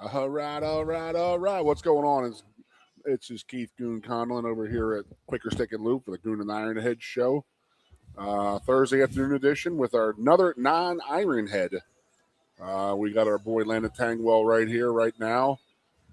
All right, all right, all right. What's going on? It's just Keith Goon Conlon over here at Quaker Steak Lube for the Goon Ironhead show. Thursday afternoon edition with our another non-Ironhead. We got our boy Landon Tengwall right here, right now.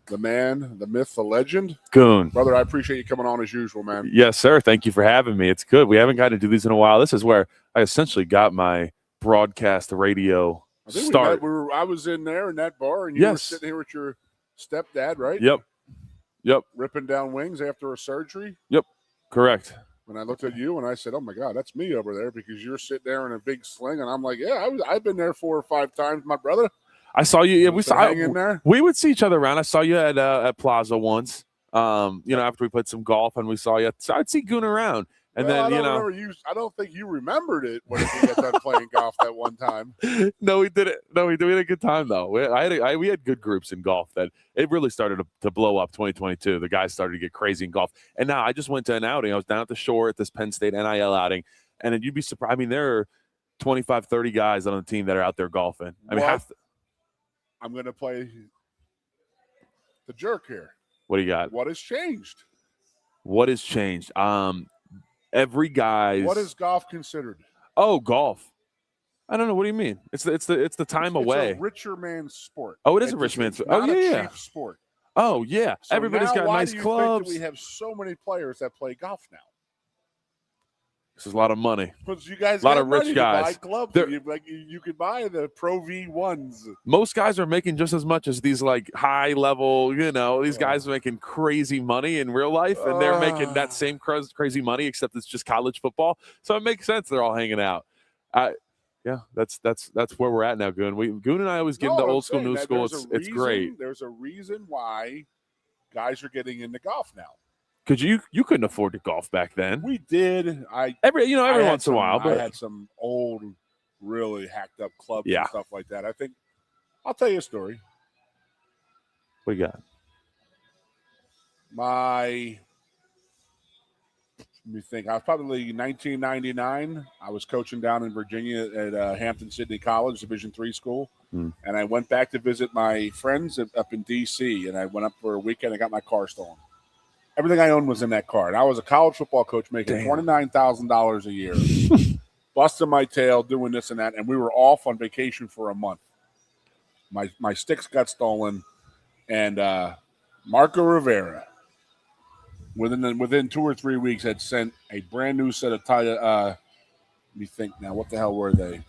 The man, the myth, the legend. Goon. Brother, I appreciate you coming on as usual, man. Yes, sir. Thank you for having me. It's good. We haven't got to do these in a while. This is where I essentially got my broadcast radio start. I was in there in that bar, and you were sitting here with your stepdad, right? Yep. Ripping down wings after a surgery? Yep. Correct. When I looked at you and I said, oh, my God, that's me over there because you're sitting there in a big sling. And I'm like, yeah, I've been there 4 or 5 times, my brother. I saw you. Yeah, we would see each other around. I saw you at Plaza once. After we played some golf and we saw you. So I'd see Goon around. And then I don't think you remembered it when we got done playing golf that one time. No, we didn't. No, we had a good time though. We had good groups in golf. That it really started to blow up. 2022, the guys started to get crazy in golf. And now I just went to an outing. I was down at the shore at this Penn State NIL outing, and then you'd be surprised. I mean, there are 25, 30 guys on the team that are out there golfing. I mean, I'm going to play the jerk here. What do you got? What has changed? What has changed? Every guy's. What is golf considered? Oh, golf. I don't know. What do you mean? It's the time away. It's a richer man's sport. Oh, it is a rich man's sport. Oh, yeah. Cheap sport. Oh, yeah. So everybody's got nice clubs. Think that we have so many players that play golf now? This is a lot of money. Because you guys, a lot of rich guys. Buy clubs. You could buy the Pro V1s. Most guys are making just as much as these like high level. These guys are making crazy money in real life, and they're making that same crazy money, except it's just college football. So it makes sense. They're all hanging out. Yeah, that's where we're at now, Goon. Goon and I always give the old school, new school. It's great. There's a reason why guys are getting into golf now. Because you couldn't afford to golf back then. We did. Every once in a while. But I had some old, really hacked up clubs and stuff like that. I think I'll tell you a story. What you got? Let me think. I was probably 1999. I was coaching down in Virginia at Hampton Sydney College, Division III school. And I went back to visit my friends up in D.C., and I went up for a weekend. I got my car stolen. Everything I owned was in that car. And I was a college football coach making $29,000 a year, busting my tail, doing this and that. And we were off on vacation for a month. My sticks got stolen. And Marco Rivera, within 2 or 3 weeks, had sent a brand new set of let me think now. What the hell were they?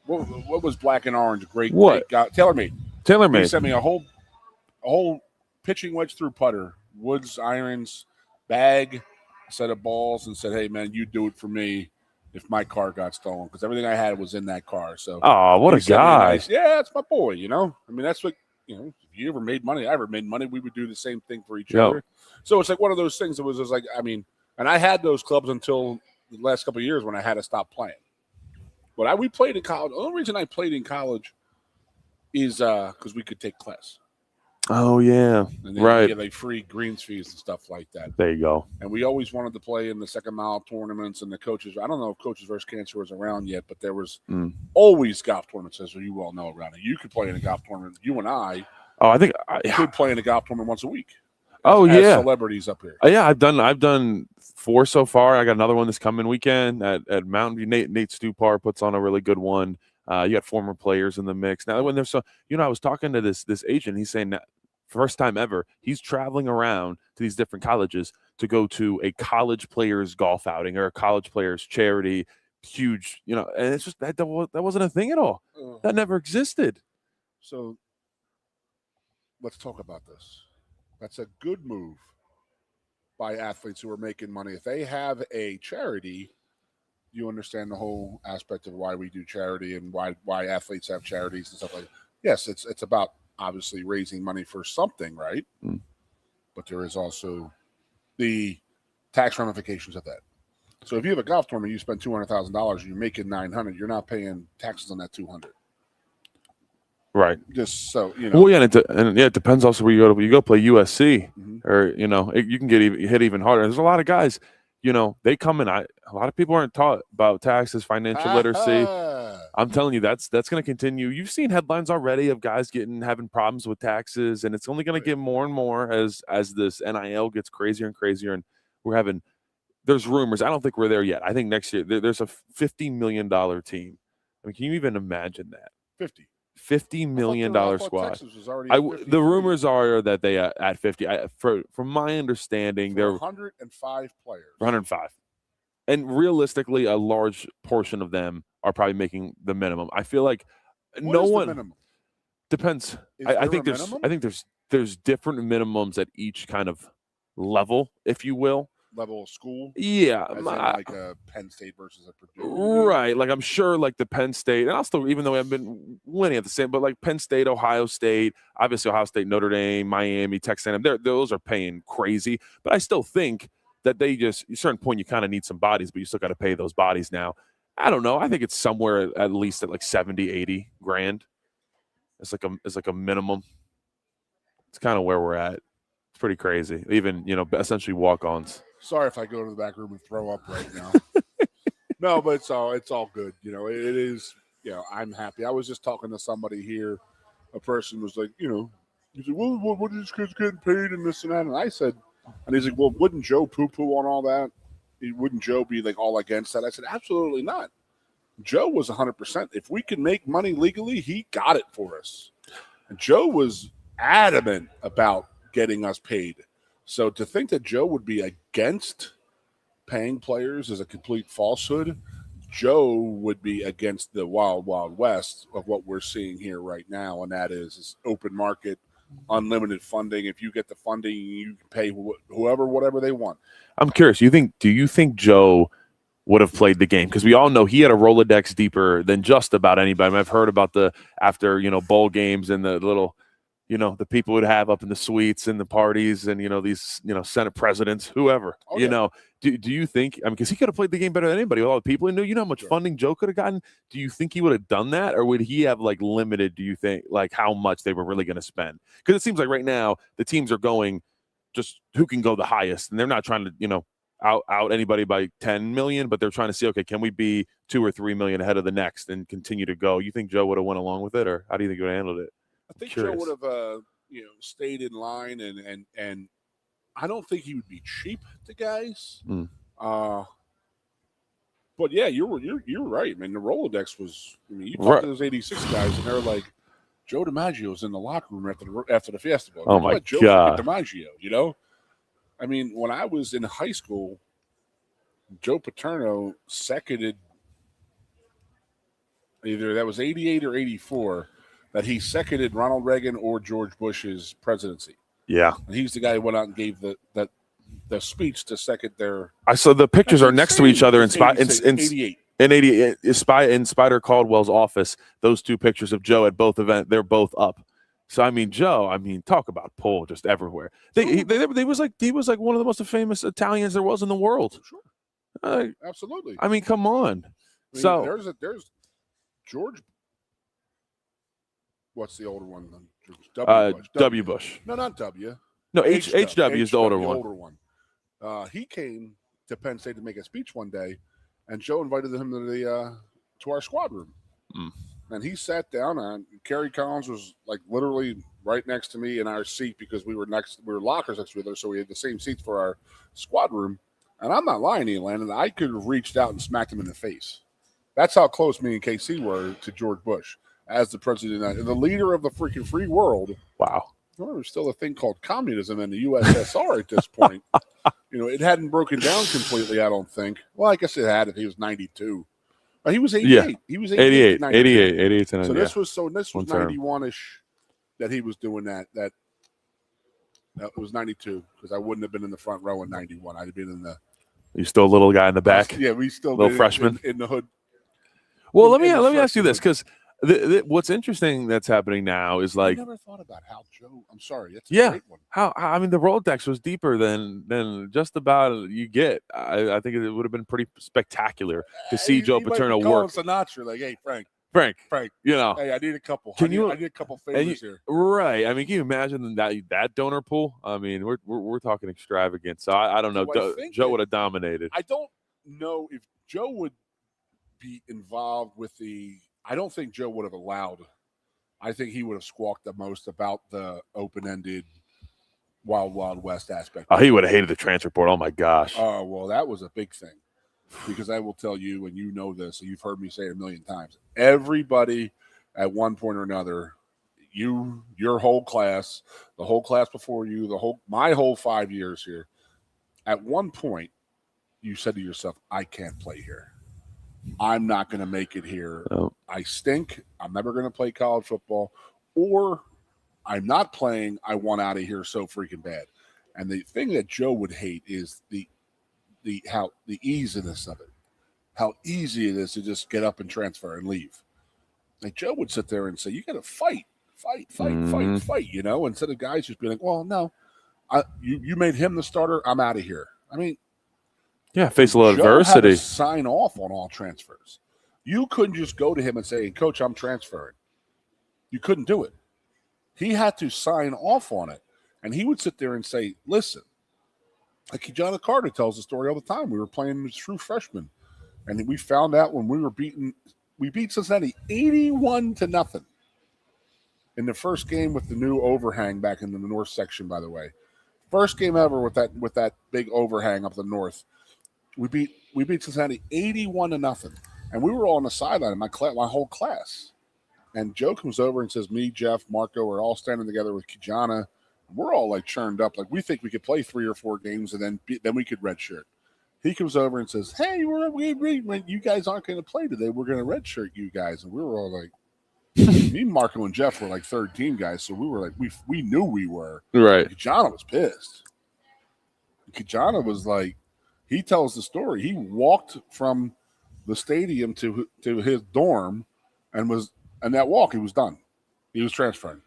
What was black and orange? Great TaylorMade. TaylorMade. He sent me a whole pitching wedge through putter, woods, irons, bag, a set of balls, and said, hey, man, you do it for me if my car got stolen, because everything I had was in that car. So, what a guy. Yeah, that's my boy, I mean, that's what, if you ever made money, I ever made money, we would do the same thing for each other. So it's like one of those things that was just like, I mean, and I had those clubs until the last couple of years when I had to stop playing. But we played in college. The only reason I played in college is because we could take class. Oh, yeah. And then right. You get like free greens fees and stuff like that. There you go. And we always wanted to play in the second mile tournaments and the coaches. I don't know if Coaches vs. Cancer was around yet, but there was always golf tournaments, as you well know, around it. You could play in a golf tournament. You and I could play in a golf tournament once a week. As celebrities up here. Yeah, I've done 4 so far. I got another one this coming weekend at Mountain View. Nate Stupar puts on a really good one. You got former players in the mix. Now, when there's I was talking to this agent. He's saying that first time ever, he's traveling around to these different colleges to go to a college players golf outing or a college players charity. Huge, and it's just that wasn't a thing at all. That never existed. So let's talk about this. That's a good move by athletes who are making money. If they have a charity, you understand the whole aspect of why we do charity and why athletes have charities and stuff like that. Yes, it's about obviously raising money for something, right? But there is also the tax ramifications of that. So if you have a golf tournament, you spend $200,000, you're making $900,000, you're not paying taxes on that $200,000. Right. Just so Well, yeah, it depends also where you go. You go play USC, or you can get hit even harder. There's a lot of guys, they come in. A lot of people aren't taught about taxes, financial literacy. I'm telling you, that's going to continue. You've seen headlines already of guys having problems with taxes, and it's only going to get more and more as this NIL gets crazier and crazier. And there's rumors. I don't think we're there yet. I think next year there's a $50 million team. I mean, can you even imagine that? $50 million squad. The rumors are that they at 50. From my understanding, they're 105 players. 105. And realistically, a large portion of them are probably making the minimum. I feel like what is the minimum? Depends. I think there's different minimums at each kind of level, if you will. Level of school. Yeah, like a Penn State versus a Purdue. Right. Like I'm sure like the Penn State, and I'll still, even though I've been winning at the same, but like Penn State, Ohio State, obviously Ohio State, Notre Dame, Miami, Texas A&M, those are paying crazy. But I still think that at a certain point, you kind of need some bodies, but you still got to pay those bodies now. I don't know. I think it's somewhere at least at like 70, 80 grand. It's like a minimum. It's kind of where we're at. It's pretty crazy. Even, essentially walk-ons. Sorry if I go to the back room and throw up right now. No, but it's all good. It is, I'm happy. I was just talking to somebody here. A person was like, he said, well, what are these kids getting paid and this and that? And I said, and he's like, well, wouldn't Joe poo-poo on all that? Wouldn't Joe be like all against that? I said, absolutely not. Joe was 100%. If we can make money legally, he got it for us. And Joe was adamant about getting us paid. So to think that Joe would be against paying players is a complete falsehood. Joe would be against the wild, wild west of what we're seeing here right now, and that is open market, unlimited funding. If you get the funding, you can pay whoever, whatever they want. I'm curious. Do you think Joe would have played the game? Because we all know he had a Rolodex deeper than just about anybody. I mean, I've heard about after bowl games and the little, the people would have up in the suites and the parties and, these, Senate presidents, whoever, do you think, because he could have played the game better than anybody with all the people he knew, how much funding Joe could have gotten. Do you think he would have done that, or would he have limited, do you think, how much they were really going to spend? Because it seems like right now the teams are going just who can go the highest, and they're not trying to, out anybody by 10 million, but they're trying to see, okay, can we be 2 or 3 million ahead of the next and continue to go? You think Joe would have went along with it, or how do you think he would have handled it? I think Joe would have, stayed in line, and I don't think he would be cheap to guys. But yeah, you're right. I mean, the Rolodex was. I mean, you talk to those 86 guys, and they're like, Joe DiMaggio's in the locker room after the Fiesta Bowl. Oh my God, DiMaggio. I mean, when I was in high school, Joe Paterno seconded. Either that was 88 or 84. That he seconded Ronald Reagan or George Bush's presidency. Yeah. And he's the guy who went out and gave the speech to second their. I saw the pictures are next to each other in 88. In 88, in Spider Caldwell's office. Those two pictures of Joe at both events, they're both up. So Joe, talk about pull just everywhere. He was like one of the most famous Italians there was in the world. Sure. Absolutely. Come on. So there's George. What's the older one? W. Bush. No, not W. No, H.W. is the older one. He came to Penn State to make a speech one day, and Joe invited him to our squad room. And he sat down, and Kerry Collins was literally right next to me in our seat because we were lockers next to each other, so we had the same seats for our squad room. And I'm not lying to you, Landon. I could have reached out and smacked him in the face. That's how close me and KC were to George Bush. As the president and the leader of the freaking free world. Wow. There's still a thing called communism in the USSR at this point. It hadn't broken down completely, I don't think. Well, I guess it had if he was 92. He was 88. Yeah. He was 88. 88. So this was 91-ish that he was doing that. That it was 92 because I wouldn't have been in the front row in 91. I'd have been in the. You still a little guy in the back? Yeah, we still little freshman in the hood. Well, let me ask you this because. What's interesting that's happening now is I never thought about how Joe. I'm sorry, it's a great one. How the Rolodex was deeper than just about you get. I think it would have been pretty spectacular to see Joe Paterno work. Sinatra, hey Frank. Hey, I need a couple. I need a couple favors here. Right. Can you imagine that donor pool? We're talking extravagant. So I don't know. Joe would have dominated. I don't know if Joe would be involved with the I don't think Joe would have allowed. I think he would have squawked the most about the open-ended Wild Wild West aspect. Oh, he would have hated the transfer portal. Oh my gosh. Oh, well, that was a big thing. Because I will tell you, and you know this, and you've heard me say it a million times, everybody at one point or another, your whole class, the whole class before you, my whole 5 years here, at one point, you said to yourself, I can't play here. I'm not going to make it here. Oh. I stink. I'm never going to play college football. Or I'm not playing. I want out of here so freaking bad. And the thing that Joe would hate is the easiness of it, how easy it is to just get up and transfer and leave. Like Joe would sit there and say, "You got to fight, you know." Instead of guys just being like, "Well, no, you made him the starter. I'm out of here." I mean, yeah, face a lot of adversity. Had to sign off on all transfers. You couldn't just go to him and say, "Coach, I'm transferring." You couldn't do it. He had to sign off on it, and he would sit there and say, "Listen." Like John Carter tells the story all the time. We were playing as true freshmen, and we found out when we beat Cincinnati 81-0 in the first game with the new overhang back in the north section. By the way, first game ever with that big overhang up the north. We beat Cincinnati 81-0, and we were all on the sideline. My whole class, and Joe comes over and says, "Me, Jeff, Marco, we're all standing together with Kijana." We're all like churned up, like we think we could play 3 or 4 games and then we could redshirt. He comes over and says, "Hey, we agreed when you guys aren't going to play today. We're going to redshirt you guys." And we were all like, me, Marco, and Jeff were like third team guys, so we were like, we knew we were. Right. Kijana was pissed. Kijana was like, he tells the story. He walked from the stadium to his dorm, and that walk he was done. He was transferring.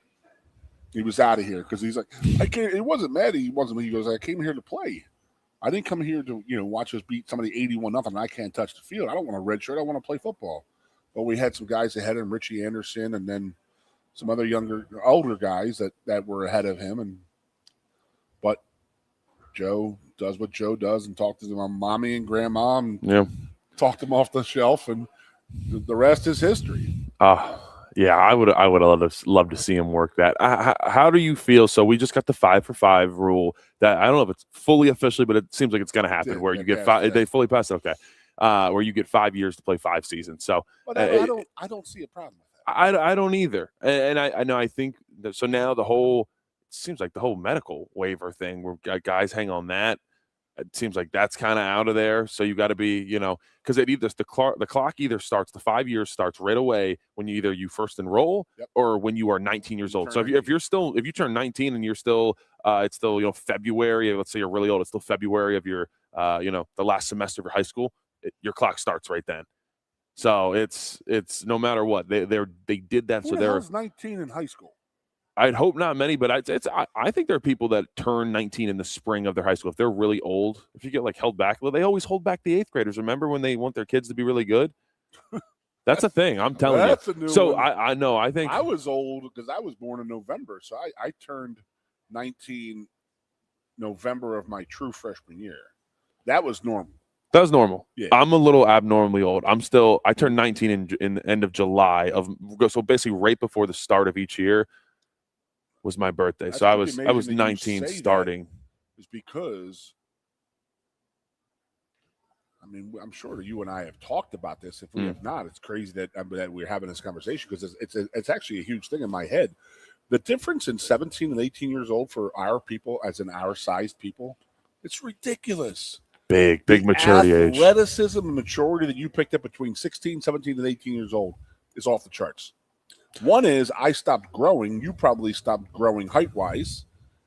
He was out of here because he's like, I can't. It wasn't mad. He wasn't. He goes, I came here to play. I didn't come here to watch us beat somebody 81-0. And I can't touch the field. I don't want a red shirt. I want to play football. But we had some guys ahead of him, Richie Anderson, and then some other older guys that were ahead of him. But Joe does what Joe does and talked to them on mommy and grandma and talked them off the shelf, and the rest is history. Yeah, I would have loved to see him work that. How do you feel? So we just got the 5-for-5 rule that I don't know if it's fully officially, but it seems like it's going to happen where you get 5. They fully passed it. Okay, where you get 5 years to play 5 seasons. So but I don't see a problem with that. I don't either. And I know I think that, so now it seems like the whole medical waiver thing where guys hang on that. It seems like that's kind of out of there. So you got to be, because the clock either starts, the 5 years starts right away when you first enroll or when you are 19 years old. So if you turn 19 and you're still, it's still, February, let's say you're really old, it's still February of your, the last semester of your high school, your clock starts right then. So it's no matter what they did that. Who the hell's 19 in high school? I'd hope not many, but I think there are people that turn 19 in the spring of their high school. If they're really old, if you get held back, well, they always hold back the 8th graders. Remember when they want their kids to be really good? That's a thing. I'm telling you. So I know. I think I was old because I was born in November. So I turned 19 November of my true freshman year. That was normal. That was normal. Yeah. I'm a little abnormally old. I turned 19 in the end of July so basically right before the start of each year was my birthday. So I was 19 starting. Is because I'm sure you and I have talked about this. If we have not, it's crazy that we're having this conversation because it's actually a huge thing in my head. The difference in 17 and 18 years old for our people, as in our sized people, it's ridiculous. Big maturity age. Athleticism and maturity that you picked up between 16, 17, and 18 years old is off the charts. One is I stopped growing. You probably stopped growing height-wise,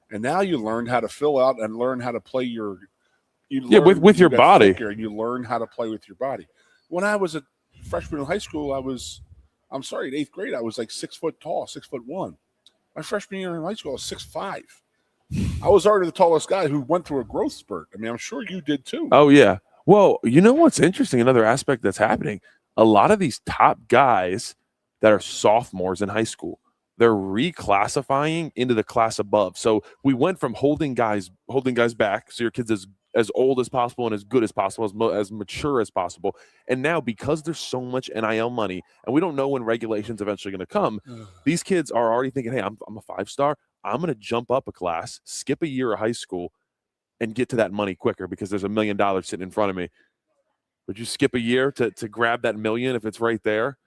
and now you learn how to fill out and learn how to play with your body. And you learn how to play with your body. When I was a freshman in high school, in 8th grade, I was like 6 foot tall, 6'1". My freshman year in high school, I was 6'5". I was already the tallest guy who went through a growth spurt. I'm sure you did too. Oh, yeah. Well, you know what's interesting? Another aspect that's happening, a lot of these top guys that are sophomores in high school, they're reclassifying into the class above. So we went from holding guys back, so your kid's as old as possible and as good as possible, as mature as possible. And now, because there's so much NIL money, and we don't know when regulations eventually going to come, these kids are already thinking, hey, I'm a 5-star. I'm going to jump up a class, skip a year of high school, and get to that money quicker because there's $1 million sitting in front of me. Would you skip a year to grab that $1 million if it's right there?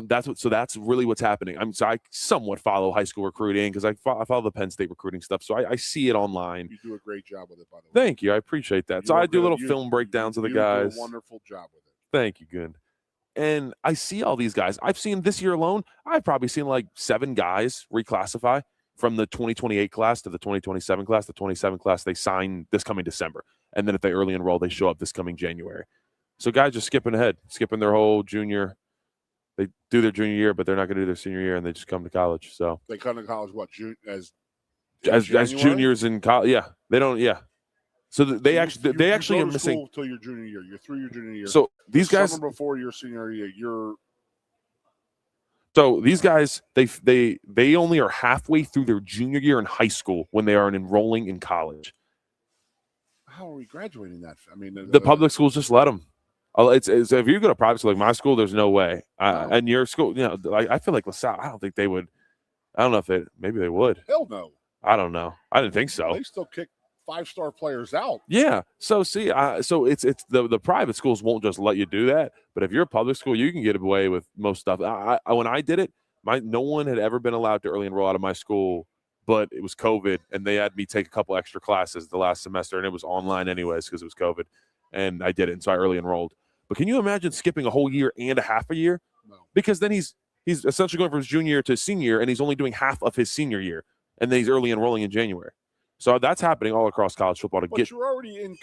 That's really what's happening. I somewhat follow high school recruiting because I follow the Penn State recruiting stuff, so I see it online. You do a great job with it, by the way. Thank you, I appreciate that. So I do little film breakdowns of the guys. You do a wonderful job with it. Thank you, Goon. And I see all these guys. I've seen this year alone. I've probably seen like 7 guys reclassify from the 2028 class to the 2027 class. The 27 class they sign this coming December, and then if they early enroll, they show up this coming January. So guys just skipping ahead, skipping their whole junior. They do their junior year, but they're not going to do their senior year, and they just come to college. So they come to college what as juniors in college? Yeah, they don't. Yeah, so they actually are missing till your junior year. You're through your junior year. So these guys before your senior year, So these guys they only are halfway through their junior year in high school when they are enrolling in college. How are we graduating that? I mean, the public schools just let them. It's if you go to private school like my school, there's no way. And your school, I feel like LaSalle. I don't think they would. I don't know if maybe they would. Hell no. I don't know. I didn't think so. They still kick 5-star players out. Yeah. So see, so it's the private schools won't just let you do that. But if you're a public school, you can get away with most stuff. When I did it, no one had ever been allowed to early enroll out of my school. But it was COVID, and they had me take a couple extra classes the last semester, and it was online anyways because it was COVID, and I did it, and so I early enrolled. But can you imagine skipping a whole year and a half a year? No. Because then he's essentially going from his junior year to senior year, and he's only doing half of his senior year, and then he's early enrolling in January. So that's happening all across college football. You're already in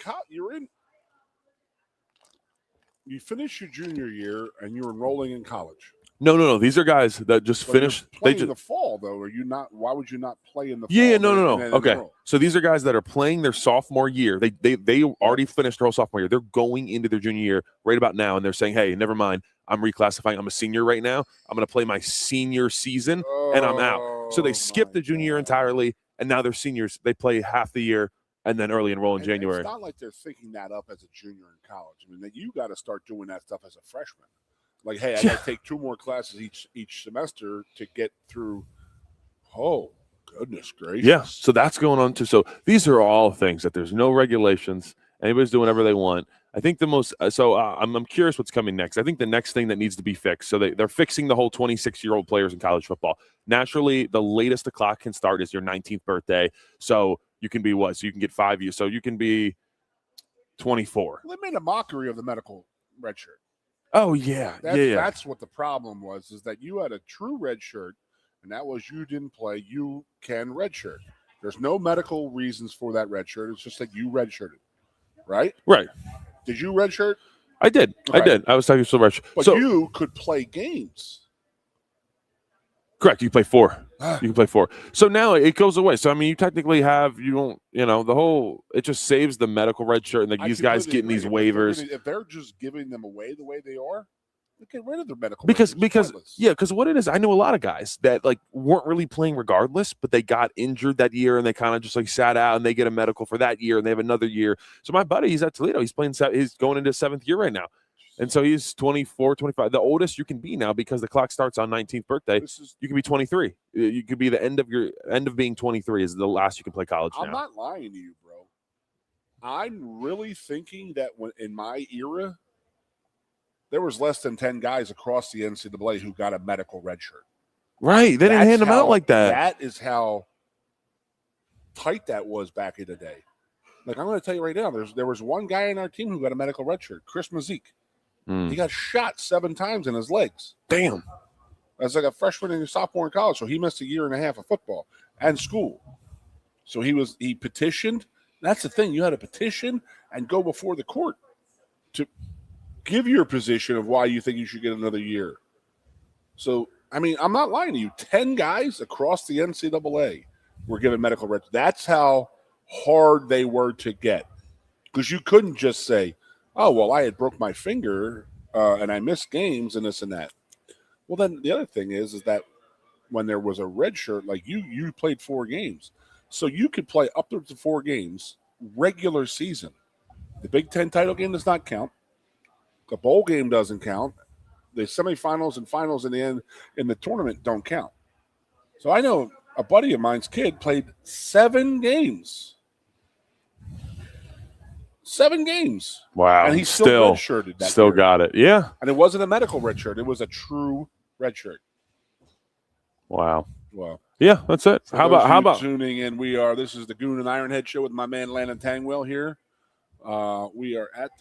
you finish your junior year, and you're enrolling in college. No. These are guys that just finished. They just in the fall, though. Are you not? Why would you not play in the fall? Yeah, no. Okay, so these are guys that are playing their sophomore year. They already finished their whole sophomore year. They're going into their junior year right about now, and they're saying, "Hey, never mind. I'm reclassifying. I'm a senior right now. I'm going to play my senior season, and I'm out." So they skipped the junior year entirely, and now they're seniors. They play half the year and then early enroll in January. It's not like they're thinking that up as a junior in college. I mean, you got to start doing that stuff as a freshman. Like, hey, I got to take 2 more classes each semester to get through. Oh, goodness gracious. Yeah, so that's going on too. So these are all things that there's no regulations. Anybody's doing whatever they want. I think the most I'm curious what's coming next. I think the next thing that needs to be fixed. So they're fixing the whole 26-year-old players in college football. Naturally, the latest the clock can start is your 19th birthday. So you can be what? So you can get 5 years. So you can be 24. Well, they made a mockery of the medical red shirt. Oh, yeah. That's what the problem was, is that you had a true red shirt, and that was you didn't play. You can red shirt. There's no medical reasons for that red shirt. It's just that you red shirted, right? Right. Did you red shirt? I did. Okay. I did. I was talking so much. But you could play games. Correct. You play 4. You can play 4. So now it goes away. So, I mean, you technically it just saves the medical red shirt and these guys getting these waivers. If they're just giving them away the way they are, get rid of their medical because what it is, I know a lot of guys that weren't really playing regardless, but they got injured that year and they kind of just sat out and they get a medical for that year and they have another year. So my buddy, he's at Toledo. He's going into his 7th year right now. And so he's 24, 25, the oldest you can be now because the clock starts on 19th birthday. You can be 23. You could be the end of being 23 is the last you can play college now. I'm not lying to you, bro. I'm really thinking that in my era, there was less than 10 guys across the NCAA who got a medical red shirt. Right. They didn't hand them out like that. That is how tight that was back in the day. I'm going to tell you right now, there was one guy in our team who got a medical red shirt, Chris Mazik. He got shot 7 times in his legs. Damn. As a freshman and a sophomore in college, so he missed a year and a half of football and school. So he petitioned. That's the thing. You had to petition and go before the court to give your position of why you think you should get another year. So, I mean, I'm not lying to you. 10 guys across the NCAA were given medical red. That's how hard they were to get. Because you couldn't just say, oh, well, I had broke my finger and I missed games and this and that. Well, then the other thing is that when there was a red shirt, you played 4 games. So you could play up to 4 games regular season. The Big Ten title game does not count. The bowl game doesn't count. The semifinals and finals in the end in the tournament don't count. So I know a buddy of mine's kid played 7 games. 7 games. Wow. And he still redshirted that Still year. got it. Yeah. And it wasn't a medical red shirt. It was a true red shirt. Wow. Well, yeah, that's it. how about tuning in? This is the Goon Ironhead show with my man Landon Tengwall here. We are at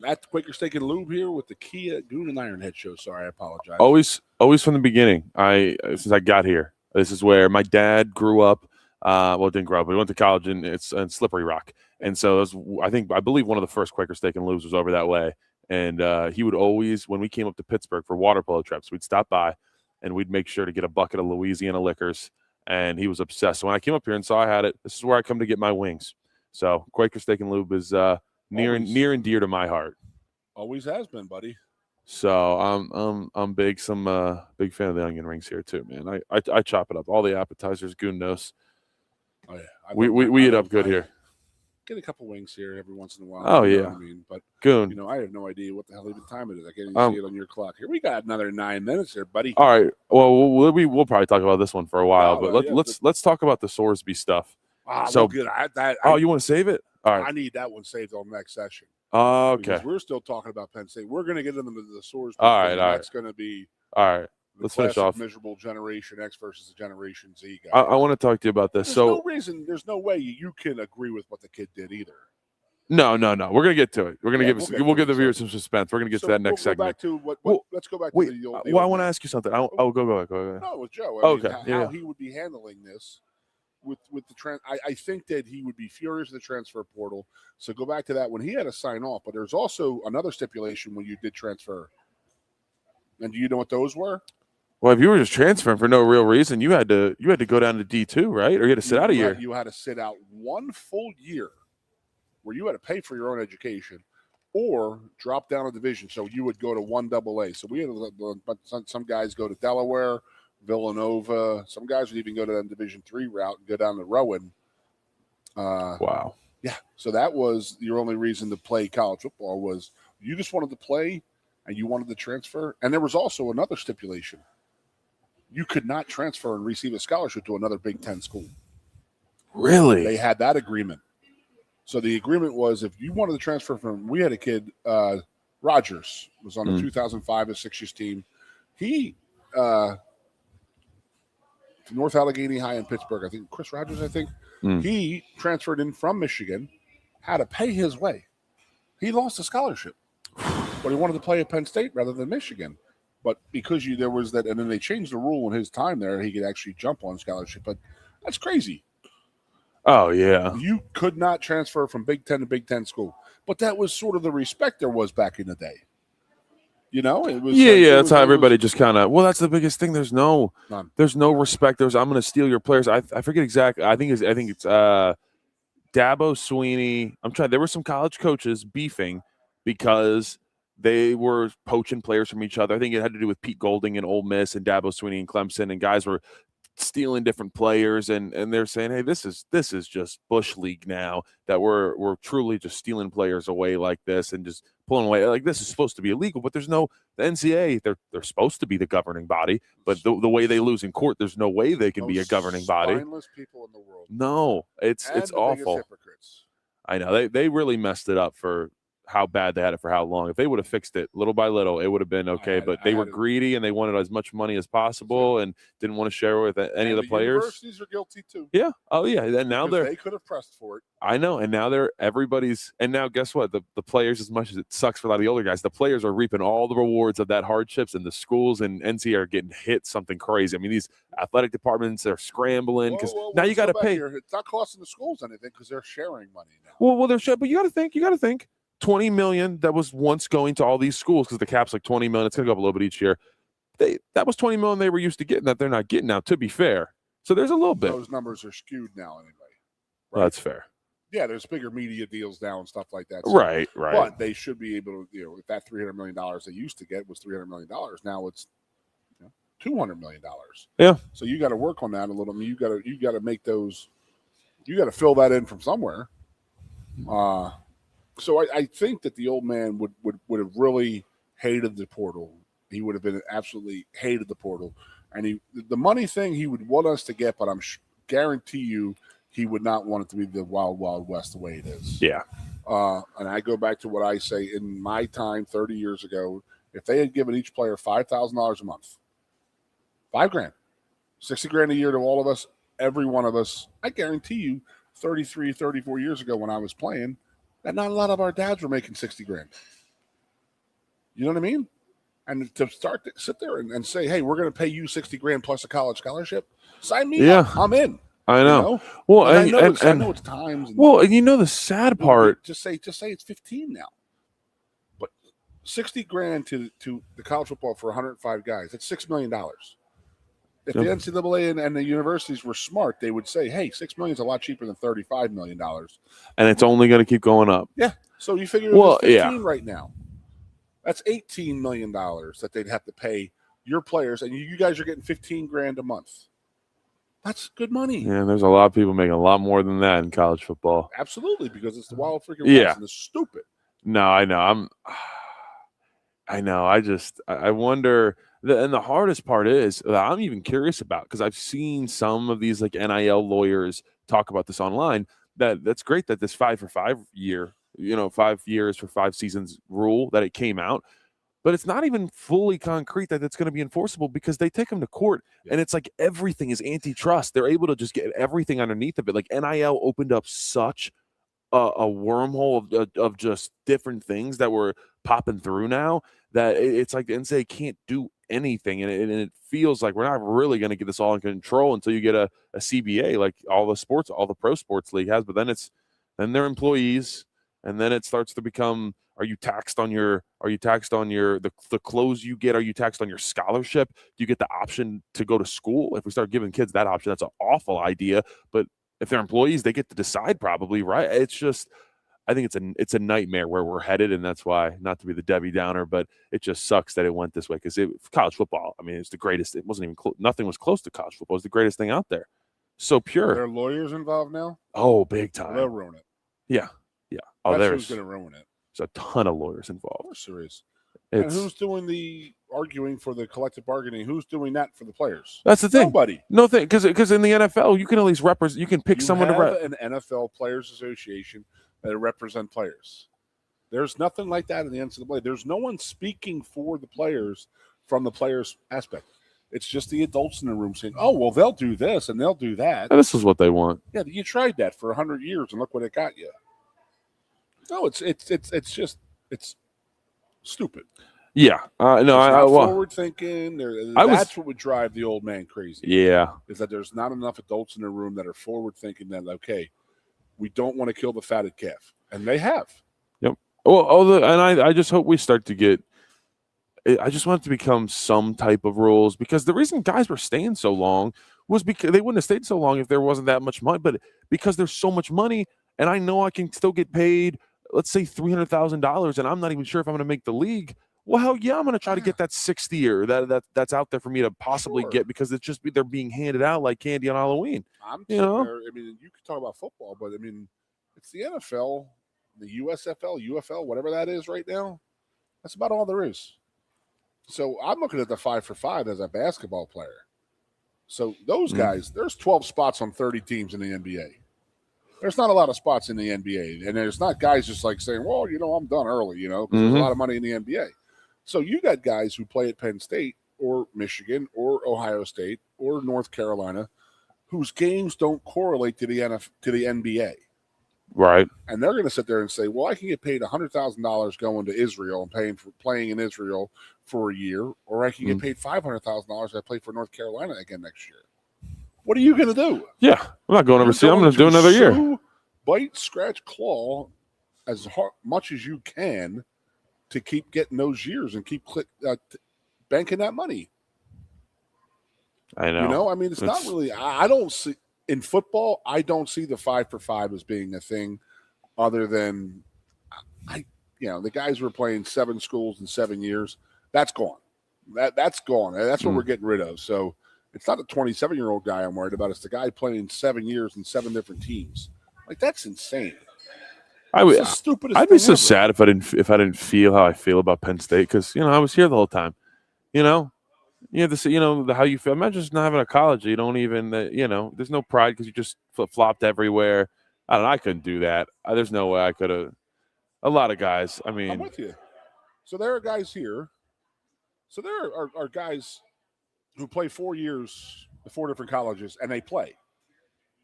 the Quaker Steak Lube here with the Kia Goon Ironhead show. Sorry, I apologize. Always from the beginning. Since I got here, this is where my dad grew up. Didn't grow up, but he went to college in Slippery Rock. And so it was, I believe one of the first Quaker Steak and Lubes was over that way. And he would always, when we came up to Pittsburgh for water polo trips, we'd stop by and we'd make sure to get a bucket of Louisiana liquors. And he was obsessed. So when I came up here and saw I had it, this is where I come to get my wings. So Quaker Steak and Lube is near and dear to my heart. Always has been, buddy. So I'm big fan of the onion rings here too, man. I chop it up. All the appetizers, Goon knows. Oh yeah, we eat up good here. Get a couple wings here every once in a while. Oh you know yeah, what I mean, but Goon. I have no idea what the hell even time it is. I can't even see it on your clock. Here we got another 9 minutes here, buddy. All right. Well, we'll probably talk about this one for a while, but let's talk about the Sorsby stuff. So good. You want to save it? All right. I need that one saved on the next session. Okay. Because we're still talking about Penn State. We're going to get into the Sorsby. All right. That's going to be all right. Let's finish off. Miserable Generation X versus the Generation Z guy. I want to talk to you about this. There's no way you can agree with what the kid did either. No. We're gonna get to it. We'll give the viewers some suspense. We're gonna get to that next segment. Let's go back to the old. I want to ask you something. Go. No, with Joe. How he would be handling this with the I think that he would be furious with the transfer portal. So go back to that when he had to sign off. But there's also another stipulation when you did transfer. And do you know what those were? Well, if you were just transferring for no real reason, you had to go down to D2, right? Or you had to sit out a year. You had to sit out 1 full year where you had to pay for your own education or drop down a division. So you would go to 1AA. So we had some guys go to Delaware, Villanova. Some guys would even go to the Division III route and go down to Rowan. Wow. Yeah. So that was your only reason to play college football was you just wanted to play and you wanted to transfer. And there was also another stipulation. You could not transfer and receive a scholarship to another Big Ten school. Really? They had that agreement. So the agreement was if you wanted to transfer we had a kid, Rogers, was on the 2005 and 6 years team. He, North Allegheny High in Pittsburgh, I think, Chris Rogers, he transferred in from Michigan, had to pay his way. He lost a scholarship, but he wanted to play at Penn State rather than Michigan. But because there was that, and then they changed the rule in his time there, he could actually jump on scholarship. But that's crazy. Oh, yeah. You could not transfer from Big Ten to Big Ten school. But that was sort of the respect there was back in the day. It was. That's how everybody just kind of. Well, that's the biggest thing. There's no respect. I'm going to steal your players. I forget exactly. I think it's Dabo Sweeney. There were some college coaches beefing because they were poaching players from each other. I think it had to do with Pete Golding and Ole Miss and Dabo Sweeney and Clemson, and guys were stealing different players, and they're saying, hey, this is just Bush League now, that we're truly just stealing players away like this and just pulling away. Like, this is supposed to be illegal, but there's no, the NCAA, they're supposed to be the governing body, but the way they lose in court, there's no way they can be a governing body. Spineless people in the world. No, it's awful. Hypocrites. I know they really messed it up for how bad they had it for how long. If they would have fixed it little by little, it would have been okay. But they were greedy and they wanted as much money as possible and didn't want to share with any of the players. Universities are guilty too. Yeah. Oh yeah. And now they could have pressed for it. I know. And now and now guess what? The players, as much as it sucks for a lot of the older guys, the players are reaping all the rewards of that hardships, and the schools and NCAA are getting hit something crazy. I mean, these athletic departments are scrambling because now you got to pay. It's not costing the schools anything because they're sharing money now. Well, they're sharing, but you got to think. $20 million that was once going to all these schools because the cap's like $20 million. It's going to go up a little bit each year. That was $20 million they were used to getting that they're not getting now, to be fair. So there's a little bit. Those numbers are skewed now anyway. Right? Well, that's fair. Yeah, there's bigger media deals now and stuff like that. So, right. But they should be able to, if that $300 million they used to get was $300 million, now it's $200 million. Yeah. So you got to work on that a little. I mean, you got to make those. You got to fill that in from somewhere. So I think that the old man would have really hated the portal. He would have been absolutely hated the portal, and the money thing he would want us to get, but guarantee you he would not want it to be the wild wild west the way it is. Yeah. And I go back to what I say in my time 30 years ago. If they had given each player $5,000 a month, $5,000, $60,000 a year to all of us, every one of us, I guarantee you 33, 34 years ago when I was playing, that not a lot of our dads were making $60,000. You know what I mean? And to start to sit there and say, hey, we're going to pay you $60,000 plus a college scholarship, sign me up. I'm in. I know. You know? Well, I know it's times. And the sad part. Just say it's 15 now. But $60,000 to the college football for 105 guys, that's $6 million. If the NCAA and the universities were smart, they would say, hey, $6 million is a lot cheaper than $35 million. And it's only going to keep going up. Yeah. So you figure it's 15 right now. That's $18 million that they'd have to pay your players, and you guys are getting $15,000 a month. That's good money. Yeah, there's a lot of people making a lot more than that in college football. Absolutely, because it's the wild freaking West and it's stupid. No, I know. I wonder. And the hardest part is that I'm even curious about, because I've seen some of these like NIL lawyers talk about this online. That's great that this 5 for 5 year, 5 years for 5 seasons rule that it came out. But it's not even fully concrete that it's going to be enforceable, because they take them to court and it's like everything is antitrust. They're able to just get everything underneath of it. Like NIL opened up such a wormhole of just different things that were popping through now that it's like the NCAA can't do anything. And it feels like we're not really going to get this all in control until you get a CBA, like all the pro sports league has. But then they're employees, and then it starts to become, are you taxed on the clothes you get? Are you taxed on your scholarship? Do you get the option to go to school? If we start giving kids that option, that's an awful idea. But if they're employees, they get to decide probably, right? It's just, I think it's a nightmare where we're headed, and that's why, not to be the Debbie Downer, but it just sucks that it went this way, because college football, I mean, it's the greatest. It wasn't even nothing was close to college football. It was the greatest thing out there. So pure. Are there lawyers involved now? Oh, big time. They'll ruin it. Yeah. Oh, that's who's going to ruin it. There's a ton of lawyers involved. Of course there is. And who's doing the arguing for the collective bargaining? Who's doing that for the players? That's the thing. Nobody. No thing, because in the NFL, you can at least represent. You can pick someone to an NFL Players Association that represent players. There's nothing like that in the NCAA. There's no one speaking for the players from the players' aspect. It's just the adults in the room saying, "Oh, well, they'll do this and they'll do that." And this is what they want. Yeah, you tried that for 100 years, and look what it got you. No, it's just stupid. Yeah, forward thinking. That's what would drive the old man crazy. Yeah, is that there's not enough adults in the room that are forward thinking that, okay, we don't want to kill the fatted calf, and they have. Yep. Well, I just hope we start to get. I just want it to become some type of rules, because the reason guys were staying so long was because they wouldn't have stayed so long if there wasn't that much money, but because there's so much money, and I know I can still get paid, let's say $300,000, and I'm not even sure if I'm going to make the league. Well, hell yeah, I'm going to try to get that 60 or that's out there for me to possibly get, because it's just they're being handed out like candy on Halloween. There, I mean, you could talk about football, but I mean, it's the NFL, the USFL, UFL, whatever that is right now. That's about all there is. So I'm looking at the 5 for 5 as a basketball player. So those guys, there's 12 spots on 30 teams in the NBA. There's not a lot of spots in the NBA, and there's not guys just like saying, well, I'm done early, because there's a lot of money in the NBA. So you got guys who play at Penn State or Michigan or Ohio State or North Carolina whose games don't correlate to the NBA. Right. And they're going to sit there and say, well, I can get paid $100,000 going to Israel and playing in Israel for a year, or I can get paid $500,000 if I play for North Carolina again next year. What are you going to do? Yeah, I'm not going overseas. I'm going to do another year. Bite, scratch, claw as much as you can to keep getting those years and keep banking that money. I know. I mean, it's not really. I don't see in football. I don't see the 5 for 5 as being a thing, other than the guys were playing 7 schools in 7 years. That's gone. That's gone. That's what we're getting rid of. So. It's not a 27-year-old guy I'm worried about. It's the guy playing 7 years in 7 different teams. Like, that's insane. It's the stupidest I'd be thing so ever. sad if I didn't feel how I feel about Penn State, because I was here the whole time. You have to see how you feel. Imagine just not having a college. You don't even there's no pride because you just flip-flopped everywhere. I don't know. I couldn't do that. There's no way I could have. A lot of guys. I mean, I'm with you. So there are guys here. So there are guys who play 4 years at 4 different colleges, and they play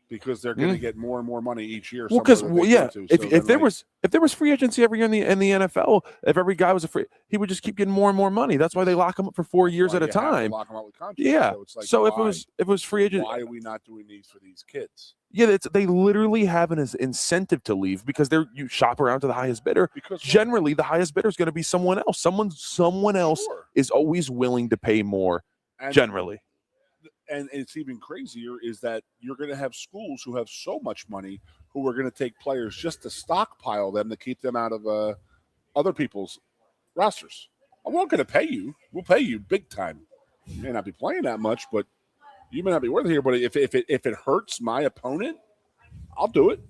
because they're going to get more and more money each year. Well, because if there was free agency every year in the NFL, if every guy was he would just keep getting more and more money. That's why they lock him up for 4 years at a time. Lock them up with contracts. Yeah. So, it's like, so if it was free agency, why are we not doing these for these kids? Yeah, they literally have an incentive to leave because you shop around to the highest bidder. Because generally, the highest bidder is going to be someone else. Someone else is always willing to pay more. Generally. And it's even crazier is that you're going to have schools who have so much money who are going to take players just to stockpile them to keep them out of other people's rosters. I'm not going to pay you. We'll pay you big time. You may not be playing that much, but you may not be worth it here. But if it hurts my opponent, I'll do it.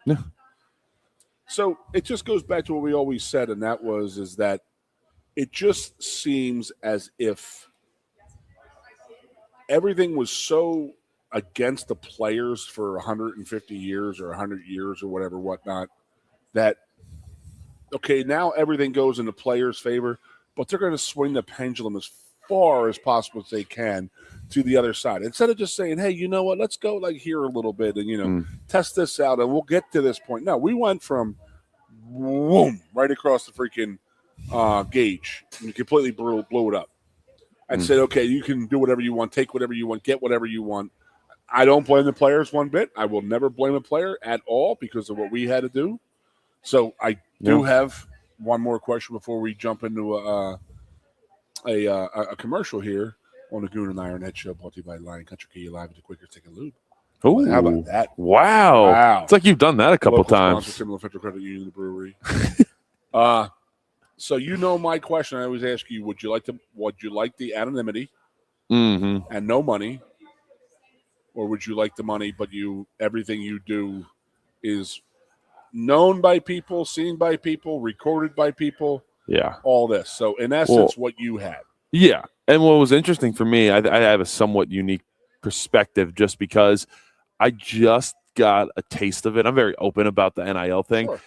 Yeah. So it just goes back to what we always said, and that is that it just seems as if everything was so against the players for 150 years or 100 years or whatnot, that, okay, now everything goes in the players' favor, but they're going to swing the pendulum as far as possible as they can to the other side. Instead of just saying, hey, you know what, let's go like here a little bit and, test this out and we'll get to this point. No, we went from boom, right across the freaking gauge and completely blew it up. And said, okay, you can do whatever you want, take whatever you want, get whatever you want. I don't blame the players one bit. I will never blame a player at all because of what we had to do. So I do have one more question before we jump into a commercial here on the Goon Ironhead show, brought to you by Lion Country Key Live at the Quaker Steak Lube. Oh, how about that? Wow. It's like you've done that a couple times. Similar Federal Credit Union, the brewery. So my question. I always ask you: Would you like the anonymity and no money, or would you like the money but everything you do is known by people, seen by people, recorded by people? Yeah, all this. So in essence, what you had. Yeah, and what was interesting for me, I have a somewhat unique perspective just because I just got a taste of it. I'm very open about the NIL thing. Sure.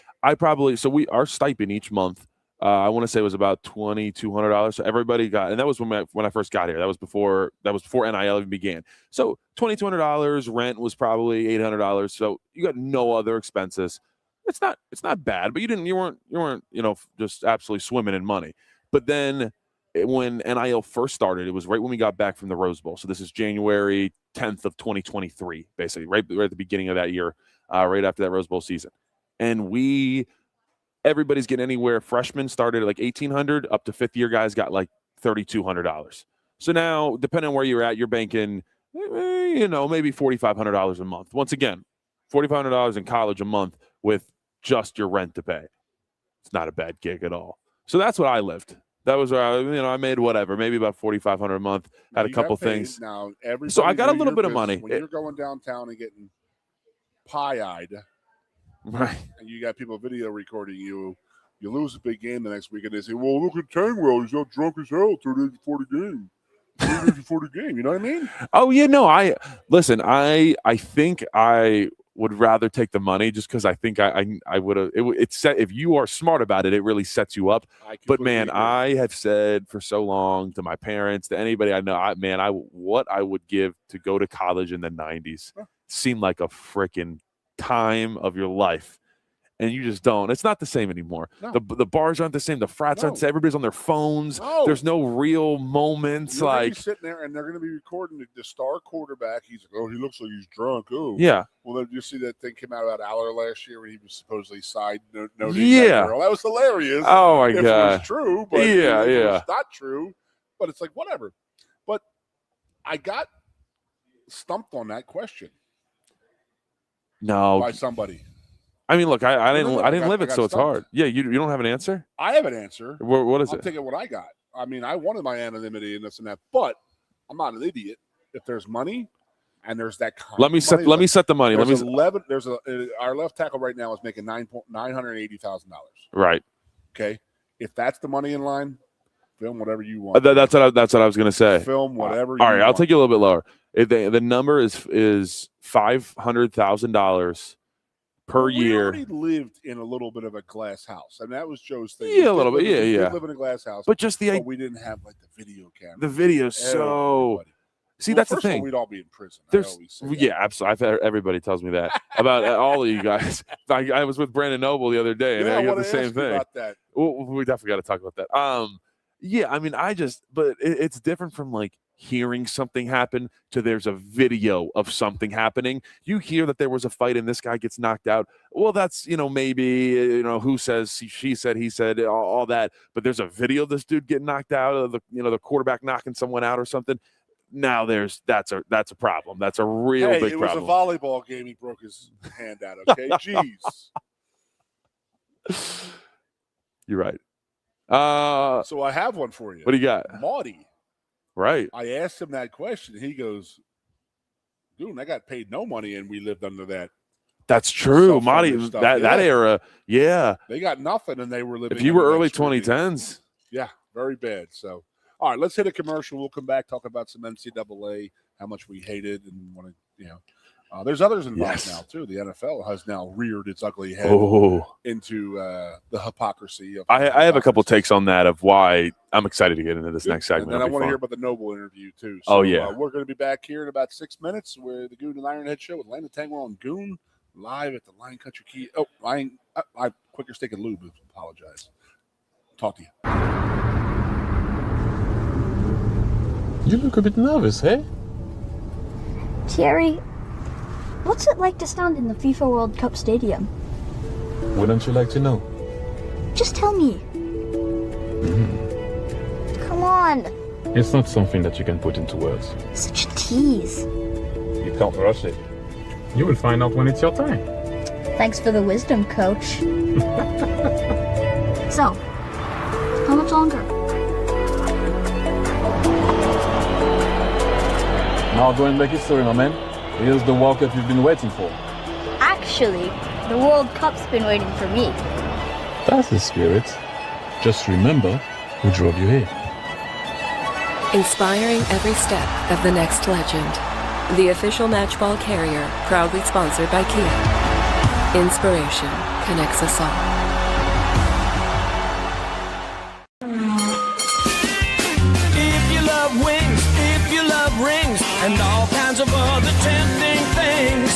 Our stipend each month. I want to say it was about $2,200. So everybody got, and that was when I first got here. That was before NIL even began. So $2,200. Rent was probably $800. So you got no other expenses. It's not bad, but you weren't just absolutely swimming in money. But then when NIL first started, it was right when we got back from the Rose Bowl. So this is January 10th of 2023, basically right at the beginning of that year, right after that Rose Bowl season, and everybody's getting anywhere. Freshmen started at like $1,800 up to fifth year guys got like $3,200. So now, depending on where you're at, you're banking, maybe $4,500 a month. Once again, $4,500 in college a month with just your rent to pay. It's not a bad gig at all. So that's what I lived. That was where I made whatever, maybe about $4,500 a month. Had a couple things. Now, so I got a little bit of money. When you're going downtown and getting pie-eyed, right? And you got people video recording you. You lose a big game the next week, and they say, "Well, look at Tengwall. He's all drunk as hell. 30 days before the game. 30 days before the game." You know what I mean? Oh yeah, no. I think I would rather take the money just because I think I would have. It's set if you are smart about it, it really sets you up. But man, I have said for so long to my parents, to anybody I know, what I would give to go to college in the '90s seemed like a freaking time of your life, and you just don't. It's not the same anymore. No. The bars aren't the same. The frats aren't the same. Everybody's on their phones. No. There's no real moments. You're like sitting there, and they're going to be recording the star quarterback. He's like, "Oh, he looks like he's drunk." Oh, yeah. Well, did you see that thing came out about Aller last year when he was supposedly side noting yeah. that girl? That was hilarious. Oh my god, God, it was true, but it's not true. But it's like whatever. But I got stumped on that question. No, by somebody. I mean, look, I didn't live it, so it's hard. Yeah, you don't have an answer? I have an answer. What is it? I'm taking what I got. I mean, I wanted my anonymity and this and that, but I'm not an idiot. If there's money and there's that. Let me set the money. Our left tackle right now is making $980,000. Right. Okay. If that's the money in line, film whatever you want. That's what I was going to say. Film whatever. All right, I'll take you a little bit lower. The number is $500,000 per year. We already lived in a little bit of a glass house, and that was Joe's thing. Yeah, a little bit. We did live in a glass house, but we didn't have like the video camera. The video, so see, that's the thing. We'd all be in prison. Absolutely. Everybody tells me that about all of you guys. I was with Brandon Noble the other day, and I got the same thing. About that. We definitely got to talk about that. Yeah, I mean, but it's different from like hearing something happen to there's a video of something happening. You hear that there was a fight and this guy gets knocked out. Well, that's, maybe, who says, she said, he said, all that. But there's a video of this dude getting knocked out, of the quarterback knocking someone out or something. Now that's a problem. That's a real big problem. It was a volleyball game. He broke his hand out. Okay, jeez. You're right. So I have one for you. What do you got? Maudie. Right. I asked him that question. He goes, "Dude, I got paid no money, and we lived under that." That's true, Maudie. That era, yeah. They got nothing, and they were living. If you were early 2010s, yeah, very bad. So, all right, let's hit a commercial. We'll come back, talk about some NCAA, how much we hated, and want to, there's others involved now too. The NFL has now reared its ugly head into the hypocrisy. I have a couple takes on that of why I'm excited to get into this next segment. And then I want to hear about the Noble interview too. So, we're going to be back here in about 6 minutes with the Goon and Ironhead show with Landon Tengwall and Goon live at the Lion Country Key. Quaker Steak and Lube. Apologize. Talk to you. You look a bit nervous, hey? Thierry, what's it like to stand in the FIFA World Cup stadium? Wouldn't you like to know? Just tell me. Come on. It's not something that you can put into words. Such a tease. You can't rush it. You will find out when it's your time. Thanks for the wisdom, coach. So, how much longer? Now go and make history, my man. Here's the World Cup you've been waiting for. Actually, the World Cup's been waiting for me. That's the spirit. Just remember who drove you here. Inspiring every step of the next legend. The official matchball carrier, proudly sponsored by Kia. Inspiration connects us all. Rings and all kinds of other tempting things.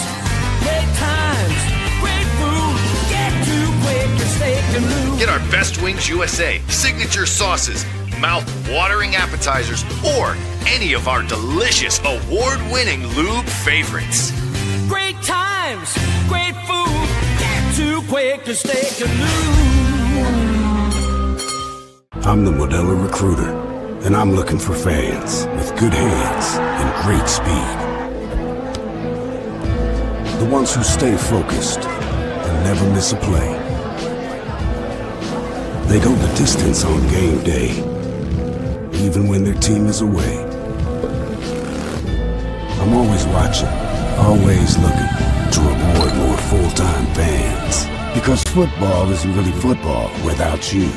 Great times, great food. Get to Quaker Steak Lube. Get our Best Wings USA, signature sauces, mouth-watering appetizers, or any of our delicious award-winning lube favorites. Great times, great food. Get to Quaker Steak Lube. I'm the Modelo Recruiter, and I'm looking for fans with good hands and great speed. The ones who stay focused and never miss a play. They go the distance on game day, even when their team is away. I'm always watching, always looking to reward more full-time fans. Because football isn't really football without you.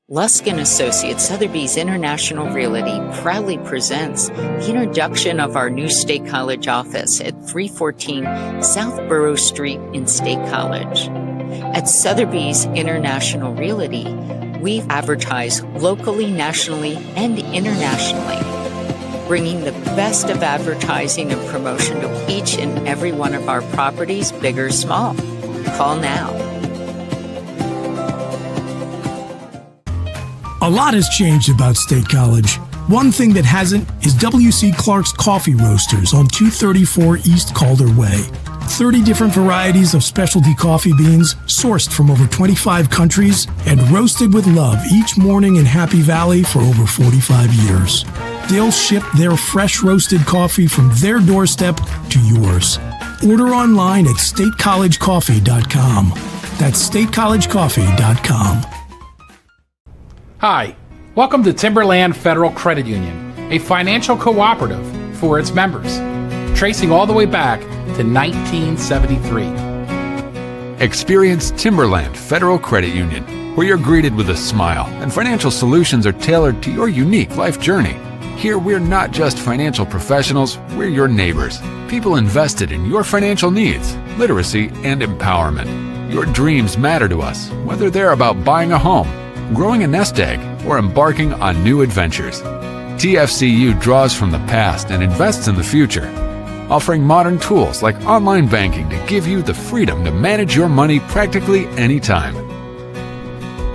Lusk & Associates Sotheby's International Realty proudly presents the introduction of our new State College office at 314 South Borough Street in State College. At Sotheby's International Realty, we advertise locally, nationally, and internationally, bringing the best of advertising and promotion to each and every one of our properties, big or small. Call now. A lot has changed about State College. One thing that hasn't is W.C. Clark's Coffee Roasters on 234 East Calder Way. 30 different varieties of specialty coffee beans sourced from over 25 countries and roasted with love each morning in Happy Valley for over 45 years. They'll ship their fresh roasted coffee from their doorstep to yours. Order online at statecollegecoffee.com. That's statecollegecoffee.com. Hi, welcome to Timberland Federal Credit Union, a financial cooperative for its members. tracing all the way back to 1973. Experience Timberland Federal Credit Union, where you're greeted with a smile and financial solutions are tailored to your unique life journey. Here, we're not just financial professionals, we're your neighbors. People invested in your financial needs, literacy, and empowerment. Your dreams matter to us, whether they're about buying a home, growing a nest egg, or embarking on new adventures. TFCU draws from the past and invests in the future, offering modern tools like online banking to give you the freedom to manage your money practically anytime.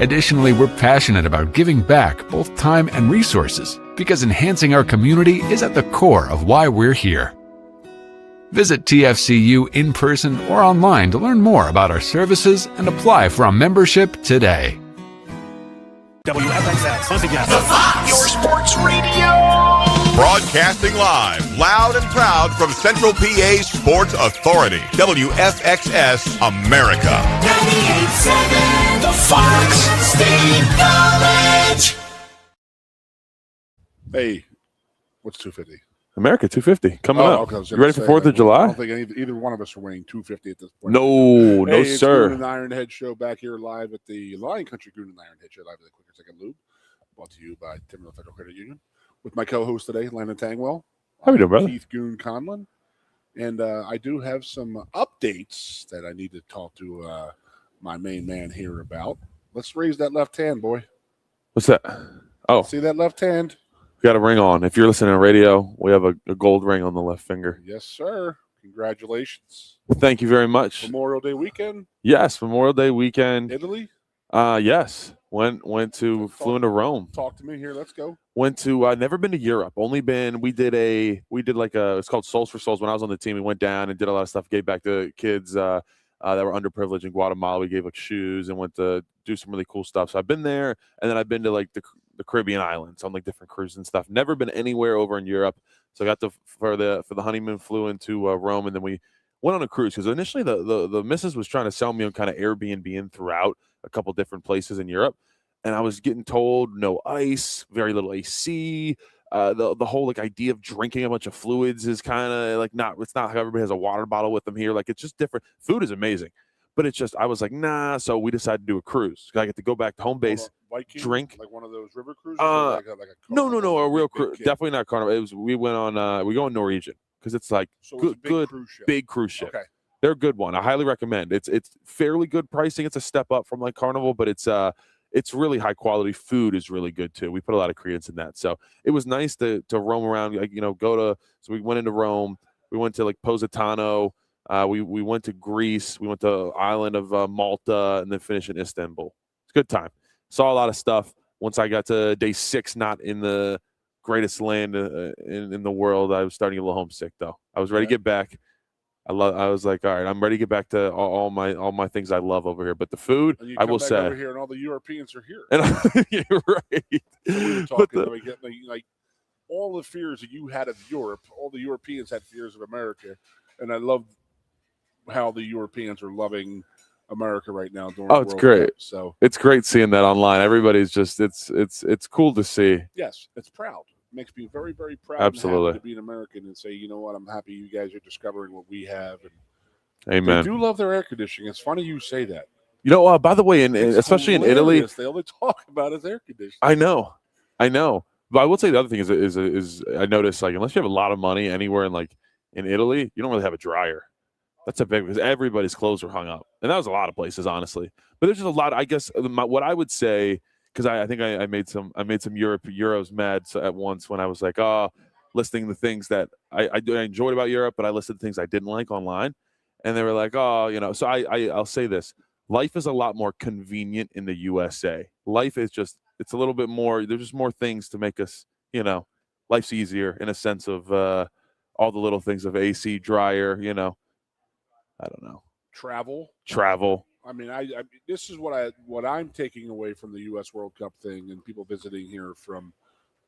Additionally, we're passionate about giving back both time and resources because enhancing our community is at the core of why we're here. Visit TFCU in person or online to learn more about our services and apply for a membership today. WFXX, once again, the Fox, your sports radio. Broadcasting live, loud and proud from Central PA's Sports Authority, WFXS America. 98.7, the Fox State College. Hey, what's 250? America 250 coming up. Okay, you ready for 4th of July? I don't think either one of us are winning 250 at this point. No, hey, no, it's sir. Goon Ironhead show back here live at the Lion Country Goon Ironhead show live at the Quaker Steak Lube, brought to you by Timberland Federal Credit Union. With my co-host today, Landon Tengwall. How are you doing, brother? Keith Goon Conlon. And I do have some updates that I need to talk to my main man here about. Let's raise that left hand, boy. What's that? Oh. See that left hand? We got a ring on. If you're listening to radio, we have a gold ring on the left finger. Yes, sir. Congratulations. Thank you very much. Memorial Day weekend? Yes, Memorial Day weekend. Italy? Yes. Flew into Rome. Talk to me here. Let's go. Went to I've never been to Europe. Only been we did it's called Souls for Souls. When I was on the team, we went down and did a lot of stuff, gave back to kids that were underprivileged in Guatemala. We gave like shoes and went to do some really cool stuff. So I've been there, and then I've been to like the Caribbean islands on like different cruises and stuff. Never been anywhere over in Europe. So I got for the honeymoon, flew into Rome, and then we went on a cruise because initially the missus was trying to sell me on kind of Airbnb throughout a couple different places in Europe, and I was getting told no ice, very little AC. The whole like idea of drinking a bunch of fluids is kind of like it's not how everybody has a water bottle with them here. Like it's just different. Food is amazing, but it's just I was like nah. So we decided to do a cruise. I get to go back to home base. Viking, drink like one of those river cruises? No, a real cruise. Definitely not Carnival. We went on we go on Norwegian because it's like good big cruise ship. Okay. They're a good one. I highly recommend. It's fairly good pricing. It's a step up from like Carnival, but it's really high quality. Food is really good too. We put a lot of credence in that. So it was nice to roam around, like so we went into Rome, we went to like Positano, we went to Greece, we went to the island of Malta, and then finished in Istanbul. It's a good time. Saw a lot of stuff. Once I got to day 6, not in the greatest land in the world, I was starting to get a little homesick though. I was ready to get back. I was like, all right, I'm ready to get back to all my things I love over here. But the food, I will say, over here and all the Europeans are here. And you're right. We were talking, like all the fears that you had of Europe, all the Europeans had fears of America, and I love how the Europeans are loving America right now during the it's World great. Cup, so it's great seeing that online. Everybody's just it's cool to see. Yes, it's proud. It makes me very, very proud. Absolutely. And happy to be an American and say, you know what, I'm happy you guys are discovering what we have. And amen. They do love their air conditioning. It's funny you say that. By the way, especially in Italy, they only talk about is air conditioning. I know. But I will say the other thing is I noticed, like, unless you have a lot of money anywhere in Italy, you don't really have a dryer. That's a big, because everybody's clothes are hung up, and that was a lot of places, honestly. But there's just a lot. I guess what I would say, because I think I made some Euros mad at once when I was like, listing the things that I enjoyed about Europe, but I listed things I didn't like online, and they were like, So I'll say this: life is a lot more convenient in the USA. Life is just it's a little bit more. There's just more things to make us, life's easier in a sense of all the little things of AC, dryer, I don't know. Travel. I mean, I this is what I'm taking away from the U.S. World Cup thing and people visiting here from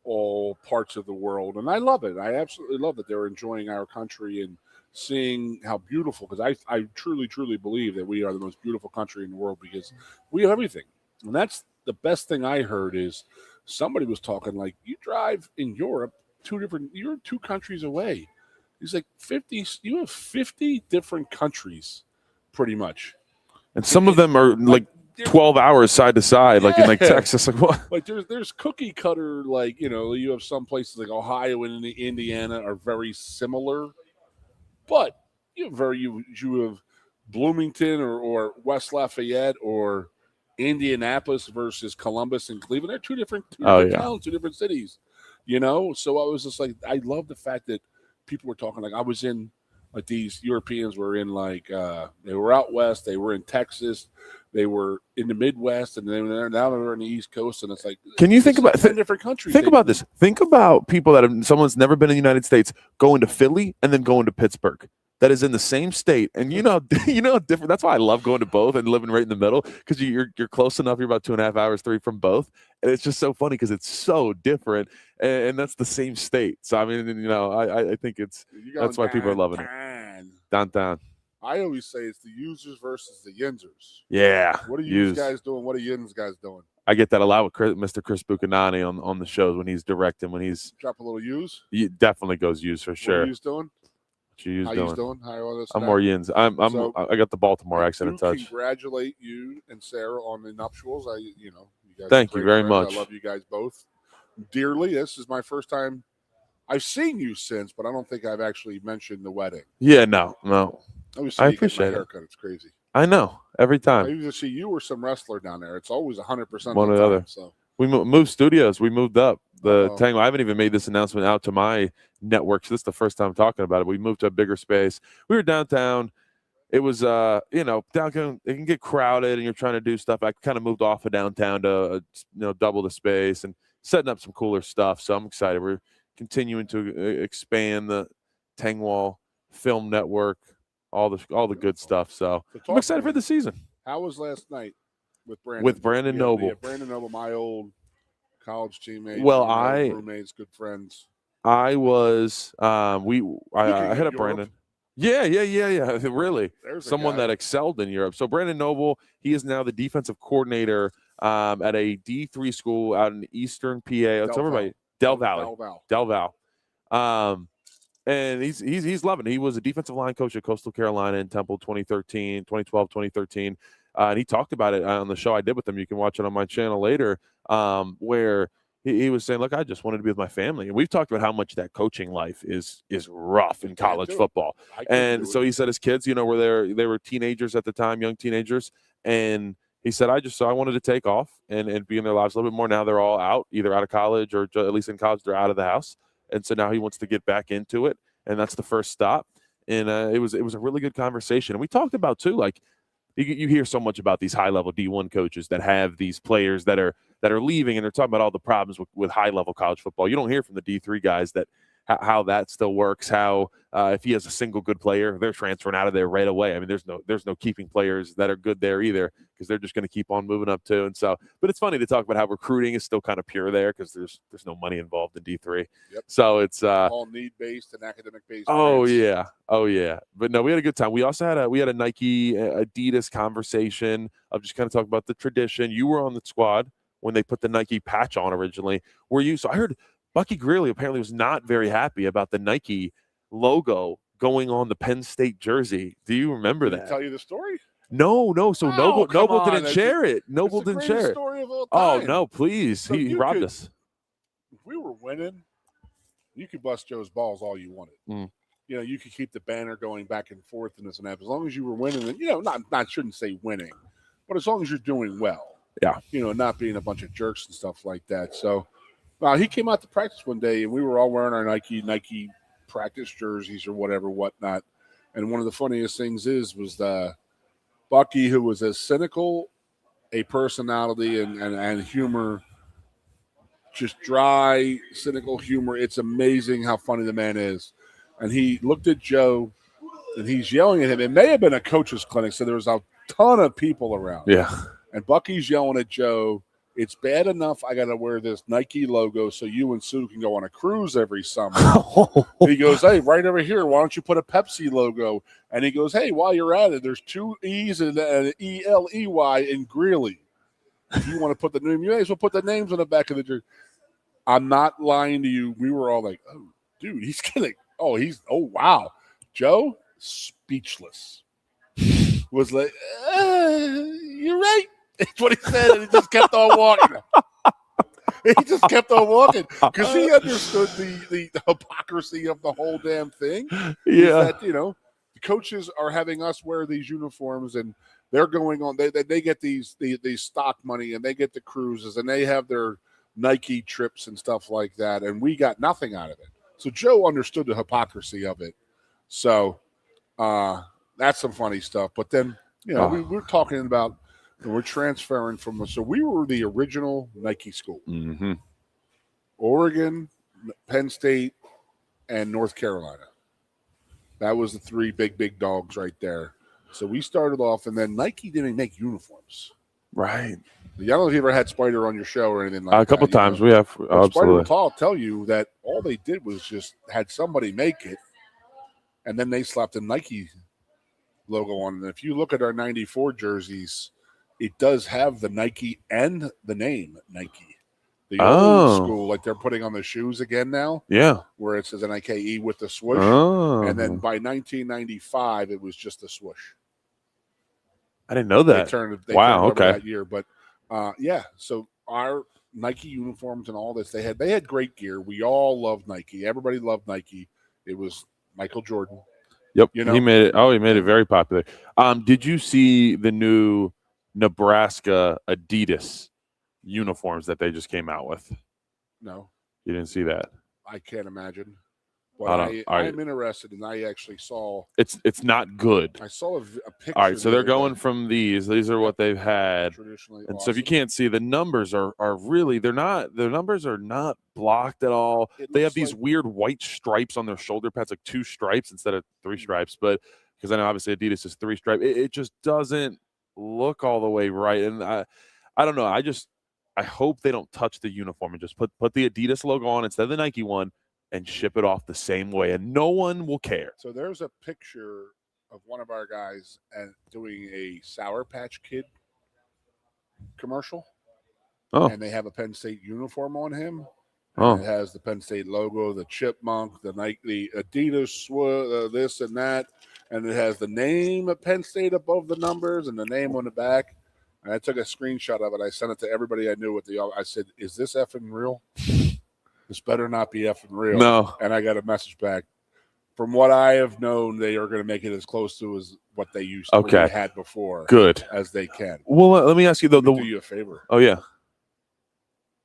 all parts of the world, and I love it. I absolutely love that they're enjoying our country and seeing how beautiful. Because I truly, truly believe that we are the most beautiful country in the world because we have everything, and that's the best thing I heard is somebody was talking like you drive in Europe, you're 2 countries away. He's like 50. You have 50 different countries, pretty much, and some of them are like 12 hours side to side, like in like Texas. Like what? Like there's cookie cutter. Like you have some places like Ohio and Indiana are very similar, but you have Bloomington or West Lafayette or Indianapolis versus Columbus and Cleveland. They're two different towns, two different cities. So I was just like, I love the fact that people were talking like I was in, like these Europeans were in like they were out west, they were in Texas, they were in the Midwest, and now they're on the East Coast, and it's like, can you think about 10 different countries? Think about this. Think about people that someone's never been in the United States going to Philly and then going to Pittsburgh. That is in the same state, and different. That's why I love going to both and living right in the middle, because you're close enough. You're about 2.5 hours, 3 from both, and it's just so funny because it's so different, and that's the same state. So I mean, I think that's why people are loving it. Downtown. I always say it's the users versus the yinzers. Yeah. What are you guys doing? What are yins guys doing? I get that a lot with Mr. Chris Buchanani on the shows when he's directing. When he's drop a little use. He definitely goes use for sure. What are you doing? How you doing? I'm more yins. I got the Baltimore accent in touch. Congratulate you and Sarah on the nuptials. You guys. Thank you very much. I love you guys both dearly. This is my first time. I've seen you since, but I don't think I've actually mentioned the wedding. Yeah, no. I appreciate it. Haircut. It's crazy. I know every time. I usually see you or some wrestler down there. It's always 100% one or the other. So we moved studios. We moved up. Tengwall. I haven't even made this announcement out to my network. So this is the first time talking about it. We moved to a bigger space. We were downtown. It was, downtown. It can get crowded, and you're trying to do stuff. I kind of moved off of downtown to, double the space and setting up some cooler stuff. So I'm excited. We're continuing to expand the Tengwall Film Network, all the good stuff. So I'm excited for the season. How was last night with Brandon? With Brandon Noble. Yeah, Brandon Noble, my old college teammate. Well, roommates, good friends. I was I hit up Brandon. Yeah. Really, someone that excelled in Europe. So Brandon Noble, he is now the defensive coordinator at a D3 school out in Eastern PA. It's over by Del Val. And he's loving it. He was a defensive line coach at Coastal Carolina in Temple 2012, 2013. And he talked about it on the show I did with him. You can watch it on my channel later, where he was saying, look, I just wanted to be with my family. And we've talked about how much that coaching life is rough in college football. And so he said his kids, they were teenagers at the time, young teenagers. And he said, I wanted to take off and be in their lives a little bit more. Now they're all out, either out of college or at least in college, they're out of the house. And so now he wants to get back into it. And that's the first stop. And it was a really good conversation. And we talked about, too, like, you hear so much about these high-level D1 coaches that have these players that are leaving, and they're talking about all the problems with high-level college football. You don't hear from the D3 guys that how that still works, how if he has a single good player, they're transferring out of there right away. I mean, there's no keeping players that are good there either, because they're just going to keep on moving up too. And so, but it's funny to talk about how recruiting is still kind of pure there, because there's no money involved in D3. Yep. So it's all need-based and academic-based. Oh yeah. But no, we had a good time. We also had a Nike Adidas conversation of just kind of talking about the tradition. You were on the squad when they put the Nike patch on originally. Were you? So I heard Bucky Greeley apparently was not very happy about the Nike logo going on the Penn State jersey. Do you remember that? Did he tell you the story? No. So Noble didn't share it. Noble didn't share it. Story of all time. Oh no, please! So he robbed us. If we were winning, you could bust Joe's balls all you wanted. You could keep the banner going back and forth and this and that. As long as you were winning, and shouldn't say winning, but as long as you're doing well. Yeah. Not being a bunch of jerks and stuff like that. So. He came out to practice one day, and we were all wearing our Nike practice jerseys or whatnot. And one of the funniest things was Bucky, who was as cynical a personality and humor, just dry, cynical humor. It's amazing how funny the man is. And he looked at Joe, and he's yelling at him. It may have been a coach's clinic, so there was a ton of people around. Yeah. And Bucky's yelling at Joe, it's bad enough I got to wear this Nike logo so you and Sue can go on a cruise every summer. He goes, hey, right over here, why don't you put a Pepsi logo? And he goes, hey, while you're at it, there's 2 E's and an E-L-E-Y in Greeley. If you want to put the name, you may as well put the names on the back of the jersey. I'm not lying to you. We were all like, oh, dude, he's getting Oh, wow. Joe, speechless. Was like, you're right. That's what he said, and he just kept on walking. He just kept on walking because he understood the hypocrisy of the whole damn thing. Yeah. That, the coaches are having us wear these uniforms, and they're going on. They get these stock money, and they get the cruises, and they have their Nike trips and stuff like that, and we got nothing out of it. So Joe understood the hypocrisy of it. So that's some funny stuff. But then, we're talking about, we're transferring from, so we were the original Nike school. Mm-hmm. Oregon, Penn State, and North Carolina. That was the three big dogs right there. So we started off, and then Nike didn't make uniforms. Right. I don't know if you ever had Spider on your show or anything like that. A couple times we have. Absolutely. Spider will tell you that all they did was just had somebody make it, and then they slapped a Nike logo on it. And if you look at our 94 jerseys, it does have the Nike and the name Nike. The old school, like they're putting on the shoes again now. Yeah. Where it says Nike with the swoosh. Oh. And then by 1995, it was just a swoosh. I didn't know that. They turned wow. over Okay. that year. But, so our Nike uniforms and all this, they had great gear. We all loved Nike. Everybody loved Nike. It was Michael Jordan. Yep. He made it. Oh, he made it very popular. Did you see the new Nebraska Adidas uniforms that they just came out with? No. You didn't see that? I can't imagine. But I'm interested, and I actually saw. It's not good. I saw a picture. All right, so they're going from these. These are what they've had. Traditionally and awesome. So if you can't see, the numbers are really, they're not. The numbers are not blocked at all. They have these weird white stripes on their shoulder pads, like 2 stripes instead of 3 stripes. But because I know obviously Adidas is 3 stripe, it just doesn't look all the way right. And I don't know. I hope they don't touch the uniform and just put the Adidas logo on instead of the Nike one and ship it off the same way, and no one will care. So there's a picture of one of our guys doing a Sour Patch Kid commercial. Oh. And they have a Penn State uniform on him. Oh. It has the Penn State logo, the chipmunk, the Nike, the Adidas, this and that. And it has the name of Penn State above the numbers and the name on the back. And I took a screenshot of it. I sent it to everybody I knew. I said, "Is this effing real? This better not be effing real." No. And I got a message back. From what I have known, they are going to make it as close to as what they used to had before. Good. As they can. Well, let me ask you, though. Let me do you a favor. Oh, yeah.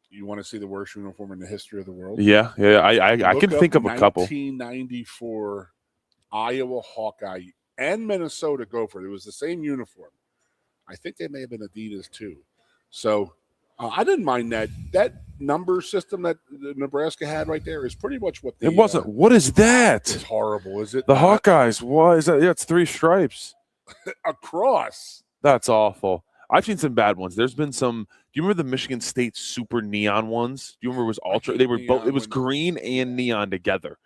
You want to see the worst uniform in the history of the world? Yeah. I can think of a couple. 1994 Iowa Hawkeye and Minnesota Gopher. It was the same uniform. I think they may have been Adidas too. So I didn't mind that. That number system that Nebraska had right there is pretty much what it wasn't. What is that? It's horrible, is it? The Hawkeyes. What is that? Yeah, it's 3 stripes across. That's awful. I've seen some bad ones. There's been some. Do you remember the Michigan State super neon ones? Do you remember it was ultra? They were both. It was green and neon together.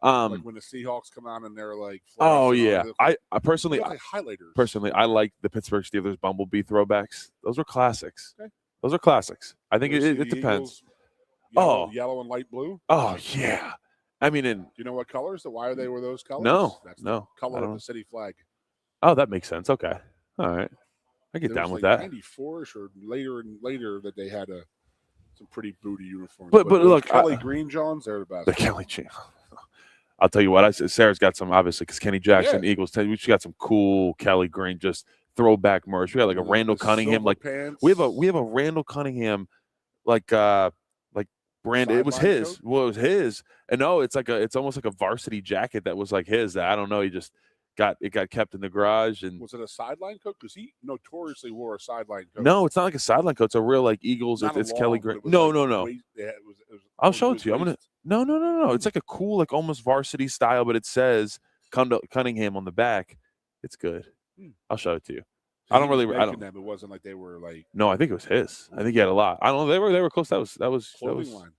Like when the Seahawks come out and they're like, oh yeah, I personally, like highlighters. Personally, I like the Pittsburgh Steelers Bumblebee throwbacks. Those are classics. Okay. Those are classics. I think it depends. Eagles, yellow and light blue. Oh yeah, I mean, do you know what colors? Why they were those colors? No, that's no the color of the city flag. Oh, that makes sense. Okay, all right, I get down with that. 94ish or later that they had some pretty booty uniforms. But look, Kelly Green Johns, they're the best. The Kelly Green. I'll tell you what. Sarah's got some, obviously, because Kenny Jackson, Eagles. We just got some cool Kelly Green, just throwback merch. We got like a Randall Cunningham, like pants. we have a Randall Cunningham, like brand. It was his. Coat? Well, it was his. And no, it's almost like a varsity jacket that was like his. I don't know. He just got kept in the garage. And was it a sideline coat? Because he notoriously wore a sideline coat. No, it's not like a sideline coat. It's a real like Eagles. It's Kelly Green. No. I'll show it to you. I'm gonna. No. It's like a cool, like almost varsity style, but it says Cunningham on the back. It's good. I'll show it to you. I don't. It wasn't like they were like. No, I think it was his. I think he had a lot. I don't know. They were close. That was clothing line.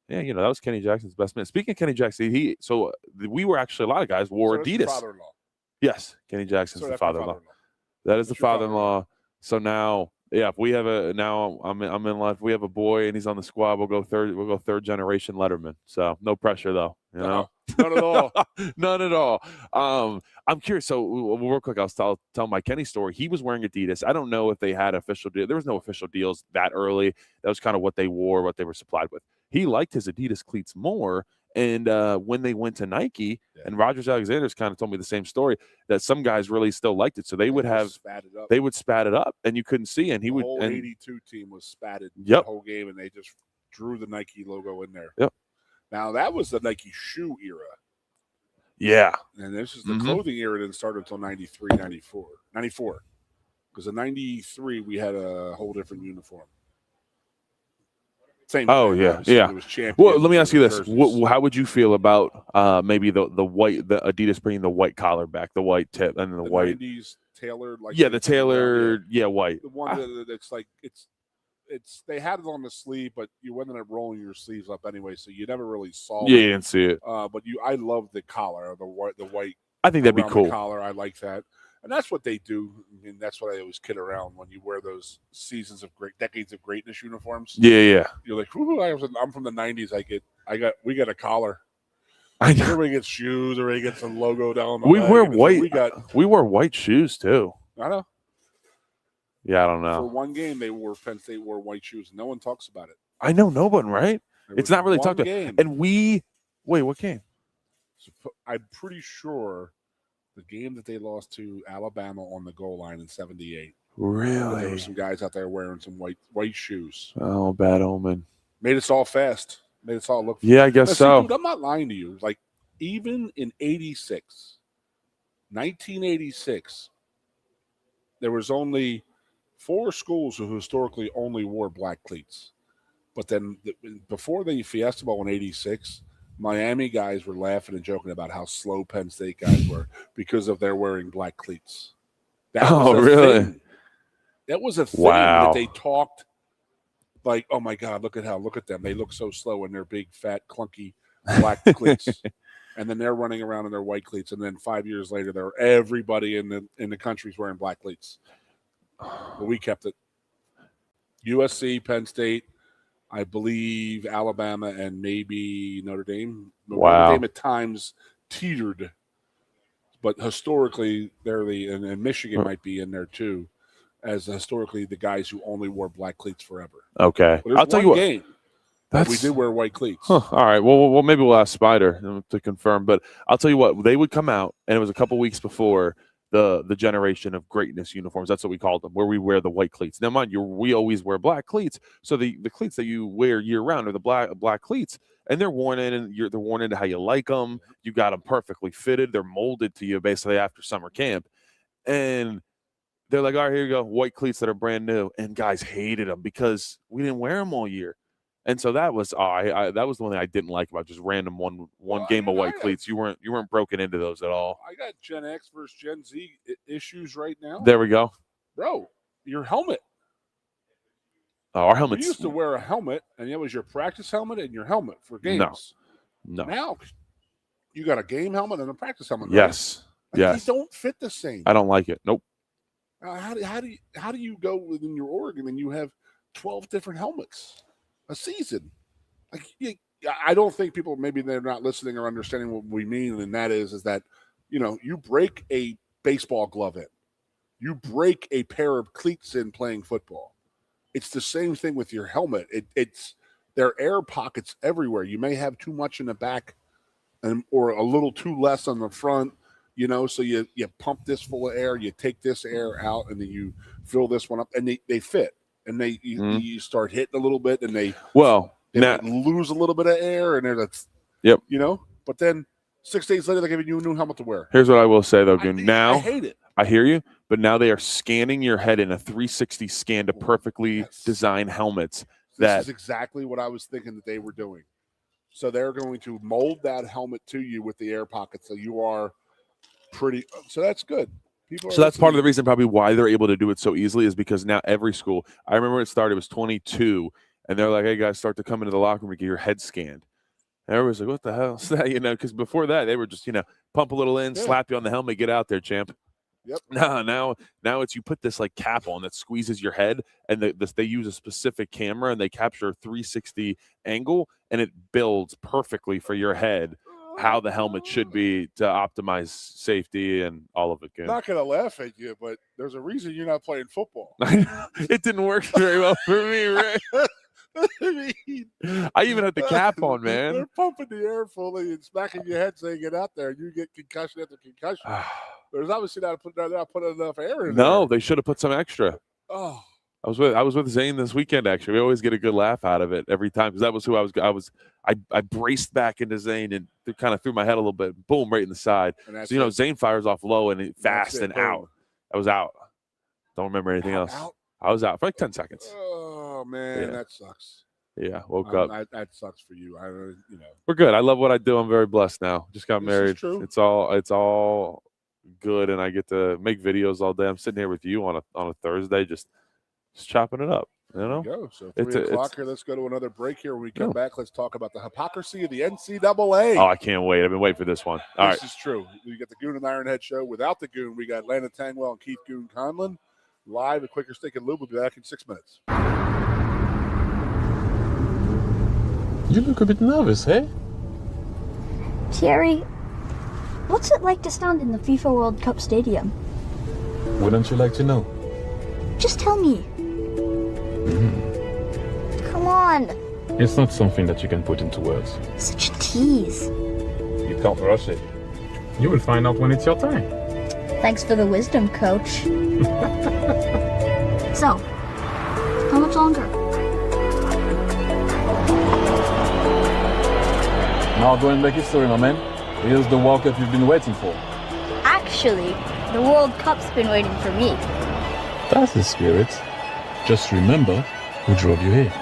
Yeah, that was Kenny Jackson's best man. Speaking of Kenny Jackson, we were actually a lot of guys wore Adidas. Father-in-law. Yes, Kenny Jackson's the father-in-law. That is the father-in-law. So now Yeah, if we have I'm in life. We have a boy and he's on the squad. We'll go third generation Letterman. So no pressure though. You know, none at all. None at all. I'm curious. So real quick, I'll tell my Kenny story. He was wearing Adidas. I don't know if they had official deal. There was no official deals that early. That was kind of what they wore, what they were supplied with. He liked his Adidas cleats more. And when they went to Nike, and Rogers Alexander's kind of told me the same story, that some guys really still liked it. So they would spat it up, and you couldn't see. And he would. The whole and, 82 team was spatted Yep. the whole game, and they just drew the Nike logo in there. Yep. Now that was the Nike shoe era. Yeah. And this is the clothing era didn't start until 93, 94. 94. Because in 93 we had a whole different uniform. Same. Oh thing, yeah, obviously. yeah. It was champions, Well, let me ask you this: jerseys. how would you feel about maybe the Adidas bringing the white collar back, the white tip, and the white 90s tailored, like the tailored, white. The one that's like it's they had it on the sleeve, but you ended up rolling your sleeves up anyway, so you never really saw. Yeah, it. you didn't see it. But I love the collar, the white. I think that'd be around cool. The collar, I like that, and that's what they do, and that's what I always kid around when you wear those decades of greatness uniforms. Yeah. You're like, ooh, I'm from the 90s. We got a collar. I know. Everybody gets shoes. Everybody gets a logo down. We wear white. We wore white shoes too. I know. Yeah, I don't know. For one game, Penn State wore white shoes. No one talks about it. I know no one, right? It's not really talked about. And wait, what game? I'm pretty sure the game that they lost to Alabama on the goal line in '78. Really? There were some guys out there wearing some white shoes. Oh, bad omen. Made us all fast. Made us all look. Yeah, I guess so. Dude, I'm not lying to you. Like even in 1986, there was only 4 schools who historically only wore black cleats. But then before the Fiesta Bowl in '86, Miami guys were laughing and joking about how slow Penn State guys were because of their wearing black cleats. That was really? Thing. That was a thing Wow. that they talked like, oh my God, look at them. They look so slow in their big, fat, clunky black cleats. And then they're running around in their white cleats. And then 5 years later, everybody in the country's wearing black cleats. But we kept it. USC, Penn State, I believe Alabama, and maybe Notre Dame. Wow. Notre Dame at times teetered, but historically and Michigan might be in there too, as historically the guys who only wore black cleats forever. Okay, But I'll tell you what. game that we did wear white cleats. Huh. All right. Well, maybe we'll ask Spider to confirm. But I'll tell you what, they would come out, and it was a couple weeks before the generation of greatness uniforms. That's what we called them, where we wear the white cleats. Now, mind you, we always wear black cleats. So the cleats that you wear year round are the black cleats, and they're worn in, and they're worn into how you like them. You got them perfectly fitted. They're molded to you basically after summer camp, and they're like, all right, here you go, white cleats that are brand new. And guys hated them because we didn't wear them all year. And so that was that was the one thing I didn't like about just random one game of white cleats. You weren't broken into those at all. I got Gen X versus Gen Z issues right now. There we go. Bro, your helmet. Oh, our helmets. You used to wear a helmet, and it was your practice helmet and your helmet for games. No. Now you got a game helmet and a practice helmet. Yes. Right? Yes. They don't fit the same. I don't like it. Nope. How do you go within your org and you have 12 different helmets a season? Like, I don't think people, maybe they're not listening or understanding what we mean, and that is that, you break a baseball glove in, you break a pair of cleats in playing football. It's the same thing with your helmet. There are air pockets everywhere. You may have too much in the back, or a little too less on the front. So you pump this full of air, you take this air out, and then you fill this one up, and they fit. And you start hitting a little bit, and they might lose a little bit of air, and that's yep. But then 6 days later, they're giving you a new helmet to wear. Here's what I will say though, Goon. Now I hate it. I hear you, but now they are scanning your head in a 360 scan to perfectly design helmets. This is exactly what I was thinking that they were doing. So they're going to mold that helmet to you with the air pockets, so you are pretty. So that's good. So that's part of the reason probably why they're able to do it so easily is because now every school, I remember when it started, it was 22, and they're like, hey, guys, start to come into the locker room and get your head scanned. And everybody's like, what the hell is that? Because before that, they were just, pump a little in, slap you on the helmet, get out there, champ. Yep. Now it's you put this like cap on that squeezes your head, and they use a specific camera and they capture a 360 angle, and it builds perfectly for your head how the helmet should be to optimize safety and all of it. Good. Not gonna laugh at you, but there's a reason you're not playing football. It didn't work very well for me, Ray. I even had the cap on, man. They're pumping the air fully and smacking your head saying get out there, and you get concussion after concussion. There's obviously not putting enough air in there. No, they should have put some extra. Oh. I was with Zane this weekend. Actually, we always get a good laugh out of it every time because that was who I braced back into Zane and kind of threw my head a little bit. Boom, right in the side. So Zane fires off low and fast and out. I was out. Don't remember anything else. I was out for like 10 seconds. Oh man, that sucks. Yeah, woke up. That sucks for you. We're good. I love what I do. I'm very blessed now. Just got This married. is true. It's all good, and I get to make videos all day. I'm sitting here with you on a Thursday, just chopping it up. You know. Go. So 3 o'clock here. Let's go to another break here. When we come back, let's talk about the hypocrisy of the NCAA. Oh, I can't wait. I've been waiting for this one. All right. This is true. We got the Goon and Ironhead show. Without the Goon, we got Landon Tengwall and Keith Goon Conlon live at Quaker Steak Lube. We'll be back in 6 minutes. You look a bit nervous, hey? Thierry, what's it like to stand in the FIFA World Cup stadium? Wouldn't you like to know? Just tell me. Come on. It's not something that you can put into words. Such a tease. You can't rush it. You will find out when it's your time. Thanks for the wisdom, coach. So, how much longer? Now go and make history, my man. Here's the World Cup you've been waiting for. Actually, the World Cup's been waiting for me. That's the spirit. Just remember who drove you here.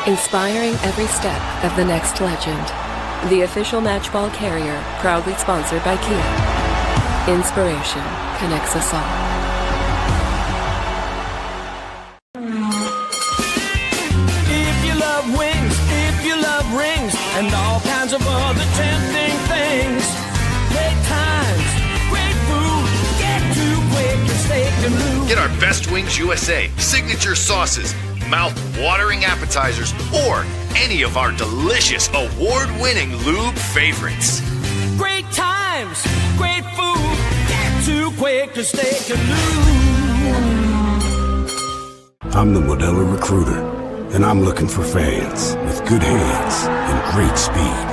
Inspiring every step of the next legend. The official matchball carrier, proudly sponsored by Kia. Inspiration connects us all. If you love wings, if you love rings, and all kinds of other tempting things, great times, great food, get to Quaker Steak Lube. Get our Best Wings USA signature sauces, mouth-watering appetizers, or any of our delicious award-winning lube favorites. Great times, great food, get to Quaker Steak Lube. I'm the Modelo Recruiter, and I'm looking for fans with good hands and great speed.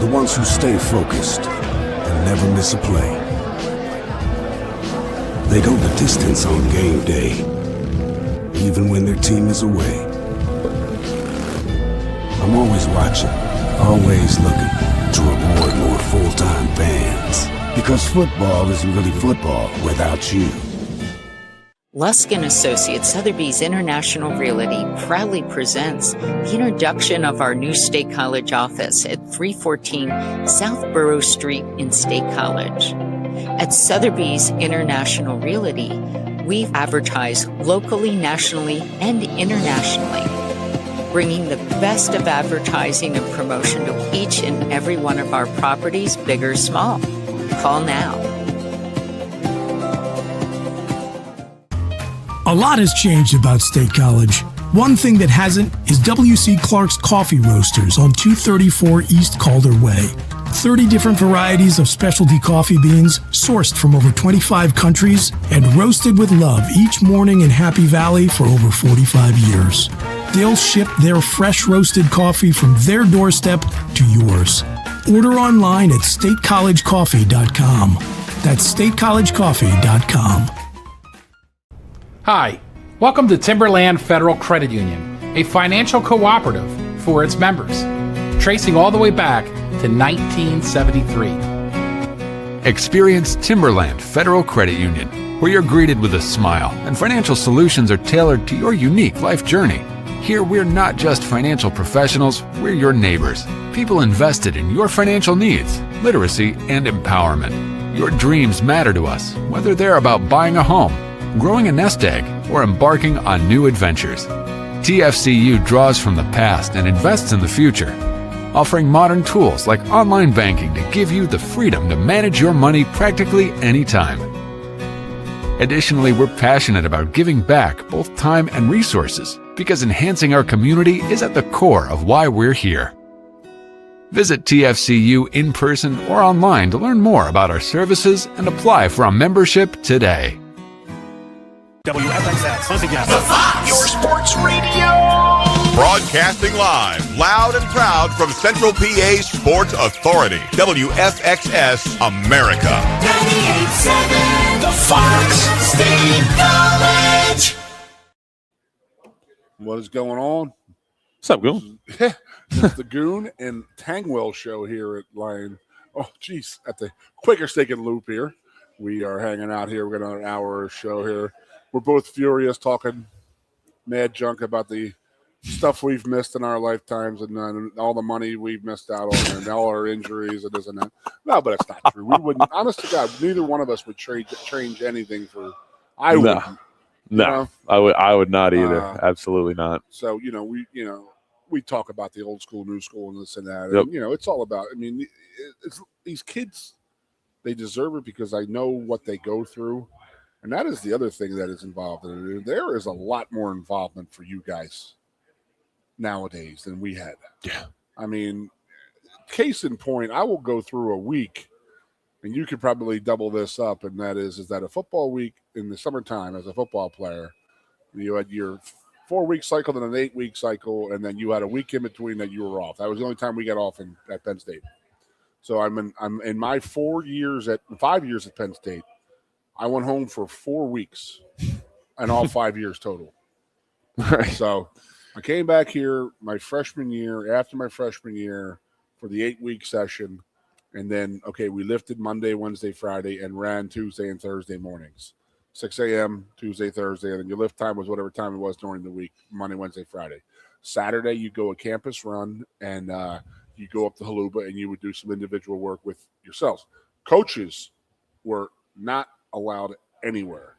The ones who stay focused and never miss a play. They go the distance on game day, even when their team is away. I'm always watching, always looking to reward more full-time fans. Because football isn't really football without you. Lusk & Associates Sotheby's International Realty proudly presents the introduction of our new State College office at 314 South Borough Street in State College. At Sotheby's International Realty, we advertise locally, nationally, and internationally, bringing the best of advertising and promotion to each and every one of our properties, big or small. Call now. A lot has changed about State College. One thing that hasn't is W.C. Clark's Coffee Roasters on 234 East Calder Way. 30 different varieties of specialty coffee beans sourced from over 25 countries and roasted with love each morning in Happy Valley for over 45 years. They'll ship their fresh roasted coffee from their doorstep to yours. Order online at statecollegecoffee.com. That's statecollegecoffee.com. Hi, welcome to Timberland Federal Credit Union, a financial cooperative for its members, tracing all the way back to 1973. Experience Timberland Federal Credit Union, where you're greeted with a smile and financial solutions are tailored to your unique life journey. Here, we're not just financial professionals, we're your neighbors, people invested in your financial needs, literacy, and empowerment. Your dreams matter to us, whether they're about buying a home, growing a nest egg, or embarking on new adventures. TFCU draws from the past and invests in the future. offering modern tools like online banking to give you the freedom to manage your money practically anytime. Additionally, we're passionate about giving back both time and resources because enhancing our community is at the core of why we're here. Visit TFCU in person or online to learn more about our services and apply for a membership today. WFXS, once again, the Fox, your sports radio. Broadcasting live, loud and proud from Central PA's Sports Authority, WFXS America. 98.7, the Fox State College. What is going on? What's up, Goon? It's the Goon and Tengwall show here at at the Quaker Steak Lube here. We are hanging out here. We're going to an hour show here. We're both furious, talking mad junk about the stuff we've missed in our lifetimes and all the money we've missed out on and all our injuries and this and that. No, but it's not true. We wouldn't. Honest to God, neither one of us would change anything for. I wouldn't. No, I would not either. Absolutely not. So we talk about the old school, new school, and this and that. Yep. And, it's all about. I mean, it's these kids. They deserve it because I know what they go through. And that is the other thing that is involved in it. There is a lot more involvement for you guys nowadays than we had. Yeah. I mean, case in point, I will go through a week, and you could probably double this up, and that is that a football week in the summertime as a football player, you had your 4-week cycle, then an 8-week cycle, and then you had a week in between that you were off. That was the only time we got off at Penn State. So I'm in my 5 years at Penn State. I went home for 4 weeks and all 5 years total. Right. So I came back here after my freshman year for the 8-week session. And then, we lifted Monday, Wednesday, Friday, and ran Tuesday and Thursday mornings. 6 a.m. Tuesday, Thursday. And then your lift time was whatever time it was during the week, Monday, Wednesday, Friday. Saturday, you go a campus run and you go up to Haluba and you would do some individual work with yourselves. Coaches were not allowed anywhere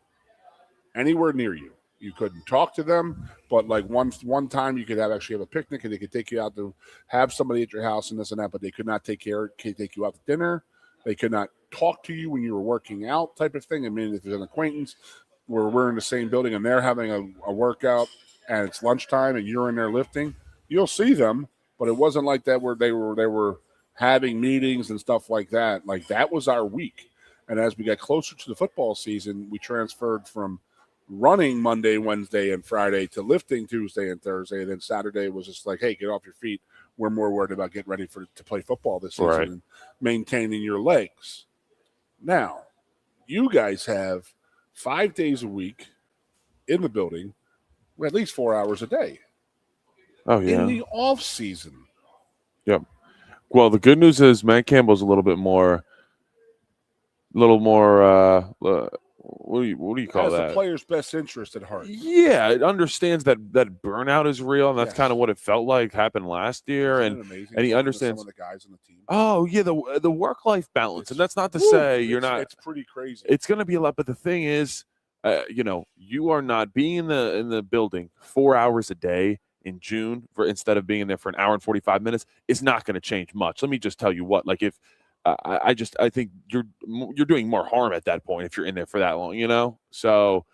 near you. You couldn't talk to them, but like one time you could actually have a picnic and they could take you out to have somebody at your house and this and that, but they could not take you out to dinner. They could not talk to you when you were working out type of thing. I mean, if there's an acquaintance where we're in the same building and they're having a workout and it's lunchtime and you're in there lifting, you'll see them, but it wasn't like that where they were having meetings and stuff like that. Like that was our week. And as we got closer to the football season, we transferred from running Monday, Wednesday, and Friday to lifting Tuesday and Thursday. And then Saturday was just like, hey, get off your feet. We're more worried about getting ready to play football this season and maintaining your legs. Now, you guys have 5 days a week in the building, at least 4 hours a day. Oh, yeah. In the off season. Yep. Well, the good news is Matt Campbell's a little more what do you call that? Has the player's best interest at heart. Yeah, it understands that burnout is real, and that's kind of what it felt like happened last year. And he understands some of the guys on the team. Oh yeah, the work-life balance, and that's not to say you're not. It's pretty crazy. It's going to be a lot, but the thing is, you are not being in the building 4 hours a day in June instead of being in there for an hour and 45 minutes is not going to change much. Let me just tell you what, like if. I think you're doing more harm at that point if you're in there for that long, So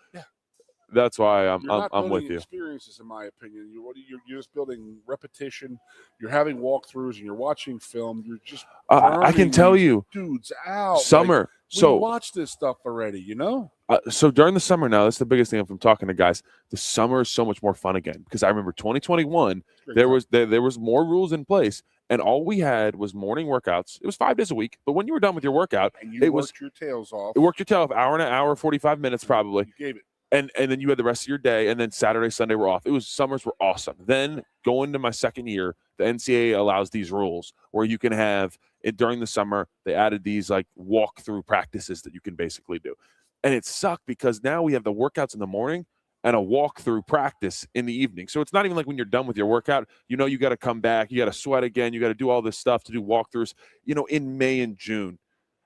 that's why I'm with you. Experiences, in my opinion, you're just building repetition. You're having walkthroughs and you're watching film. You're just I can tell you, dudes out summer. We watch this stuff already, So during the summer now, that's the biggest thing from talking to guys. The summer is so much more fun again because I remember 2021. There was more rules in place. And all we had was morning workouts. It was 5 days a week. But when you were done with your workout, it worked your tails off. It worked your tail off, hour, 45 minutes probably. You gave it. And then you had the rest of your day. And then Saturday, Sunday were off. Summers were awesome. Then going to my second year, the NCAA allows these rules where you can have it during the summer. They added these like walk-through practices that you can basically do. And it sucked because now we have the workouts in the morning and a walk-through practice in the evening. So it's not even like when you're done with your workout, you got to come back, you got to sweat again, you got to do all this stuff to do walkthroughs, in May and June.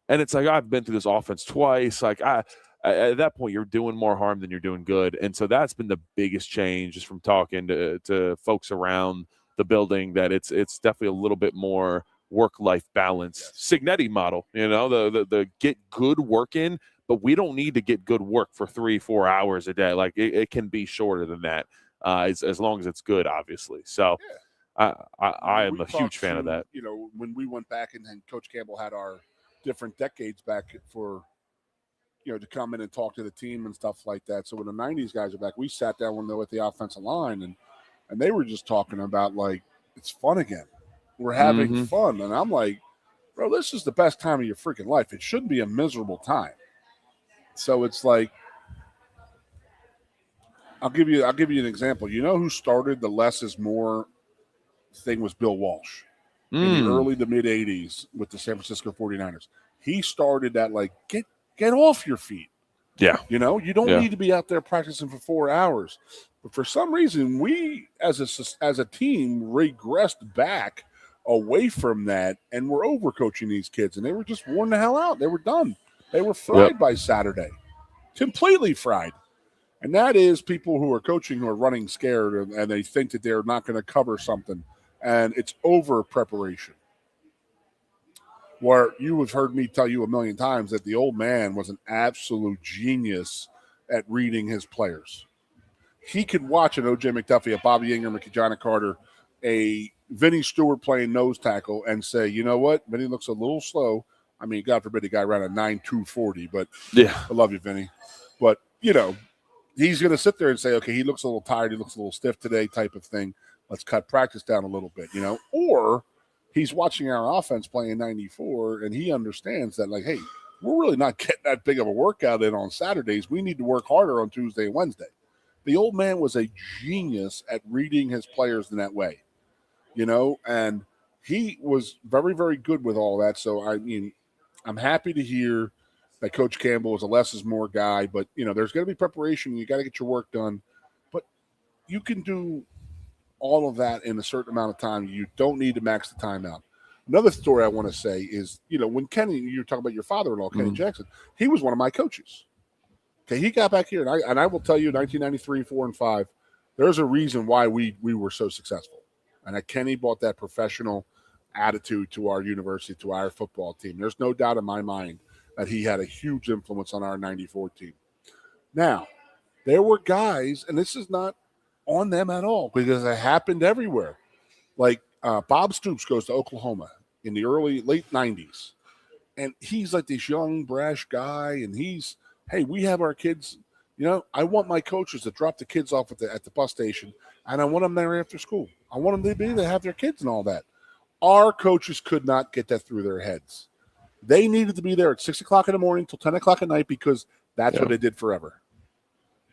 And it's like, I've been through this offense twice. Like at that point, you're doing more harm than you're doing good. And so that's been the biggest change just from talking to folks around the building that it's definitely a little bit more work-life balance. Signetti model, the get good work in, but we don't need to get good work for 3-4 hours a day. Like it can be shorter than that, as long as it's good, obviously. So I am a huge fan of that. When we went back and Coach Campbell had our different decades back for, to come in and talk to the team and stuff like that. So when the 90s guys are back, we sat down when they were at the offensive line and they were just talking about, like, it's fun again. We're having fun. And I'm like, bro, this is the best time of your freaking life. It shouldn't be a miserable time. So it's like, I'll give you an example. You know who started the less is more thing was Bill Walsh in the early to mid 80s with the San Francisco 49ers. He started that, like, get off your feet. Yeah. You don't need to be out there practicing for 4 hours. But for some reason, we as a team regressed back away from that, and we're overcoaching these kids, and they were just worn the hell out. They were done. They were fried by Saturday, completely fried. And that is people who are coaching who are running scared, and they think that they're not going to cover something, and it's over preparation. Where you have heard me tell you a million times that the old man was an absolute genius at reading his players. He could watch an O.J. McDuffie, a Bobby Ingram, a Kajana Carter, a Vinny Stewart playing nose tackle and say, you know what, Vinny looks a little slow. I mean, God forbid the guy ran a 9.240, but I love you, Vinny. But, he's going to sit there and say, okay, he looks a little tired, he looks a little stiff today type of thing. Let's cut practice down a little bit, Or he's watching our offense playing 94, and he understands that, like, hey, we're really not getting that big of a workout in on Saturdays. We need to work harder on Tuesday and Wednesday. The old man was a genius at reading his players in that way, and he was very, very good with all that. So, I mean, I'm happy to hear that Coach Campbell is a less is more guy, but, there's going to be preparation. You got to get your work done, but you can do all of that in a certain amount of time. You don't need to max the time out. Another story I want to say is, when Kenny, you're talking about your father-in-law, Kenny Jackson, he was one of my coaches. Okay, he got back here, and I will tell you, 1993, 4 and 5, there's a reason why we were so successful. And that Kenny brought that professional attitude to our university, to our football team. There's no doubt in my mind that he had a huge influence on our 94 team. Now, there were guys, and this is not on them at all because it happened everywhere. Like Bob Stoops goes to Oklahoma in the late 90s, and he's like this young, brash guy, and hey, we have our kids. I want my coaches to drop the kids off at the bus station, and I want them there after school. I want them to be there to have their kids and all that. Our coaches could not get that through their heads. They needed to be there at 6 o'clock in the morning till 10 o'clock at night because that's what they did forever.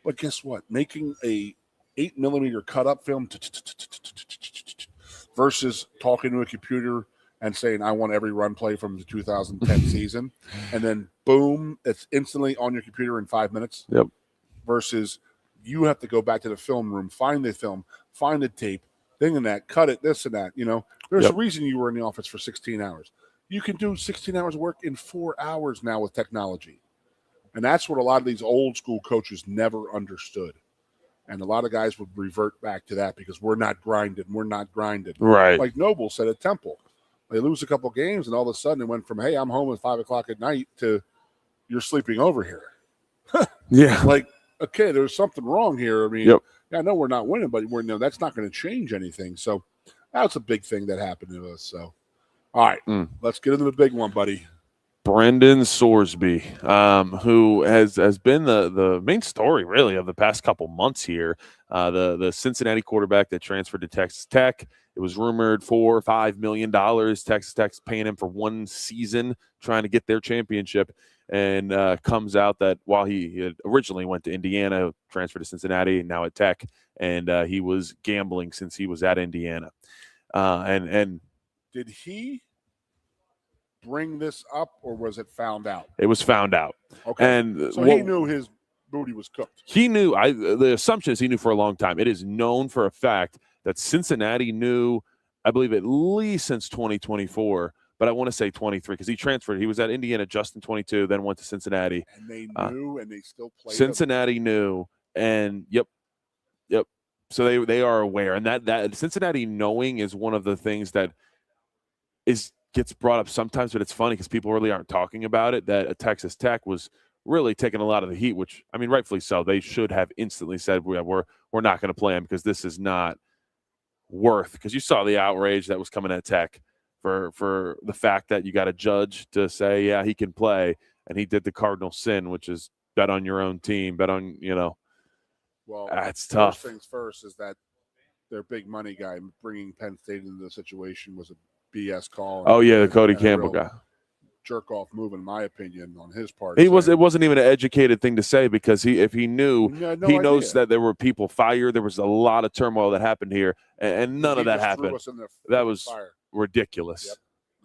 But guess what? Making a 8mm cut up film versus talking to a computer and saying, I want every run play from the 2010 season. And then boom, it's instantly on your computer in 5 minutes. Yep. Versus you have to go back to the film room, find the film, find the tape, thing and that, cut it, this and that. There's a reason you were in the office for 16 hours. You can do 16 hours of work in 4 hours now with technology. And that's what a lot of these old school coaches never understood. And a lot of guys would revert back to that because we're not grinded. Right. Like Noble said at Temple. They lose a couple games, and all of a sudden it went from, hey, I'm home at 5 o'clock at night to you're sleeping over here. Yeah. Like, okay, there's something wrong here. I mean, I know we're not winning, but that's not going to change anything. So that's a big thing that happened to us. So, all right, let's get into the big one, buddy. Brendan Sorsby, who has been the main story, really, of the past couple months here. The Cincinnati quarterback that transferred to Texas Tech. It was rumored $4 or $5 million. Texas Tech's paying him for one season, trying to get their championship. And comes out that while he had originally went to Indiana, transferred to Cincinnati, now at Tech, and he was gambling since he was at Indiana. And did he bring this up, or was it found out? It was found out. Okay. And so he knew his booty was cooked. He knew. The assumption is he knew for a long time. It is known for a fact that Cincinnati knew, I believe, at least since 2024, but I want to say 23 because he transferred. He was at Indiana just in 22, then went to Cincinnati. And they knew, and they still played. Cincinnati knew, and yep. So they are aware, and that Cincinnati knowing is one of the things that gets brought up sometimes, but it's funny because people really aren't talking about it. That Texas Tech was really taking a lot of the heat, which I mean, rightfully so. They should have instantly said we're not going to play him because this is not worth. Because you saw the outrage that was coming at Tech for the fact that you got a judge to say, yeah, he can play, and he did the cardinal sin, which is bet on your own team, bet on Well, it's tough. First things first is that their big money guy bringing Penn State into the situation was a BS call. Oh yeah, the Cody Campbell guy. Jerk off move, in my opinion, on his part. It wasn't even an educated thing to say because if he knew, he knows that there were people fired. There was a lot of turmoil that happened here, and none of that happened. That was ridiculous. Yep.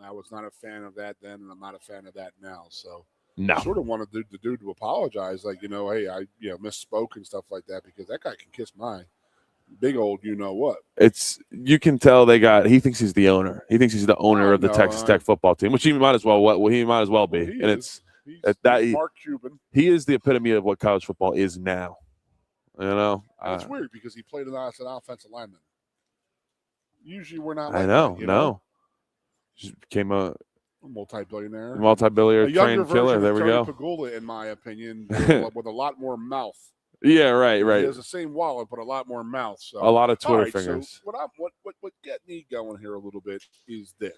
I was not a fan of that then, and I'm not a fan of that now. So no, I sort of wanted the dude to apologize, like, hey, I misspoke and stuff like that, because that guy can kiss my big old what. You can tell he thinks he's the owner. He thinks he's the owner of the Texas Tech football team, which he might as well be. He's Mark Cuban. He is the epitome of what college football is now. It's weird because he played as an offensive lineman. Usually we're not. Like I know. That, no. Just became a multi-billionaire trained killer. There we go. Pagula, in my opinion, with a lot more mouth. Yeah, right. He has the same wallet, but a lot more mouth. So a lot of Twitter fingers. So what get me going here a little bit is that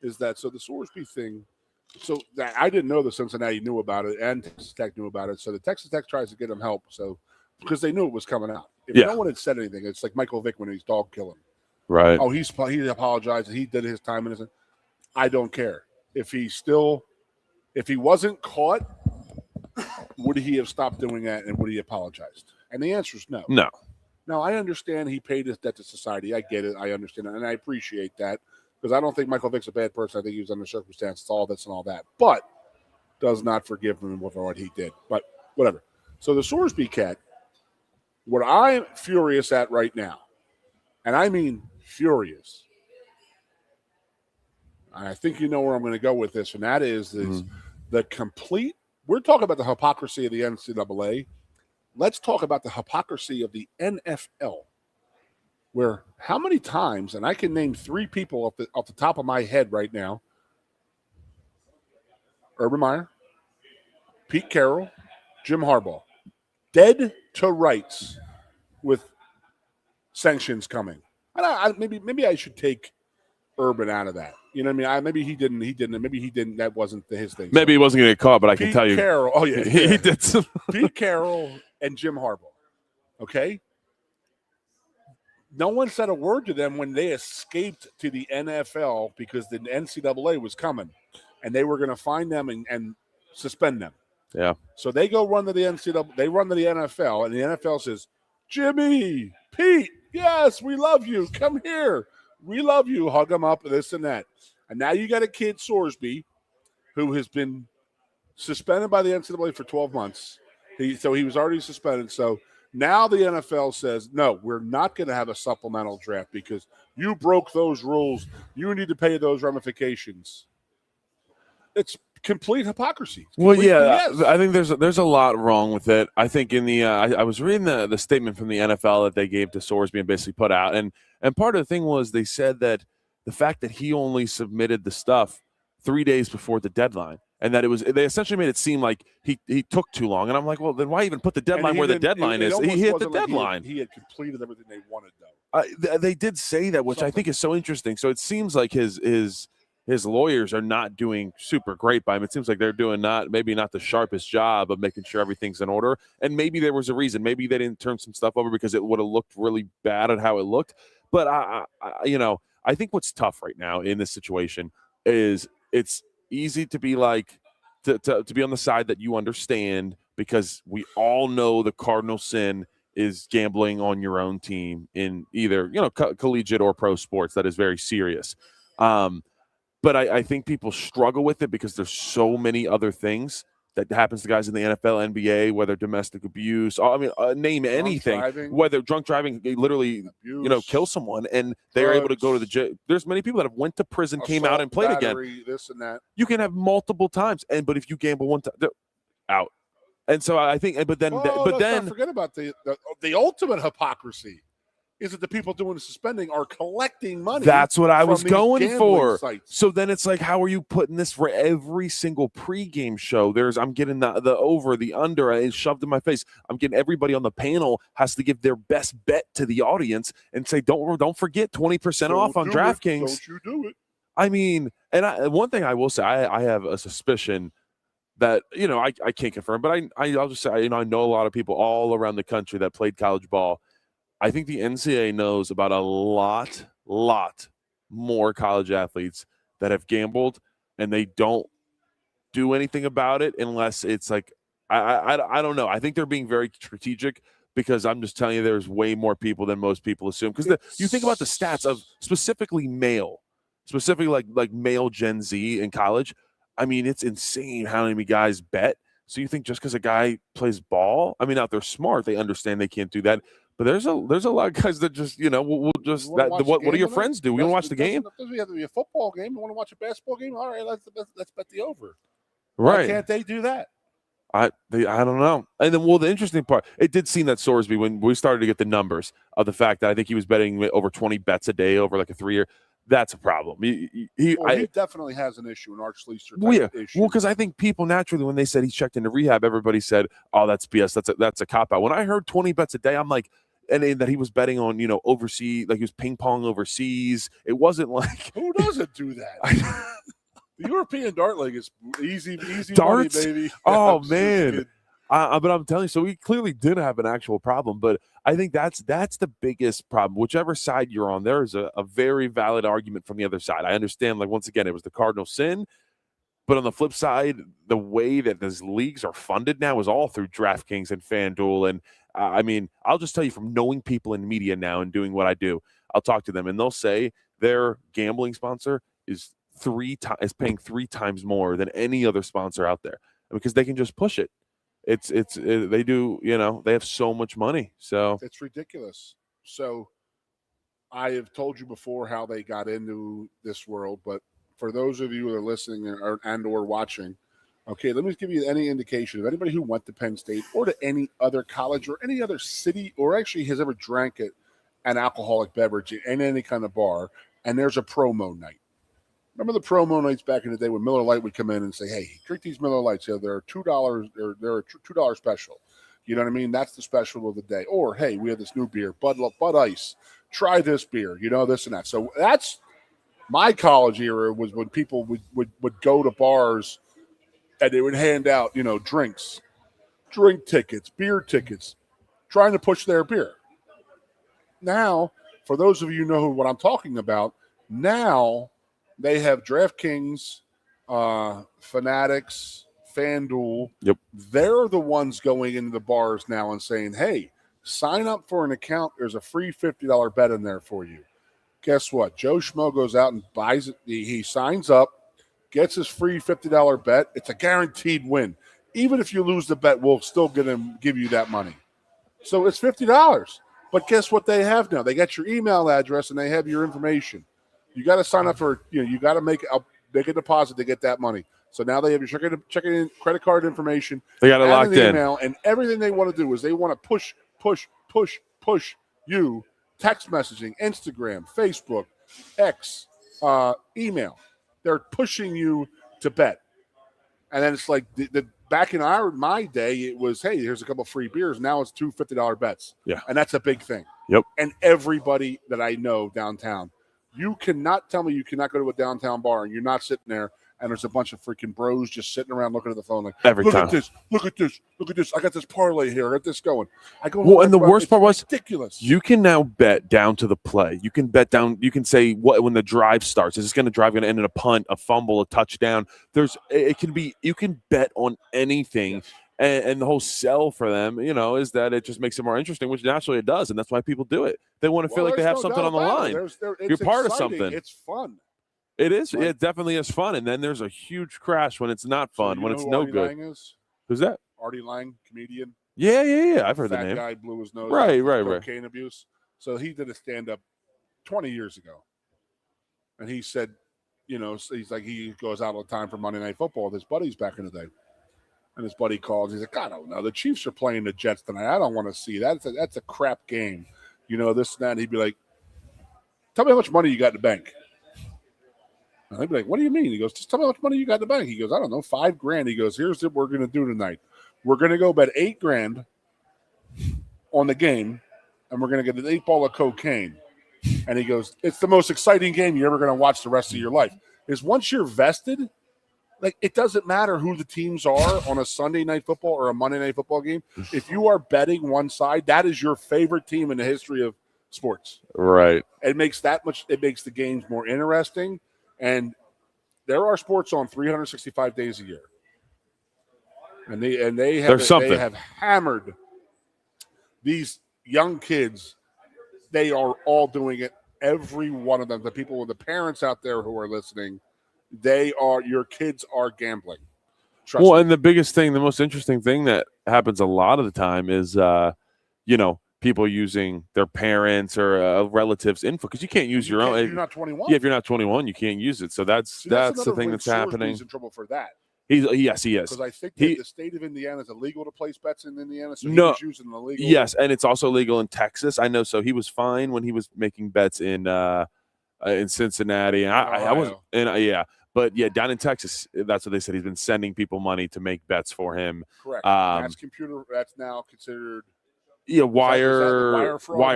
the Sorsby thing. So that I didn't know the Cincinnati knew about it and Texas Tech knew about it. So the Texas Tech tries to get them help. So because they knew it was coming out. If no one had said anything, it's like Michael Vick when he's dog killing. Right. Oh, he apologized and he did his time and I don't care if he wasn't caught. Would he have stopped doing that, and would he apologized? And the answer is no. No. Now, I understand he paid his debt to society. I get it. I understand it, and I appreciate that, because I don't think Michael Vick's a bad person. I think he was under circumstances, all this and all that, but does not forgive him for what he did. But whatever. So the Sorsby cat, what I'm furious at right now, and I mean furious, and I think you know where I'm going to go with this, and that is the complete. We're talking about the hypocrisy of the NCAA. Let's talk about the hypocrisy of the NFL, where how many times, and I can name 3 people off the top of my head right now: Urban Meyer, Pete Carroll, Jim Harbaugh, dead to rights with sanctions coming. And maybe I should take Urban out of that. You know what I mean? Maybe he didn't. Maybe he didn't. That wasn't his thing. Maybe he wasn't going to get caught, but I can tell you. Pete Carroll. Oh, yeah. He did some. Pete Carroll and Jim Harbaugh. Okay? No one said a word to them when they escaped to the NFL because the NCAA was coming, and they were going to find them and suspend them. Yeah. So they go run to the NCAA. They run to the NFL, and the NFL says, Jimmy, Pete, yes, we love you. Come here. We love you. Hug them up, this and that. And now you got a kid, Sorsby, who has been suspended by the NCAA for 12 months. So he was already suspended. So now the NFL says, no, we're not going to have a supplemental draft because you broke those rules. You need to pay those ramifications. It's complete hypocrisy. Well, yeah, I think there's a lot wrong with it. I think in the I was reading the statement from the NFL that they gave to Sorsby and basically put out, and part of the thing was they said that the fact that he only submitted the stuff 3 days before the deadline, and that they essentially made it seem like he took too long. And I'm like, well, then why even put the deadline where the deadline is? He hit the deadline. He had completed everything they wanted, though. They did say that, which I think is so interesting. So it seems like his lawyers are not doing super great by him. It seems like they're doing maybe not the sharpest job of making sure everything's in order. And maybe there was a reason. Maybe they didn't turn some stuff over because it would have looked really bad at how it looked. But I think what's tough right now in this situation is it's easy to be like to be on the side that you understand, because we all know the cardinal sin is gambling on your own team in either collegiate or pro sports. That is very serious. But I think people struggle with it because there's so many other things that happens to guys in the NFL, NBA, whether domestic abuse, name anything, whether drunk driving, literally, kill someone, and they're able to go to the jail. There's many people that have went to prison, came out and played again. This and that. You can have multiple times, but if you gamble one time, they're out. And so I think, but then forget about the ultimate hypocrisy. is that the people doing the suspending are collecting money. That's what I was from these going gambling for. sites. So then it's like, how are you putting this for every single pregame show? I'm getting the over, the under, it's shoved in my face. I'm getting everybody on the panel has to give their best bet to the audience and say, don't forget 20% off on DraftKings. Don't you do it. I mean, and one thing I will say, I have a suspicion that, I can't confirm, but I'll just say, I know a lot of people all around the country that played college ball. I think the NCAA knows about a lot more college athletes that have gambled, and they don't do anything about it unless it's like, I don't know. I think they're being very strategic because I'm just telling you there's way more people than most people assume. Because you think about the stats of specifically male, like male Gen Z in college. I mean, it's insane how many guys bet. So you think just because a guy plays ball, I mean, now they're smart, they understand they can't do that. But there's a lot of guys that just, we'll just what do your friends do? We want to watch the game. It doesn't have to be a football game. You want to watch a basketball game? All right, let's bet the over. Right? Why can't they do that? I don't know. And then, the interesting part, it did seem that Sorsby, when we started to get the numbers of the fact that I think he was betting over 20 bets a day over like a 3-year. That's a problem. He definitely has an issue, an Arch Leaster issue. Well, because I think people naturally, when they said he's checked into rehab, everybody said, "Oh, that's BS. That's a cop out." When I heard 20 bets a day, I'm like, and that he was betting on overseas, like he was ping pong overseas. It wasn't like who doesn't do that. The European Dart League is easy darts, money, baby. Oh man. But I'm telling you, so he clearly did have an actual problem. But I think that's the biggest problem. Whichever side you're on, there is a very valid argument from the other side. I understand, like, once again, it was the cardinal sin. But on the flip side, the way that these leagues are funded now is all through DraftKings and FanDuel. And I mean, I'll just tell you from knowing people in media now and doing what I do, I'll talk to them and they'll say their gambling sponsor is paying 3 times more than any other sponsor out there because they can just push it. They do, they have so much money. So it's ridiculous. So I have told you before how they got into this world, but for those of you who are listening or watching, okay, let me give you any indication of anybody who went to Penn State or to any other college or any other city or actually has ever drank an alcoholic beverage in any kind of bar, and there's a promo night. Remember the promo nights back in the day when Miller Lite would come in and say, "Hey, drink these Miller Lights. They're $2. They're a $2 special." You know what I mean? That's the special of the day. Or, hey, we have this new beer, Bud Ice. Try this beer. This and that. So that's my college era, was when people would go to bars and they would hand out, drinks, drink tickets, beer tickets, trying to push their beer. Now, for those of you who know what I'm talking about, now they have DraftKings, Fanatics, FanDuel. Yep. They're the ones going into the bars now and saying, "Hey, sign up for an account. There's a free $50 bet in there for you." Guess what? Joe Schmo goes out and buys it. He signs up, gets his free $50 bet. It's a guaranteed win. Even if you lose the bet, we'll still give you that money. So it's $50. But guess what they have now? They got your email address and they have your information. You got to sign up for, you got to make a deposit to get that money. So now they have your checking in credit card information. They got it locked in. Email, and everything they want to do is they want to push you, text messaging, Instagram, Facebook, X, email. They're pushing you to bet. And then it's like back in my day, it was, hey, here's a couple of free beers. Now it's 2 $50 bets. Yeah. And that's a big thing. Yep. And everybody that I know downtown, you cannot tell me you cannot go to a downtown bar and you're not sitting there and there's a bunch of freaking bros just sitting around looking at the phone like, look at this. I got this parlay here. I got this going. And the worst part was ridiculous. You can now bet down to the play. You can bet down. You can say when the drive starts. Is this going to end in a punt, a fumble, a touchdown? You can bet on anything. Yes. And the whole sell for them, is that it just makes it more interesting, which naturally it does. And that's why people do it. They want to feel like they have something on the line. You're part of something. It's fun. It is. It definitely is fun. And then there's a huge crash when it's not fun, when it's no Artie good. Lang is? Who's that? Artie Lang, comedian. Yeah. I've heard the name. That guy blew his nose. Right. Cocaine abuse. So he did a stand-up 20 years ago. And he said, he's like, he goes out all the time for Monday Night Football with his buddies back in the day. And his buddy calls. He's like, I don't know. The Chiefs are playing the Jets tonight. I don't want to see that. That's a crap game. this and that. And he'd be like, tell me how much money you got in the bank. And I'd be like, what do you mean? He goes, just tell me how much money you got in the bank. He goes, I don't know, $5,000. He goes, here's what we're going to do tonight. We're going to go bet $8,000 on the game, and we're going to get an 8 ball of cocaine. And he goes, it's the most exciting game you're ever going to watch the rest of your life. Is once you're vested, like, it doesn't matter who the teams are on a Sunday night football or a Monday night football game. If you are betting one side, that is your favorite team in the history of sports. Right. It makes the games more interesting. And there are sports on 365 days a year. And they have hammered these young kids. They are all doing it. Every one of them, the people with the parents out there who are listening, your kids are gambling. Trust me. And the most interesting thing that happens a lot of the time is, people using their parents or relatives' info, because you can't use your own. You're not 21. Yeah, if you're not 21, you can't use it. So that's the thing that's happening. He's in trouble for that. Yes, he is. Because I think that the state of Indiana is illegal to place bets in Indiana, so he was using the legal. Yes, and it's also legal in Texas. I know. So he was fine when he was making bets in Cincinnati, and I was, but down in Texas, that's what they said. He's been sending people money to make bets for him. Correct. That's now considered. Yeah, wire fraud.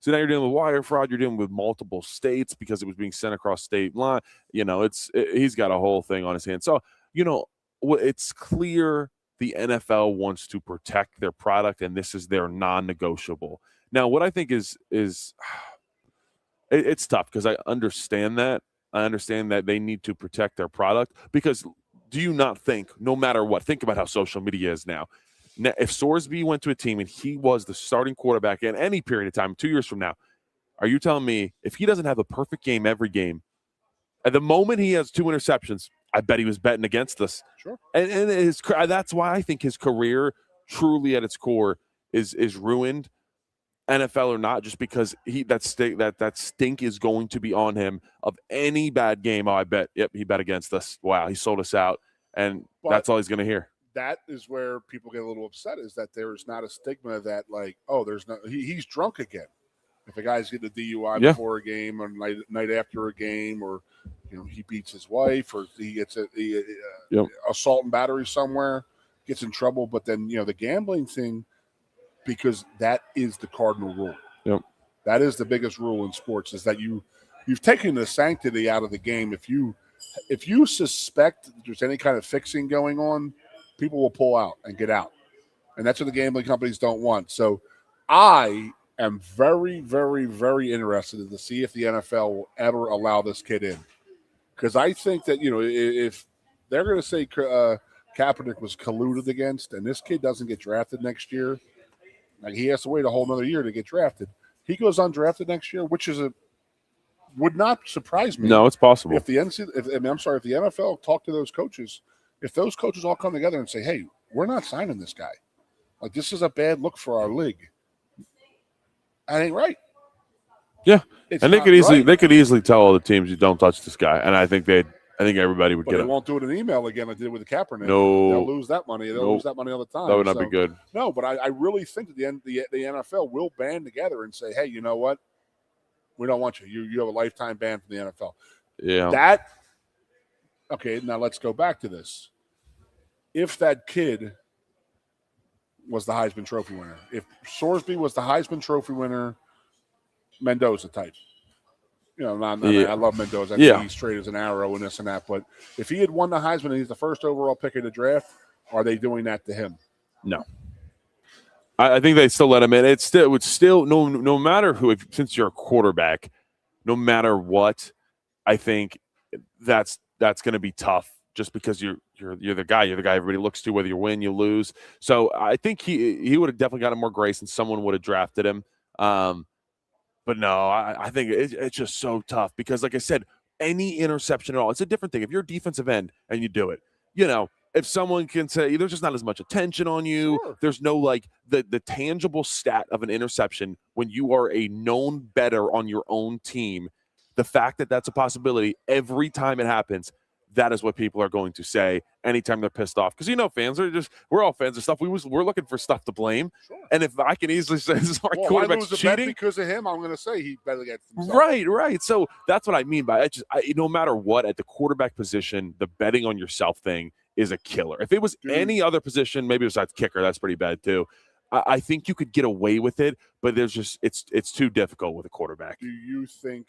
So now you're dealing with wire fraud. You're dealing with multiple states because it was being sent across state line. He's got a whole thing on his hands. So, it's clear the NFL wants to protect their product, and this is their non-negotiable. Now, what I think is it's tough because I understand that. I understand that they need to protect their product because do you not think, no matter what, think about how social media is now. Now, if Sorsby went to a team and he was the starting quarterback in any period of time, 2 years from now, are you telling me if he doesn't have a perfect game every game, at the moment he has 2 interceptions, I bet he was betting against us. Sure. And that's why I think his career truly at its core is ruined, NFL or not, just because that stink is going to be on him of any bad game. Oh, I bet. Yep, he bet against us. Wow, he sold us out. And that's all he's going to hear. That is where people get a little upset, is that there's not a stigma that, like, oh, he's drunk again. If a guy's getting a DUI before a game or night after a game, or he beats his wife, or he gets assault and battery somewhere, gets in trouble. But then the gambling thing, because that is the cardinal rule. Yep. That is the biggest rule in sports, is that you've taken the sanctity out of the game. If you suspect that there's any kind of fixing going on, people will pull out and get out. And that's what the gambling companies don't want. So I am very, very, very interested to see if the NFL will ever allow this kid in. Because I think that, if they're going to say Kaepernick was colluded against and this kid doesn't get drafted next year, like, he has to wait a whole nother year to get drafted. He goes undrafted next year, which would not surprise me. No, it's possible. If the NFL talked to those coaches, if those coaches all come together and say, hey, we're not signing this guy. Like, this is a bad look for our league. That ain't right. Yeah. And they could easily right. tell all the teams, you don't touch this guy. And I think everybody would but get it. They won't do it in email again like they did with the Kaepernick. No. They'll lose that money. They'll lose that money all the time. That would not be good. No, but I really think that the NFL will band together and say, hey, you know what? We don't want you. You have a lifetime ban from the NFL. Yeah. Okay, now let's go back to this. If that kid was the Heisman Trophy winner, if Sorsby was the Heisman Trophy winner, Mendoza type. I love Mendoza. I think he's straight as an arrow and this and that. But if he had won the Heisman and he's the first overall pick in the draft, are they doing that to him? No. I think they still let him in. It would still no matter who, since you're a quarterback, no matter what, I think that's going to be tough. Just because you're the guy everybody looks to, whether you win, you lose. So I think he would have definitely gotten more grace, and someone would have drafted him. But no, I think it's just so tough because, like I said, any interception at all, it's a different thing. If you're a defensive end and you do it, if someone can say there's just not as much attention on you, sure. There's no the tangible stat of an interception when you are a known better on your own team. The fact that that's a possibility every time it happens. that is what people are going to say anytime they're pissed off. Because fans are we're all fans of stuff. We're looking for stuff to blame. Sure. And if I can easily say this is our Well, quarterback's I lose a bet cheating, because of him, I'm going to say he bet against himself. right. So that's what I mean by it. No matter what, at the quarterback position, the betting on yourself thing is a killer. If it was any other position, maybe besides kicker, that's pretty bad too. I think you could get away with it, but there's just it's too difficult with a quarterback. Do you think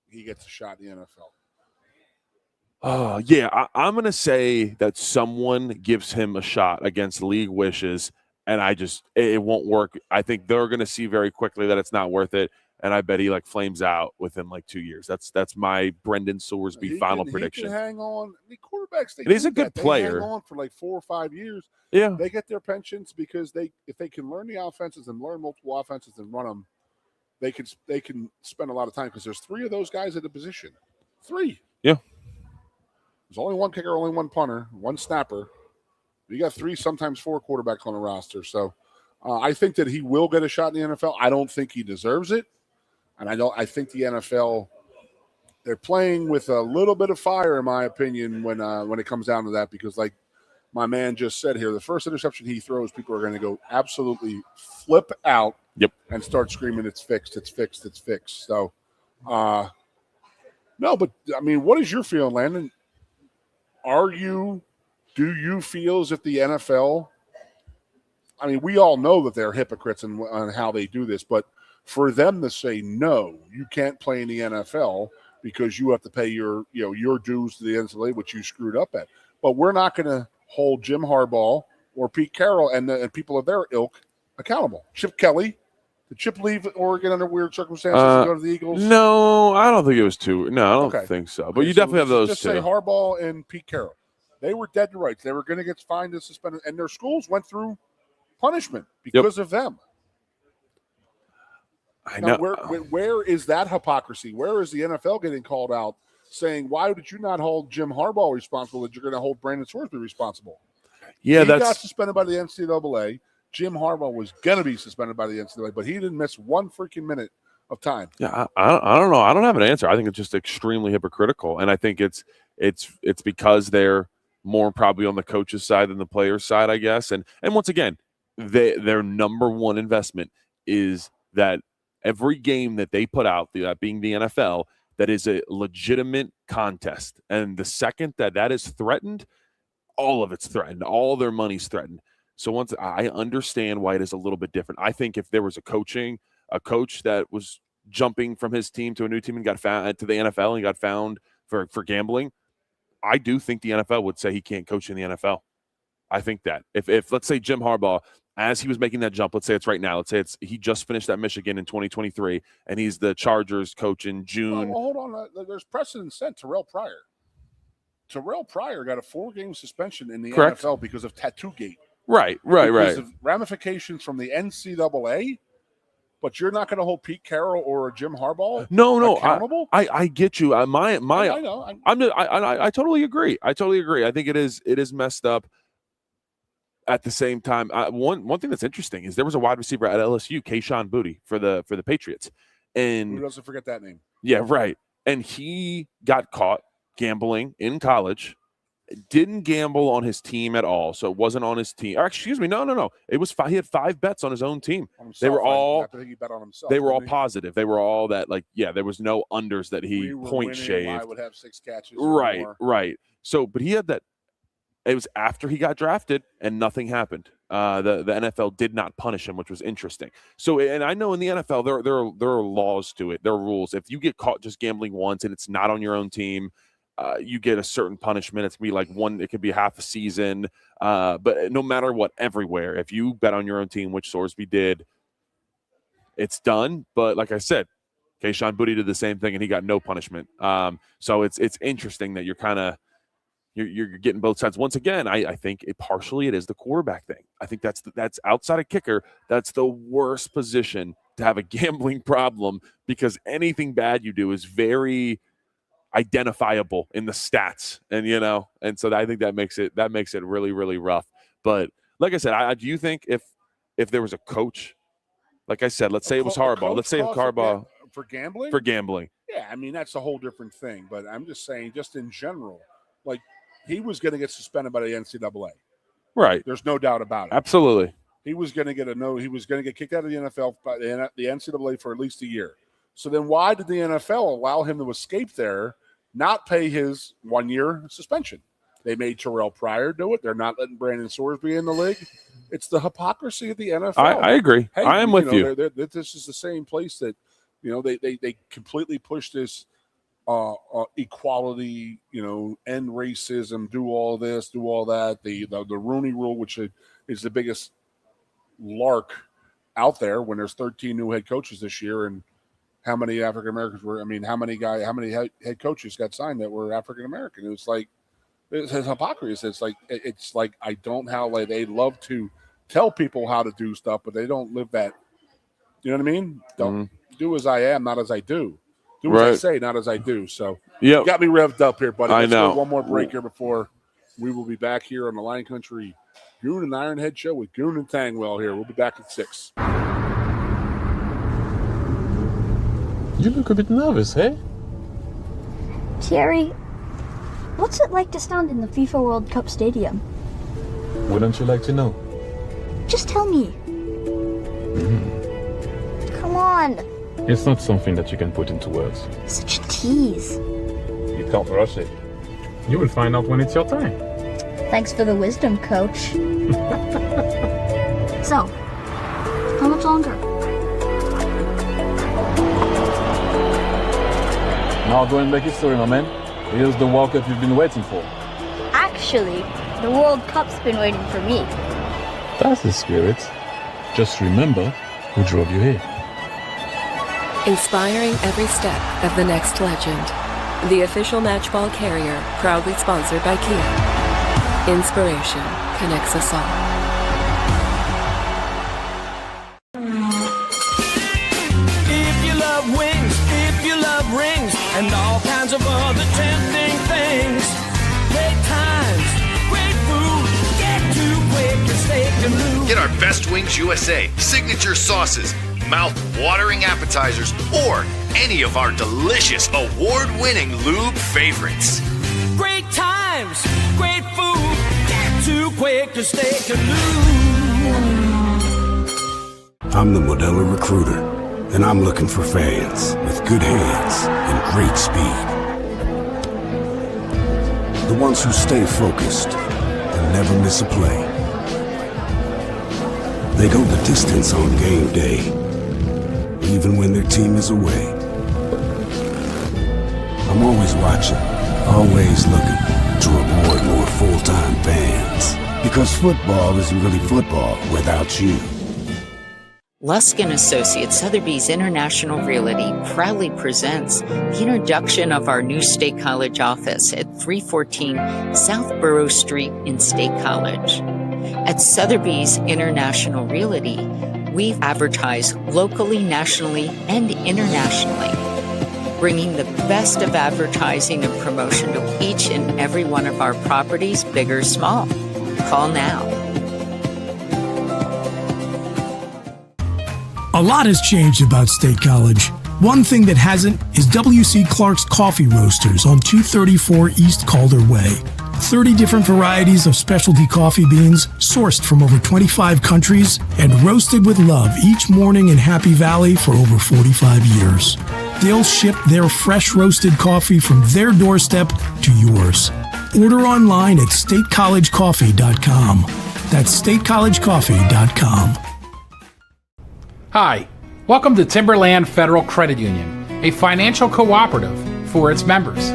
he gets a shot in the NFL? Oh, yeah. I'm going to say that someone gives him a shot against league wishes, and it won't work. I think they're going to see very quickly that it's not worth it, and I bet he flames out within 2 years. That's my Brendan Sorsby final prediction. He can hang on. The quarterbacks, he's a good player. They hang on for 4 or 5 years. Yeah. They get their pensions because if they can learn the offenses and learn multiple offenses and run them, they can spend a lot of time because there's 3 of those guys at the position. 3. Yeah. There's only one kicker, only one punter, one snapper. You got 3, sometimes 4 quarterbacks on the roster. So I think that he will get a shot in the NFL. I don't think he deserves it. And I think the NFL, they're playing with a little bit of fire, in my opinion, when it comes down to that, because like my man just said here, the first interception he throws, people are going to go absolutely flip out and start screaming, it's fixed, it's fixed, it's fixed. So, no, but, I mean, what is your feeling, Landon? Do you feel as if the NFL, I mean, we all know that they're hypocrites on how they do this, but for them to say, no, you can't play in the NFL because you have to pay your dues to the NCAA, which you screwed up at. But we're not going to hold Jim Harbaugh or Pete Carroll and people of their ilk accountable. Chip Kelly, did Chip leave Oregon under weird circumstances to go to the Eagles? No, I don't think it was too. No, I don't think so. But you definitely have those just two. Say Harbaugh and Pete Carroll. They were dead to rights. They were going to get fined and suspended, and their schools went through punishment because of them. I know. Where is that hypocrisy? Where is the NFL getting called out saying, why did you not hold Jim Harbaugh responsible that you're going to hold Brandon Sorsby responsible? Yeah, he got suspended by the NCAA. Jim Harbaugh was going to be suspended by the NCAA, but he didn't miss 1 freaking minute of time. Yeah, I don't know. I don't have an answer. I think it's just extremely hypocritical, and I think it's because they're more probably on the coach's side than the player's side, I guess. And once again, their number one investment is that every game that they put out, that being the NFL, that is a legitimate contest. And the second that is threatened, all of it's threatened. All their money's threatened. So once I understand why it is a little bit different. I think if there was a coach that was jumping from his team to a new team and got found to the NFL and got found for gambling, I do think the NFL would say he can't coach in the NFL. I think that if let's say Jim Harbaugh, as he was making that jump, let's say it's right now, let's say he just finished at Michigan in 2023, and he's the Chargers coach in June. Well, hold on. There's precedent set. Terrell Pryor got a 4-game suspension in the NFL because of Tattoo-gate. Right. Because of ramifications from the NCAA, but you're not going to hold Pete Carroll or Jim Harbaugh accountable? I get you. I know. I totally agree. I think it is messed up. At the same time, one thing that's interesting is there was a wide receiver at LSU, Kayshon Boutte, for the Patriots, and who doesn't forget that name? Yeah, right. And he got caught gambling in college. Didn't gamble on his team at all, so it wasn't on his team. Or excuse me, no. It was he had 5 bets on his own team. They were all. I think he bet on himself. They were all positive. They were all that there was no unders that he point shaved. I would have 6 catches. Right. So, but he had that. It was after he got drafted, and nothing happened. The NFL did not punish him, which was interesting. So, and I know in the NFL there are laws to it. There are rules. If you get caught just gambling once and it's not on your own team, you get a certain punishment. It's gonna be it could be half a season. But no matter what, everywhere, if you bet on your own team, which Sorsby did, it's done. But like I said, Kayshon Boutte did the same thing, and he got no punishment. So it's interesting that you're getting both sides. Once again, I think partially it is the quarterback thing. I think that's outside of kicker. That's the worst position to have a gambling problem, because anything bad you do is very identifiable in the stats, and so I think that makes it really, really rough. But like I said, do you think if there was a coach, like I said, let's say it was Harbaugh. Let's say Harbaugh for gambling. For gambling. Yeah, I mean that's a whole different thing. But I'm just saying, just in general. like he was going to get suspended by the NCAA. Right. There's no doubt about it. Absolutely. He was going to get he was going to get kicked out of the NFL by the NCAA for at least a year. So then why did the NFL allow him to escape there, not pay his 1-year suspension? They made Terrell Pryor do it. They're not letting Brandon Soares be in the league. It's the hypocrisy of the NFL. I agree. Hey, I am with you. This is the same place that, they completely push this equality, end racism, do all this, do all that. The Rooney Rule, which is the biggest lark out there when there's 13 new head coaches this year, and how many African Americans were? I mean, how many head coaches got signed that were African American? It was like it's hypocrisy. It's like I don't how like they love to tell people how to do stuff, but they don't live that. You know what I mean? Don't do as I am, not as I do. Do as I say, not as I do. So you got me revved up here, buddy. Let's go one more break here before we will be back here on the Lion Country Goon and Ironhead show with Goon and Tengwall here. We'll be back at 6. You look a bit nervous, hey? Thierry, what's it like to stand in the FIFA World Cup stadium? Wouldn't you like to know? Just tell me. Come on. It's not something that you can put into words. Such a tease. You can't rush it. You will find out when it's your time. Thanks for the wisdom, coach. So, how much longer? Now go and make history, my man. Here's the World Cup you've been waiting for. Actually, the World Cup's been waiting for me. That's the spirit. Just remember who drove you here. Inspiring every step of the next legend. The official matchball carrier, proudly sponsored by Kia. Inspiration connects us all. If you love wings, if you love rings, and all kinds of other tempting things, great times, great food, get to Quaker Steak Lube. Get our Best Wings USA signature sauces, mouth-watering appetizers, or any of our delicious award-winning lube favorites. Great times, great food, get to Quaker Steak Lube. I'm the Modelo Recruiter, and I'm looking for fans with good hands and great speed. The ones who stay focused and never miss a play. They go the distance on game day, even when their team is away. I'm always watching, always looking to reward more full-time fans. Because football isn't really football without you. Lusk & Associates Sotheby's International Realty proudly presents the introduction of our new State College office at 314 South Borough Street in State College. At Sotheby's International Realty, we advertise locally, nationally, and internationally, bringing the best of advertising and promotion to each and every one of our properties, big or small. Call now. A lot has changed about State College. One thing that hasn't is W.C. Clark's Coffee Roasters on 234 East Calder Way. 30 different varieties of specialty coffee beans sourced from over 25 countries and roasted with love each morning in Happy Valley for over 45 years. They'll ship their fresh roasted coffee from their doorstep to yours. Order online at statecollegecoffee.com. That's statecollegecoffee.com. Hi, welcome to Timberland Federal Credit Union, a financial cooperative for its members,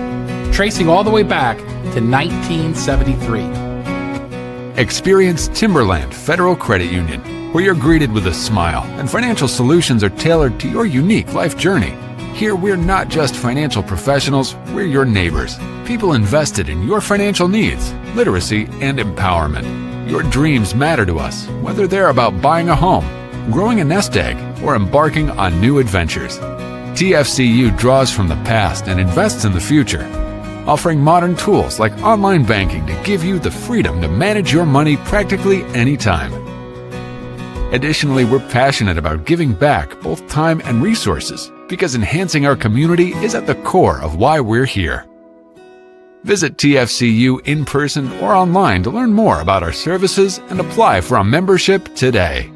tracing all the way back to 1973. Experience Timberland Federal Credit Union, where you're greeted with a smile and financial solutions are tailored to your unique life journey. Here, we're not just financial professionals, we're your neighbors, people invested in your financial needs, literacy, and empowerment. Your dreams matter to us, whether they're about buying a home, growing a nest egg, or embarking on new adventures. TFCU draws from the past and invests in the future, offering modern tools like online banking to give you the freedom to manage your money practically anytime. Additionally, we're passionate about giving back both time and resources because enhancing our community is at the core of why we're here. Visit TFCU in person or online to learn more about our services and apply for a membership today.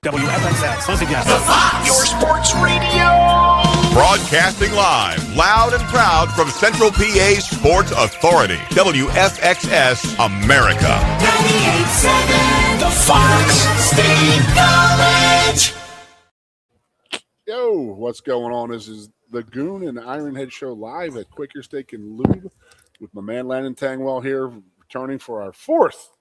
WFXX, once again, the Fox, your sports radio. Broadcasting live, loud and proud from Central PA's Sports Authority, WFXS America. 98.7, the Fox State College. Yo, what's going on? This is the Goon and Ironhead show live at Quaker Steak Lube with my man Landon Tengwall here, returning for our fourth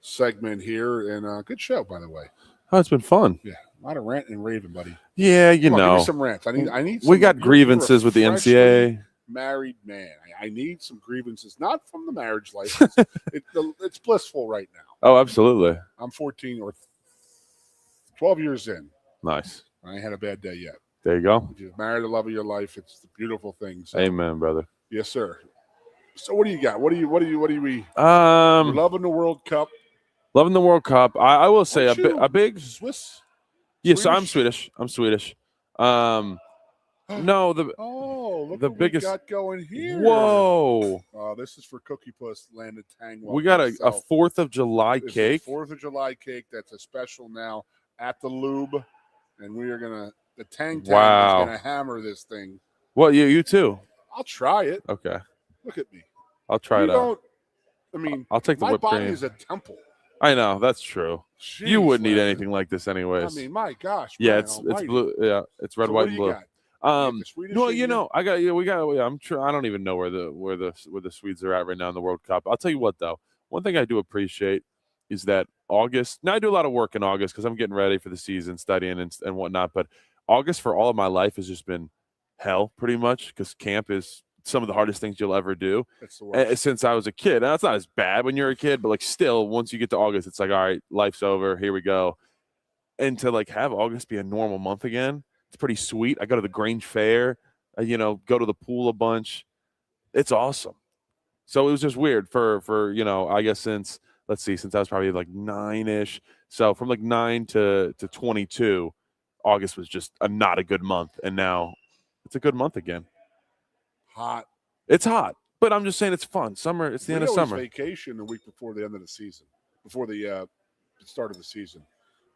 segment here. And good show, by the way. Oh, it's been fun. Yeah, a lot of ranting and raving, buddy. Yeah, you Come on, know. give me some rants. I need. We got you're grievances with the freshly NCAA. Married man. I need some grievances, not from the marriage license. It's blissful right now. Oh, absolutely. I'm 14 or 12 years in. Nice. I ain't had a bad day yet. There you go. If you've married the love of your life, it's the beautiful thing. So, Amen, brother. yes, sir. So what do you got? What do we? You're loving the World Cup. Loving the World Cup. I will say Aren't you a big Swiss. Yes, I'm Swedish. I'm Swedish. No, look the what biggest we got going here. Whoa. This is for Cookie Puss, Landon Tengwall. We got a 4th of July This is cake. 4th of July cake. That's a special now at the Lube, and we are the Tang is gonna hammer this thing. What, you too? I'll try it. Okay. Look at me. I'll try it out. I mean, I'll take the my whipped body cream. is a temple. I know, that's true. Jeez, you wouldn't eat Landon. anything like this anyways. I mean, my gosh. Yeah, man it's almighty. blue. Yeah, it's red, So white, what and do you blue. got? The Swedish No, in you know, you? I'm sure I don't even know where the Swedes are at right now in the World Cup. I'll tell you what though. One thing I do appreciate is that August. Now I do a lot of work in August because I'm getting ready for the season, studying and whatnot. But August for all of my life has just been hell, pretty much, because camp is some of the hardest things you'll ever do. That's the worst. Since I was a kid. Now, it's not as bad when you're a kid, but like still, once you get to August, it's like, all right, life's over. Here we go. And to like have August be a normal month again, it's pretty sweet. I go to the Grange Fair, go to the pool a bunch. It's awesome. So it was just weird for I guess since I was probably like 9-ish. So from like 9 to 22, August was just not a good month, and now it's a good month again. Hot. It's hot, but I'm just saying it's fun. Summer. It's the end of summer. Vacation the week before the end of the season, before the start of the season.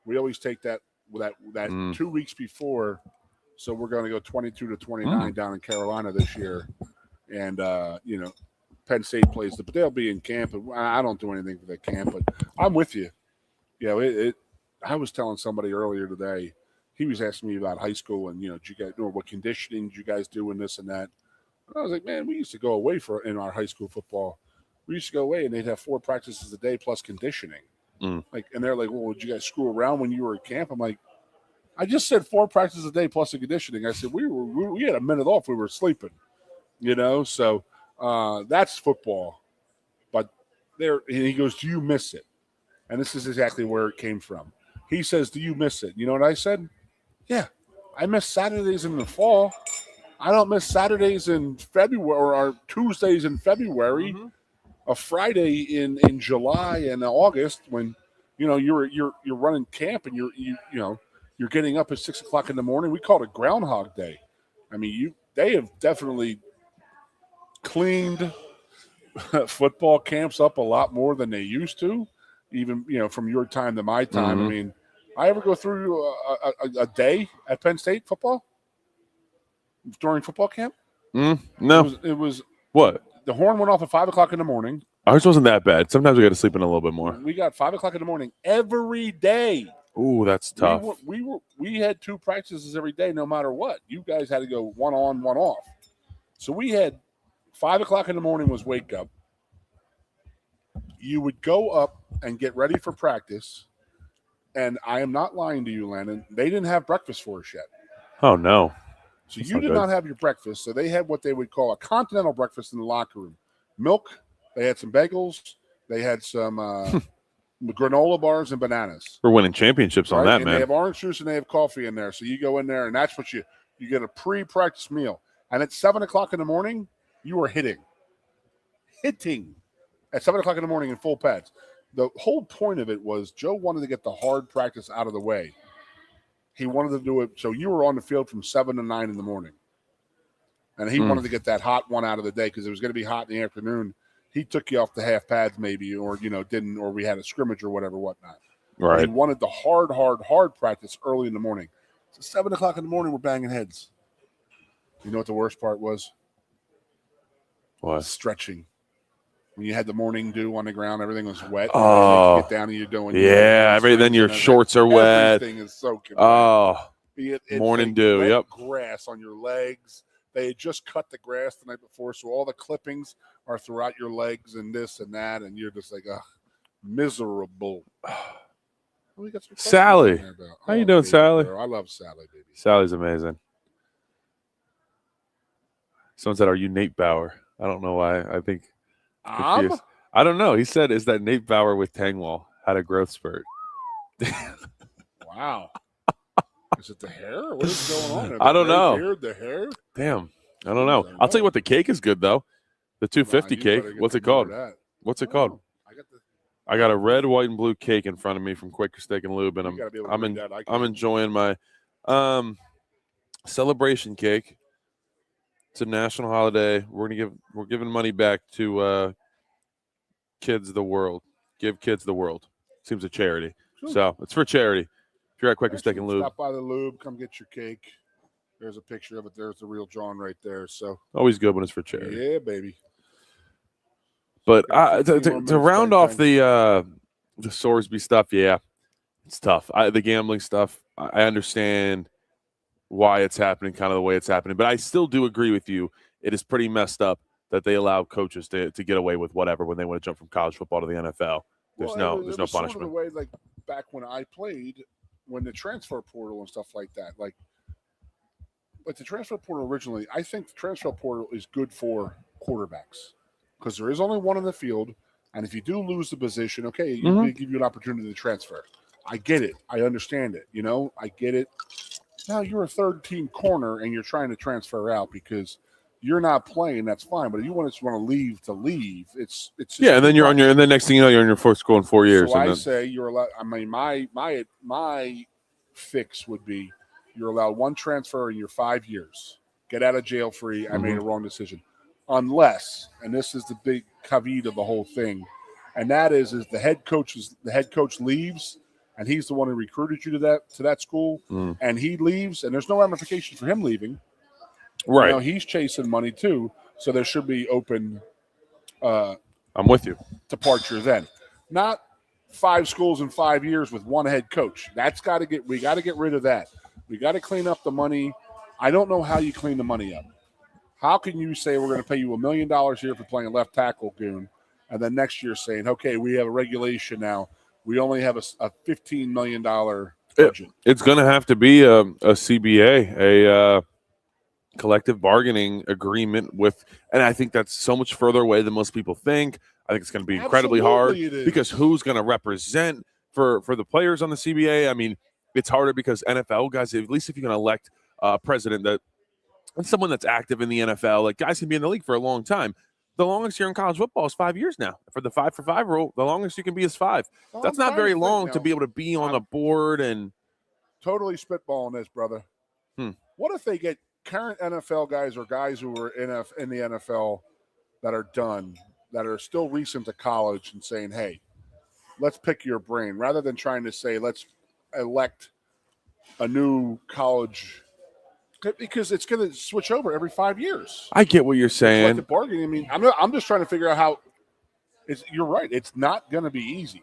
We always take that 2 weeks before. So we're going to go 22 to 29 down in Carolina this year, and Penn State plays but they'll be in camp. And I don't do anything for that camp, but I'm with you. I was telling somebody earlier today. He was asking me about high school and did you guys what conditioning did you guys do and this and that. And I was like, man, we used to go away in our high school football. We used to go away and they'd have 4 practices a day plus conditioning. And they're like, well, did you guys screw around when you were at camp? I'm like, I just said 4 practices a day plus the conditioning. I said we had a minute off. We were sleeping, So that's football. But and he goes, do you miss it? And this is exactly where it came from. He says, do you miss it? You know what I said? Yeah, I miss Saturdays in the fall. I don't miss Saturdays in February or Tuesdays in February, a Friday in July and August when you're running camp and you're getting up at 6 o'clock in the morning. We call it Groundhog Day. I mean, they have definitely cleaned football camps up a lot more than they used to, even from your time to my time. I mean, I ever go through a day at Penn State football during football camp? No. It was what? The horn went off at 5 o'clock in the morning. Ours wasn't that bad. Sometimes we got to sleep in a little bit more. We got 5 o'clock in the morning every day. Ooh, that's tough. We had 2 practices every day, no matter what. You guys had to go 1 on, 1 off. So we had 5 o'clock in the morning was wake up. You would go up and get ready for practice. And I am not lying to you, Landon. They didn't have breakfast for us yet. Oh, no. So you did not have your breakfast. So they had what they would call a continental breakfast in the locker room. Milk. They had some bagels. They had some granola bars and bananas. We're winning championships on that, and man. They have orange juice and they have coffee in there. So you go in there and that's what you get a pre-practice meal. And at 7 o'clock in the morning, you are hitting at 7 o'clock in the morning in full pads. The whole point of it was Joe wanted to get the hard practice out of the way. He wanted to do it. So you were on the field from 7 to 9 in the morning. And he wanted to get that hot one out of the day because it was going to be hot in the afternoon. He took you off the half pads maybe, or, didn't, or we had a scrimmage or whatnot. Right. He wanted the hard practice early in the morning. So 7 o'clock in the morning, we're banging heads. You know what the worst part was? What? Stretching. When you had the morning dew on the ground, everything was wet. Oh. You get down and you're doing. Yeah, then your shorts are wet. Everything is soaking wet. It's Morning dew, yep. Grass on your legs. They had just cut the grass the night before, so all the clippings are throughout your legs and this and that, and you're just like, miserable. We got some Sally. How you doing, Sally? Girl. I love Sally, baby. Sally's amazing. Someone said, "Are you Nate Bauer?" I don't know why. I think confused. I don't know. He said, "Is that Nate Bauer with Tengwall had a growth spurt?" Wow. Is it the hair? What is going on? I don't know. Beard, the hair? Damn. I don't know. I'll tell you what, the cake is good, though. The 250 cake. What's it called? What's it called? I got a red, white, and blue cake in front of me from Quaker Steak and Lube, and I'm enjoying my celebration cake. It's a national holiday. We're giving money back to Kids of the World. Give Kids the World. Seems a charity. Sure. So it's for charity. If you're at Quaker Steak and Lube, stop by the Lube. Come get your cake. There's a picture of it. There's the real John right there. So always good when it's for charity. Yeah, baby. But to round off the Sorsby stuff, yeah, it's tough. The gambling stuff, I understand why it's happening, kind of the way it's happening. But I still do agree with you. It is pretty messed up that they allow coaches to get away with whatever when they want to jump from college football to the NFL. There's no punishment. Sort of the way, like back when I played, when the transfer portal and stuff like that, like the transfer portal originally, I think the transfer portal is good for quarterbacks because there is only one in the field, and if you do lose the position, okay, they give you an opportunity to transfer. I get it. I understand it. I get it. Now you're a third-team corner and you're trying to transfer out because you're not playing. That's fine, but if you want to leave, it's just and then and then next thing you know, you're in your first school in 4 years. So I say you're allowed. I mean, my fix would be you're allowed one transfer in your 5 years. Get out of jail free. I made a wrong decision, unless, and this is the big caveat of the whole thing, and that is the head coach leaves. And he's the one who recruited you to that school, and he leaves, and there's no ramification for him leaving. Right. He's chasing money too, so there should be open. I'm with you. Departure then, not 5 schools in 5 years with one head coach. We got to get rid of that. We got to clean up the money. I don't know how you clean the money up. How can you say we're going to pay you $1 million here for playing left tackle, Goon, and then next year saying, okay, we have a regulation now. We only have a $15 million budget. It's going to have to be a CBA, a collective bargaining agreement with, and I think that's so much further away than most people think. I think it's going to be incredibly hard because who's going to represent for the players on the CBA? I mean, it's harder because NFL guys, at least if you can elect a president and someone that's active in the NFL, like guys can be in the league for a long time. The longest you're in college football is 5 years now. For the 5-for-5 rule, the longest you can be is 5. That's not very long to be able to be on a board and totally spitballing this, brother. What if they get current NFL guys or guys who are in the NFL that are done, that are still recent to college and saying, hey, let's pick your brain rather than trying to say, let's elect a new college, because it's going to switch over every 5 years. I get what you're saying. Collective bargaining. I mean, I'm just trying to figure out how. You're right. It's not going to be easy.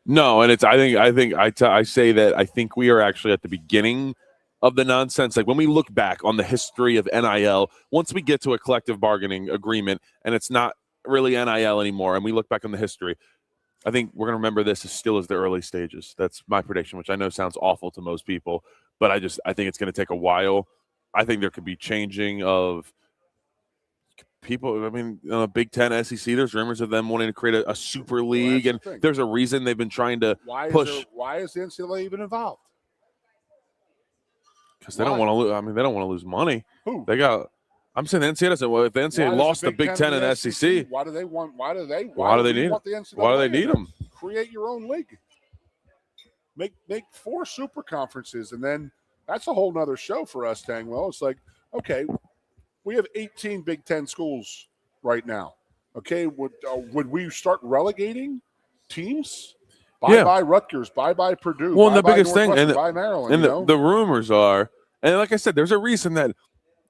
No, and I say that I think we are actually at the beginning of the nonsense. Like when we look back on the history of NIL, once we get to a collective bargaining agreement and it's not really NIL anymore, and we look back on the history, I think we're going to remember this as still as the early stages. That's my prediction, which I know sounds awful to most people, but I think it's going to take a while. I think there could be changing of people. I mean, Big Ten, SEC, there's rumors of them wanting to create a super league, and there's a reason they've been trying to push. Why is the NCAA even involved? Because they don't want to lose. I mean, they don't want to lose money. Who? They got. I'm saying the NCAA doesn't. Well, if the NCAA lost the Big Ten and the SEC, why do they want? Why do they need them? Why do they need them? Create your own league. Make 4 super conferences, and then that's a whole nother show for us, Tengwall. It's like, okay, We have 18 Big Ten schools right now. Okay, would we start relegating teams? Bye-bye Rutgers, bye-bye Purdue, well, and the bye-bye biggest thing, Northwestern, and bye Maryland. and the rumors are, and like I said, there's a reason that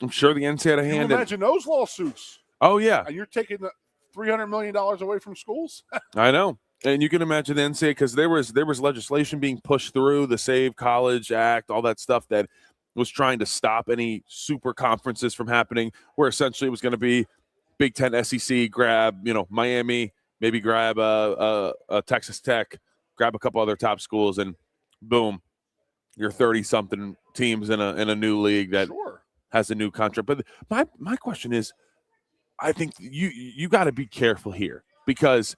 I'm sure the NCAA had a hand in. Imagine those lawsuits. Oh, yeah. And you're taking the $300 million away from schools? I know. And you can imagine the NCAA, because there was legislation being pushed through, the Save College Act, all that stuff that was trying to stop any super conferences from happening, where essentially it was going to be Big Ten, SEC, grab, Miami, maybe grab a Texas Tech, grab a couple other top schools, and boom, you're 30-something teams in a new league that has a new contract. But my question is, I think you got to be careful here, because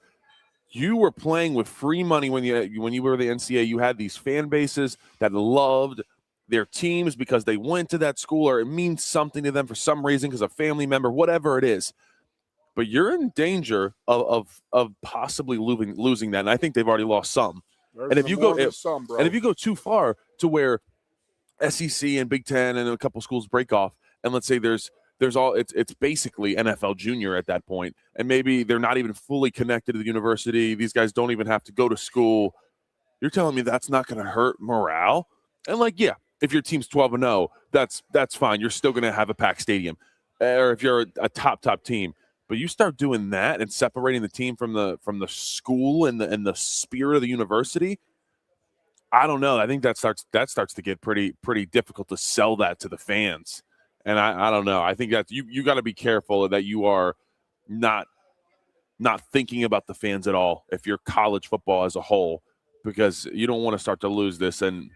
you were playing with free money when you were the NCAA. You had these fan bases that loved their teams because they went to that school, or it means something to them for some reason, because a family member, whatever it is. But you're in danger of possibly losing that, and I think they've already lost some. And if you go too far to where SEC and Big Ten and a couple schools break off, and let's say there's it's basically NFL junior at that point, and maybe they're not even fully connected to the university. These guys don't even have to go to school. You're telling me that's not going to hurt morale? And if your team's 12-0, that's fine. You're still going to have a packed stadium, or if you're a top team. But you start doing that and separating the team from the school and the spirit of the university. I don't know. I think that starts to get pretty difficult to sell that to the fans. And I don't know. I think that you got to be careful that you are not thinking about the fans at all if you're college football as a whole, because you don't want to start to lose this. And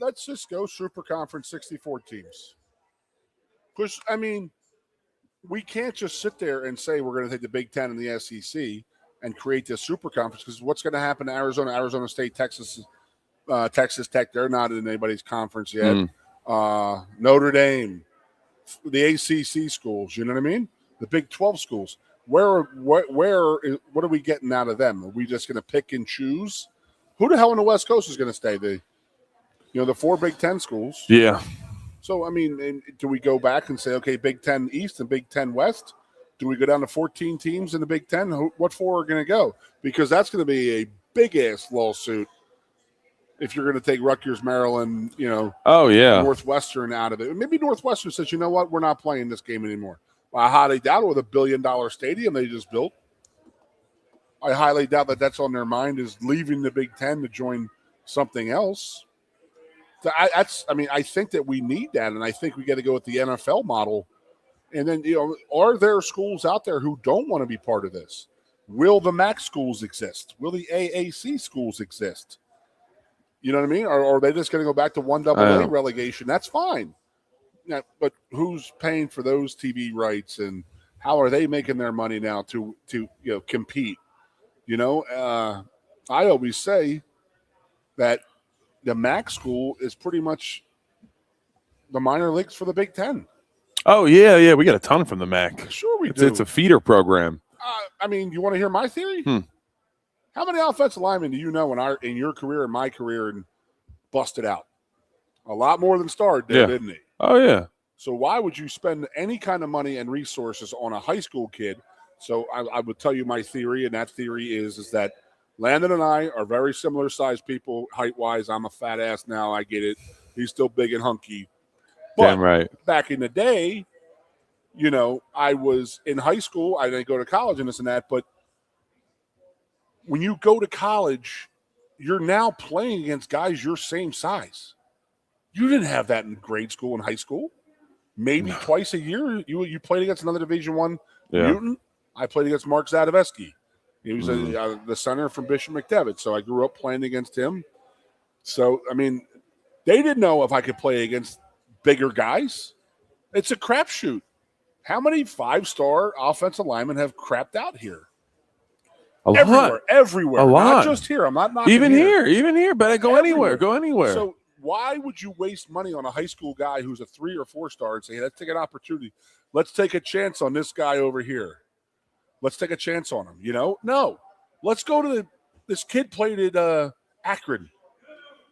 let's just go Super Conference, 64 teams. Because we can't just sit there and say we're going to take the Big Ten and the SEC and create this super conference, because what's going to happen to Arizona State, Texas Tech? They're not in anybody's conference yet. Notre Dame, the ACC schools, you know what I mean? The Big 12 schools. What are we getting out of them? Are we just going to pick and choose? Who the hell on the West Coast is going to stay? The 4 Big Ten schools. Yeah. So, do we go back and say, okay, Big Ten East and Big Ten West? Do we go down to 14 teams in the Big Ten? What 4 are going to go? Because that's going to be a big-ass lawsuit if you're going to take Rutgers, Maryland, Northwestern out of it. Maybe Northwestern says, you know what, we're not playing this game anymore. I highly doubt it with $1 billion stadium they just built. I highly doubt that that's on their mind, is leaving the Big Ten to join something else. I think that we need that, and I think we got to go with the NFL model. And then, are there schools out there who don't want to be part of this? Will the MAC schools exist? Will the AAC schools exist? You know what I mean? Or are they just going to go back to 1AA relegation? That's fine. Yeah, but who's paying for those TV rights, and how are they making their money now to compete? I always say that the MAC school is pretty much the minor leagues for the Big Ten. Oh, yeah. We got a ton from the MAC. Sure we do. It's a feeder program. You want to hear my theory? How many offensive linemen do you know in your career and my career and busted out? A lot more than Starr did, didn't he? Oh, yeah. So why would you spend any kind of money and resources on a high school kid? So I would tell you my theory, and that theory is that Landon and I are very similar sized people, height-wise. I'm a fat ass now. I get it. He's still big and hunky. But damn right. Back in the day, I was in high school. I didn't go to college and this and that. But when you go to college, you're now playing against guys your same size. You didn't have that in grade school and high school. Maybe twice a year you played against another Division I mutant. I played against Mark Zadoveski. He was the center from Bishop McDevitt, so I grew up playing against him. So, they didn't know if I could play against bigger guys. It's a crapshoot. How many 5-star offensive linemen have crapped out here? Everywhere. A lot. Not just here. I'm not knocking even here. Better go anywhere. Go anywhere. So why would you waste money on a high school guy who's a 3 or 4-star and say, hey, let's take an opportunity. Let's take a chance on this guy over here. Let's take a chance on him. No. Let's go to this kid played at Akron.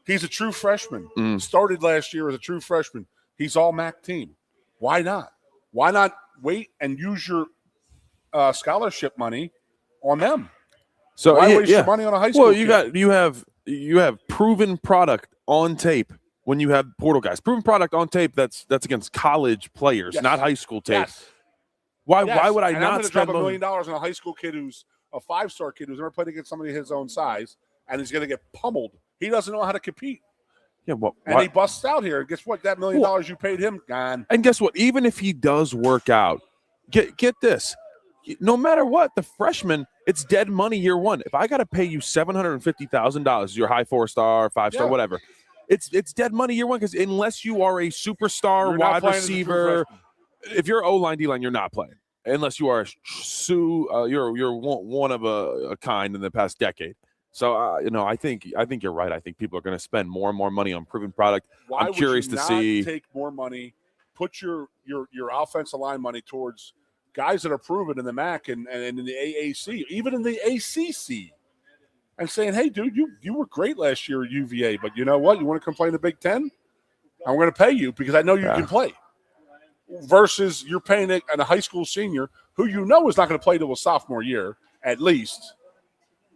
He's a true freshman. Started last year as a true freshman. He's all MAC team. Why not? Why not wait and use your scholarship money on them. So why waste your money on a high school? Well, you have proven product on tape when you have portal guys. Proven product on tape that's against college players, not high school tape. Yes. Why would I and not I'm spend drop $1 money million on a high school kid who's a 5-star kid who's never played against somebody his own size, and he's going to get pummeled? He doesn't know how to compete. Yeah, and he busts out here. And guess what? That $1 million you paid him, gone. And guess what? Even if he does work out, get this. No matter what, the freshman, it's dead money year one. If I got to pay you $750,000, your high 4-star, 5-star, whatever, it's dead money year one, because unless you are a superstar wide receiver, if you're O-line, D-line, you're not playing. Unless you are you're one of a kind in the past decade. So I think you're right. I think people are going to spend more and more money on proven product. I'm curious to see. Take more money, put your offensive line money towards guys that are proven in the MAC and in the AAC, even in the ACC, and saying, "Hey, dude, you were great last year at UVA, but you know what? You want to come play in the Big Ten? I'm going to pay you because I know you can play." Versus you're paying it at a high school senior who you know is not going to play till a sophomore year at least.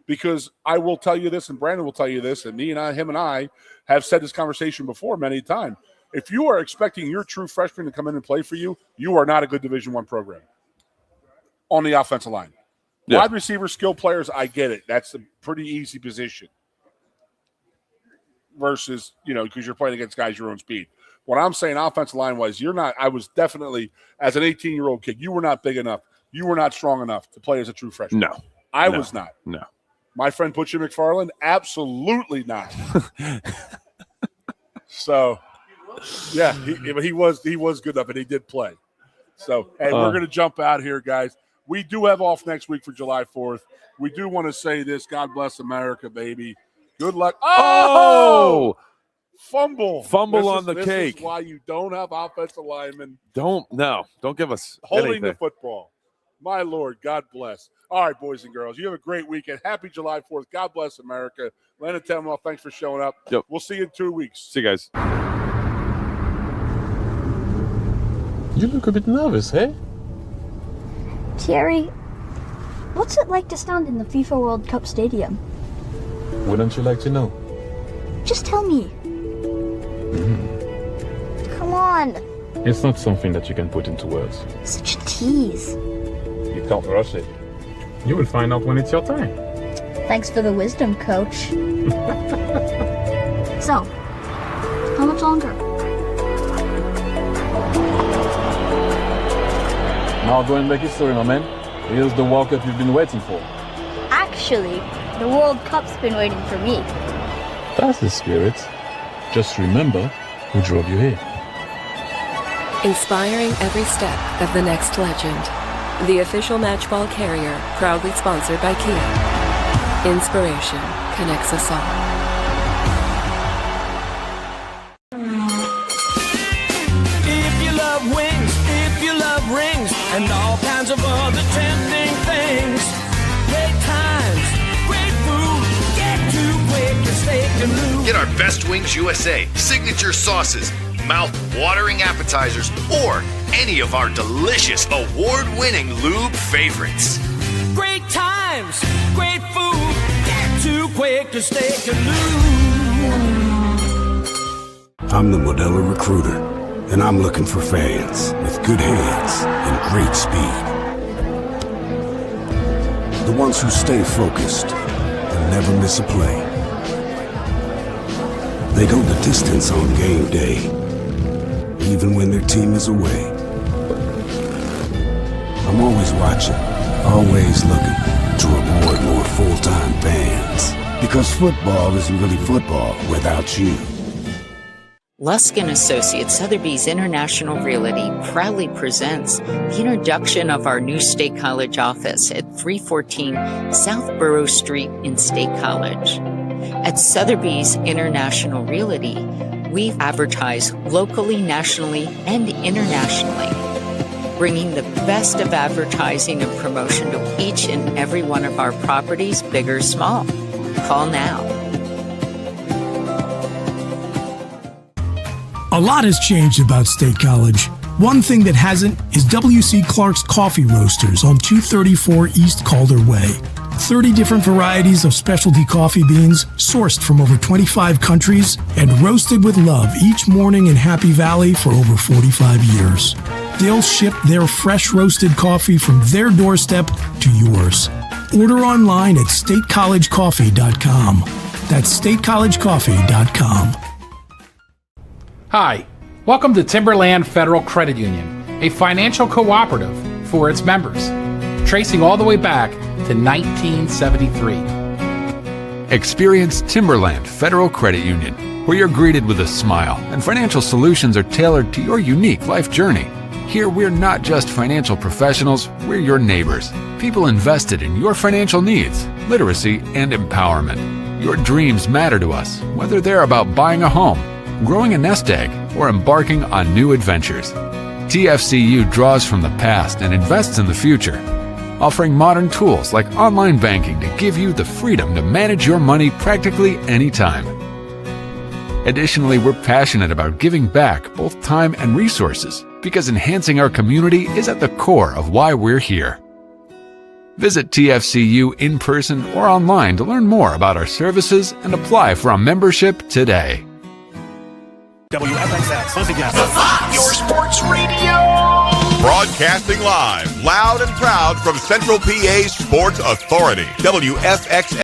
Because I will tell you this, and Brandon will tell you this, and him and I have said this conversation before many times. If you are expecting your true freshman to come in and play for you, you are not a good Division I program on the offensive line. Yeah. Wide receiver, skill players, I get it. That's a pretty easy position. Versus, because you're playing against guys your own speed. What I'm saying offensive line-wise, you're not – I was definitely, as an 18-year-old kid, you were not big enough. You were not strong enough to play as a true freshman. No. I was not. No. My friend Butcher McFarland, absolutely not. So, yeah, he was good enough, and he did play. So, we're going to jump out here, guys. We do have off next week for July 4th. We do want to say this. God bless America, baby. Good luck. Oh! Fumble on the this cake. Is why you don't have offensive linemen. Don't give us holding anything. the football. My Lord, God bless. All right, boys and girls, you have a great weekend. Happy July 4th. God bless America. Landon Tengwall, thanks for showing up. Yep. We'll see you in 2 weeks. See you guys. You look a bit nervous, hey? Thierry, what's it like to stand in the FIFA World Cup stadium? Wouldn't you like to know? Just tell me. Come on. It's not something that you can put into words. Such a tease. You can't rush it. You will find out when it's your time. Thanks for the wisdom, coach. So, how much longer? Now go and make history, my man. Here's the World Cup you've been waiting for. Actually, the World Cup's been waiting for me. That's the spirit. Just remember who drove you here. Inspiring every step of the next legend. The official matchball carrier, proudly sponsored by Kia. Inspiration connects us all. If you love wings, if you love rings, and all kinds of other tempting things, great times, great food, get to Quaker Steak Lube. Get our Best Wings USA signature sauces, mouth-watering appetizers, or any of our delicious award-winning lube favorites. Great times, great food, get to Quaker Steak Lube. I'm the Modelo Recruiter, and I'm looking for fans with good hands and great speed. The ones who stay focused and never miss a play. They go the distance on game day, even when their team is away. I'm always watching, always looking to reward more full-time fans. Because football isn't really football without you. Lusk & Associates Sotheby's International Realty proudly presents the introduction of our new State College office at 314 South Borough Street in State College. At Sotheby's International Realty, we advertise locally, nationally, and internationally, bringing the best of advertising and promotion to each and every one of our properties, big or small. Call now. A lot has changed about State College. One thing that hasn't is W.C. Clark's Coffee Roasters on 234 East Calder Way. 30 different varieties of specialty coffee beans sourced from over 25 countries and roasted with love each morning in Happy Valley for over 45 years. They'll ship their fresh roasted coffee from their doorstep to yours. Order online at statecollegecoffee.com. That's statecollegecoffee.com. Hi, welcome to Timberland Federal Credit Union, a financial cooperative for its members, tracing all the way back to 1973. Experience Timberland Federal Credit Union, where you're greeted with a smile and financial solutions are tailored to your unique life journey. Here, we're not just financial professionals, we're your neighbors, people invested in your financial needs, literacy, and empowerment. Your dreams matter to us, whether they're about buying a home, growing a nest egg, or embarking on new adventures. TFCU draws from the past and invests in the future, offering modern tools like online banking to give you the freedom to manage your money practically anytime. Additionally, we're passionate about giving back both time and resources because enhancing our community is at the core of why we're here. Visit TFCU in person or online to learn more about our services and apply for a membership today. WFXX, once again, The Fox, your sports radio. Broadcasting live, loud and proud from Central PA's Sports Authority, WFXX.